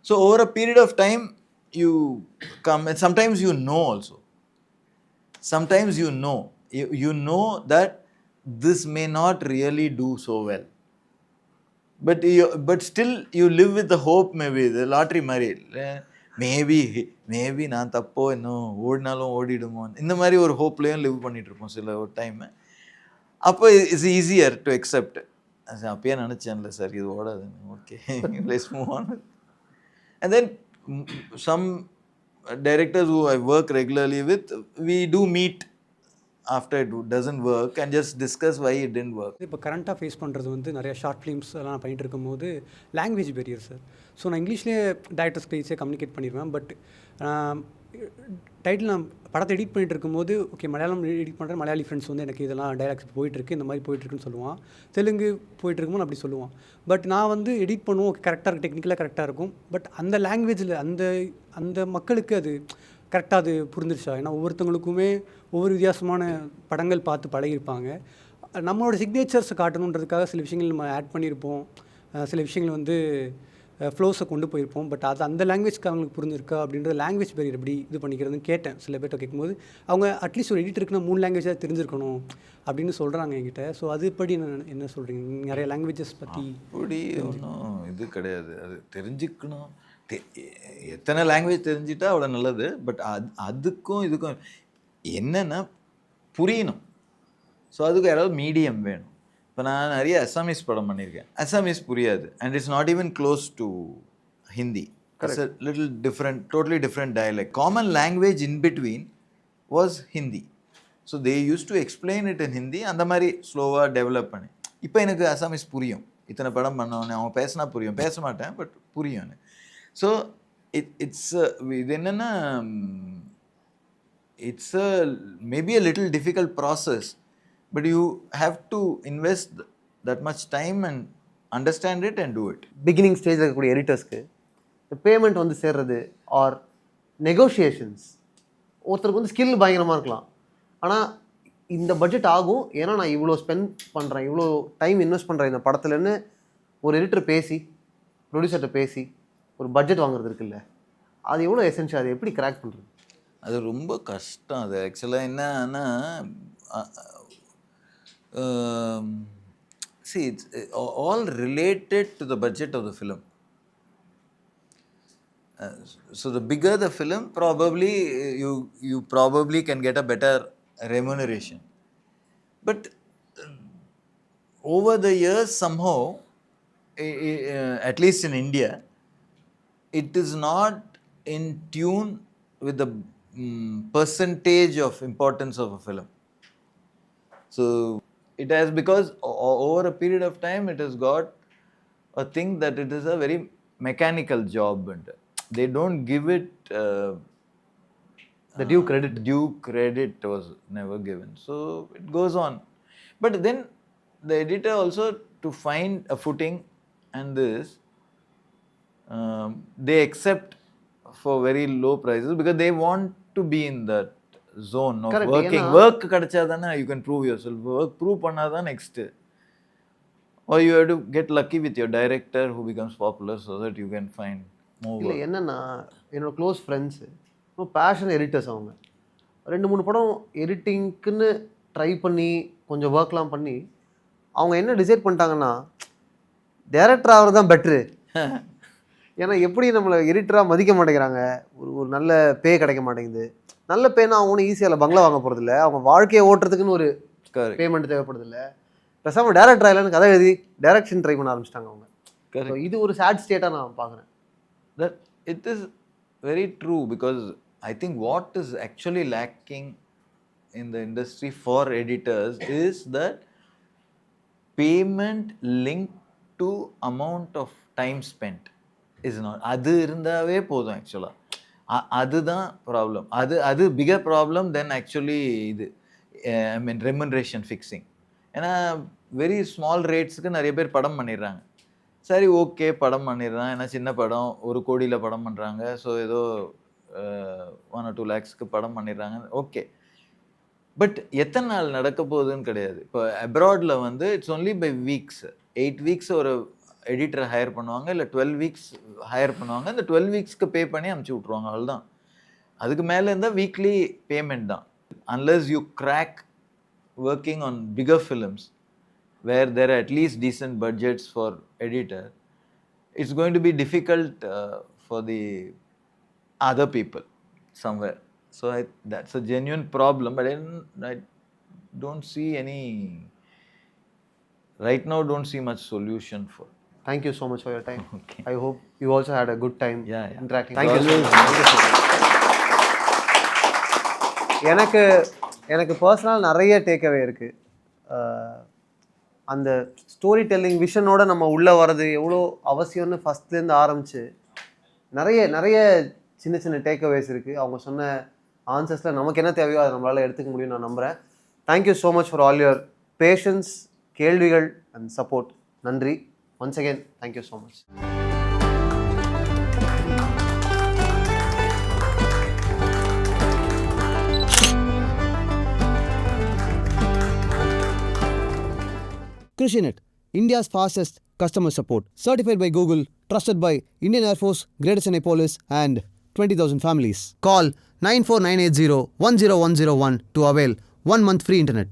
So over a period of time you come, and sometimes you know also. Sometimes you know that this may not really do so well. But still you live with the hope, maybe the lottery மாதிரி maybe நான் தப்போ இன்னும் ஓடினாலும் ஓடிடுமோ இந்த மாதிரி ஒரு ஹோப்லேயும் live பண்ணிட்டு இருப்போம் சில ஒரு டைம். அப்போ இட்ஸ் ஈஸியர் டு அக்செப்ட். அப்பயே நினச்சேன்ல சார் இது ஓடாதுன்னு, okay let's move on. And then some directors who I work regularly with, we do meet after it doesn't work and just discuss why it didn't work. இப்போ கரண்ட்டாக face பண்ணுறது வந்து நிறைய short films எல்லாம் பண்ணிகிட்டு இருக்கும்போது லாங்குவேஜ் பேரியர் சார். ஸோ நான் இங்கிலீஷ்லேயே டேரக்டர்ஸ்க்கு ஈஸியாக கம்யூனிகேட் பண்ணிடுவேன். பட் டைட்டில் நான் படத்தை எடிட் பண்ணிட்டு இருக்கும்போது ஓகே மலையாளம் எடிட் பண்ணுறேன், மலையாளி ஃப்ரெண்ட்ஸ் வந்து எனக்கு இதெல்லாம் டைலாக்ஸ் போயிட்டுருக்கு, இந்த மாதிரி போயிட்டுருக்குன்னு சொல்லுவான். தெலுங்கு போயிட்டுருக்குமோ அப்படி சொல்லுவான். பட் நான் வந்து எடிட் பண்ணுவோம், ஓகே கரெக்டாக இருக்கும், டெக்னிக்கலாக கரெக்டாக இருக்கும். பட் அந்த லாங்குவேஜில் அந்த மக்களுக்கு அது கரெக்டாக அது புரிஞ்சிருச்சா? ஏன்னா ஒவ்வொருத்தவங்களுக்குமே ஒவ்வொரு வித்தியாசமான படங்கள் பார்த்து பழகிருப்பாங்க. நம்மளோட சிக்னேச்சர்ஸை காட்டணுன்றதுக்காக சில விஷயங்கள் நம்ம ஆட் பண்ணியிருப்போம், சில விஷயங்கள் வந்து ஃப்ளோஸை கொண்டு போயிருப்போம். பட் அது அந்த லாங்குவேஜ்க்கு அவங்களுக்கு புரிஞ்சிருக்கா அப்படின்றது லாங்குவேஜ் பேரியர் எப்படி இது பண்ணிக்கிறதுன்னு கேட்டேன் சில பேர்ட்ட கேட்கும்போது. அவங்க அட்லீஸ்ட் ஒரு எடிட் இருக்குன்னா 3 லாங்குவேஜாக தெரிஞ்சிருக்கணும் அப்படின்னு சொல்கிறாங்க என்கிட்ட. ஸோ அது எப்படி என்ன சொல்கிறீங்க? நிறைய லாங்குவேஜஸ் பற்றி அப்படி ஒன்றும் இது கிடையாது. அது தெரிஞ்சுக்கணும், எத்தனை லாங்குவேஜ் தெரிஞ்சுட்டா அவ்வளோ நல்லது. பட் அதுக்கும் இதுக்கும் என்னென்னா புரியணும். ஸோ அதுக்கு யாராவது மீடியம் வேணும். இப்போ நான் நிறைய அசாமீஸ் படம் பண்ணியிருக்கேன், அசாமீஸ் புரியாது. And it's not even close to Hindi. It's a little different, totally different dialect. Common language in between was Hindi. So they use to explain it in Hindi. அந்த மாதிரி ஸ்லோவாக டெவலப் பண்ணி இப்போ எனக்கு அசாமீஸ் புரியும். இத்தனை படம் பண்ணவொடனே அவங்க பேசினா புரியும், பேச மாட்டேன் பட் புரியும் எனக்கு. ஸோ இட்ஸ் இது என்னென்னா it's maybe a little difficult process, but you have to invest that much time and understand it and do it. Beginning ஸ்டேஜில் இருக்கக்கூடிய எடிட்டர்ஸ்க்கு இந்த பேமெண்ட் வந்து சேர்றது ஆர் நெகோஷியேஷன்ஸ், ஒருத்தருக்கு வந்து ஸ்கில் பயங்கரமாக இருக்கலாம், ஆனால் இந்த பட்ஜெட் ஆகும் ஏன்னா நான் இவ்வளோ ஸ்பெண்ட் பண்ணுறேன், இவ்வளோ டைம் இன்வெஸ்ட் பண்ணுறேன் இந்த படத்துலன்னு ஒரு எடிட்டர் பேசி ப்ரொடியூசர்கிட்ட பேசி ஒரு பட்ஜெட் வாங்குறது இருக்குல்ல, அது எவ்வளோ எசென்ஷியல், அது எப்படி கிராக் பண்ணுறது? அது ரொம்ப கஷ்டம். அது ஆக்சுவலாக என்னன்னா see it's all related to the budget of the film. So the bigger the film, probably you probably can get a better remuneration. But over the years somehow, at least in India, it is not in tune with the percentage of importance of a film. So it has, because over a period of time it has got a thing that it is a very mechanical job and they don't give it the due credit. Due credit was never given. So it goes on. But then the editor also, to find a footing and this, they accept for very low prices because they want to be in that zone of correct, working. Work kadachadana you can prove yourself. Work prove pannada next, or you have to get lucky with your director who becomes popular so that you can find more work. இல்லை என்னென்னா என்னோட close friends ரொம்ப fashion editors, அவங்க 2-3 படம் எடிட்டிங்க்குன்னு try பண்ணி கொஞ்சம் ஒர்க்லாம் பண்ணி அவங்க என்ன டிசைட் பண்ணிட்டாங்கன்னா டேரக்டர் ஆகிறது தான் பெட்ரு. ஏன்னா எப்படி நம்மளை எடிட்டராக மதிக்க மாட்டேங்கிறாங்க, ஒரு நல்ல பே கிடைக்க மாட்டேங்குது. நல்ல பேனா அவங்க ஒன்றும் ஈஸியாக பங்களா வாங்க போகிறதில்ல, அவங்க வாழ்க்கையை ஓட்டுறதுக்குன்னு ஒரு பேமெண்ட் தேவைப்படுதில்ல. பேசாமல் டேரக்டர் ஆகலான்னு கதை எழுதி டைரக்ஷன் ட்ரை பண்ண ஆரம்பிச்சிட்டாங்க அவங்க. இது ஒரு சேட் ஸ்டேட்டாக நான் பார்க்குறேன். That it is very true, because I think what is actually lacking in the industry for editors is that payment linked to amount of time spent is not. அது இருந்தாவே போதும் ஆக்சுவலாக. அதுதான் ப்ராப்ளம். அது பிகர் ப்ராப்ளம் தென் actually இது ஐ மீன் remuneration fixing. ஏன்னா very small ரேட்ஸுக்கு நிறைய பேர் படம் பண்ணிடுறாங்க. சரி ஓகே படம் பண்ணிடுறான், ஏன்னா சின்ன படம் 1 கோடியில் படம் பண்ணுறாங்க, ஸோ ஏதோ 1 or 2 lakhsக்கு படம் பண்ணிடுறாங்க, ஓகே. பட் எத்தனை நாள் நடக்க போகுதுன்னு கிடையாது. இப்போ அப்ராடில் வந்து it's only five weeks. 8 weeks ஒரு எடிட்டரை ஹையர் பண்ணுவாங்க, இல்லை 12 வீக்ஸ் ஹையர் பண்ணுவாங்க. இந்த 12 வீக்ஸ்க்கு பே பண்ணி அமுச்சு விட்ருவாங்க, அவ்வளோதான். அதுக்கு மேலே இருந்தால் வீக்லி பேமெண்ட் தான். Unless you crack working on bigger films where there are at least decent budgets for editor, it's going to be difficult for the other people somewhere. So that's a genuine problem, but I don't see any, right now don't see much solution for. Thank you so much for your time. Okay. I hope you also had a good time interacting. Thank you so much. எனக்கு personal நிறைய takeaway இருக்குது. அந்த story telling விஷனோட நம்ம உள்ளே வர்றது எவ்வளோ அவசியம்னு ஃபஸ்ட்லேருந்து ஆரம்பித்து நிறைய சின்ன சின்ன டேக்அவேஸ் இருக்குது. அவங்க சொன்ன ஆன்சர்ஸில் நமக்கு என்ன தேவையோ அதை நம்மளால் எடுத்துக்க முடியும் நான் நம்புகிறேன். Thank you so much for all your patience, கேள்விகள் அண்ட் சப்போர்ட். நன்றி. Once again thank you so much. Krishiinet, India's fastest customer support. Certified by Google, trusted by Indian Air Force, Greater Chennai Police and 20,000 families. Call 94980 10101 to avail 1 month free internet.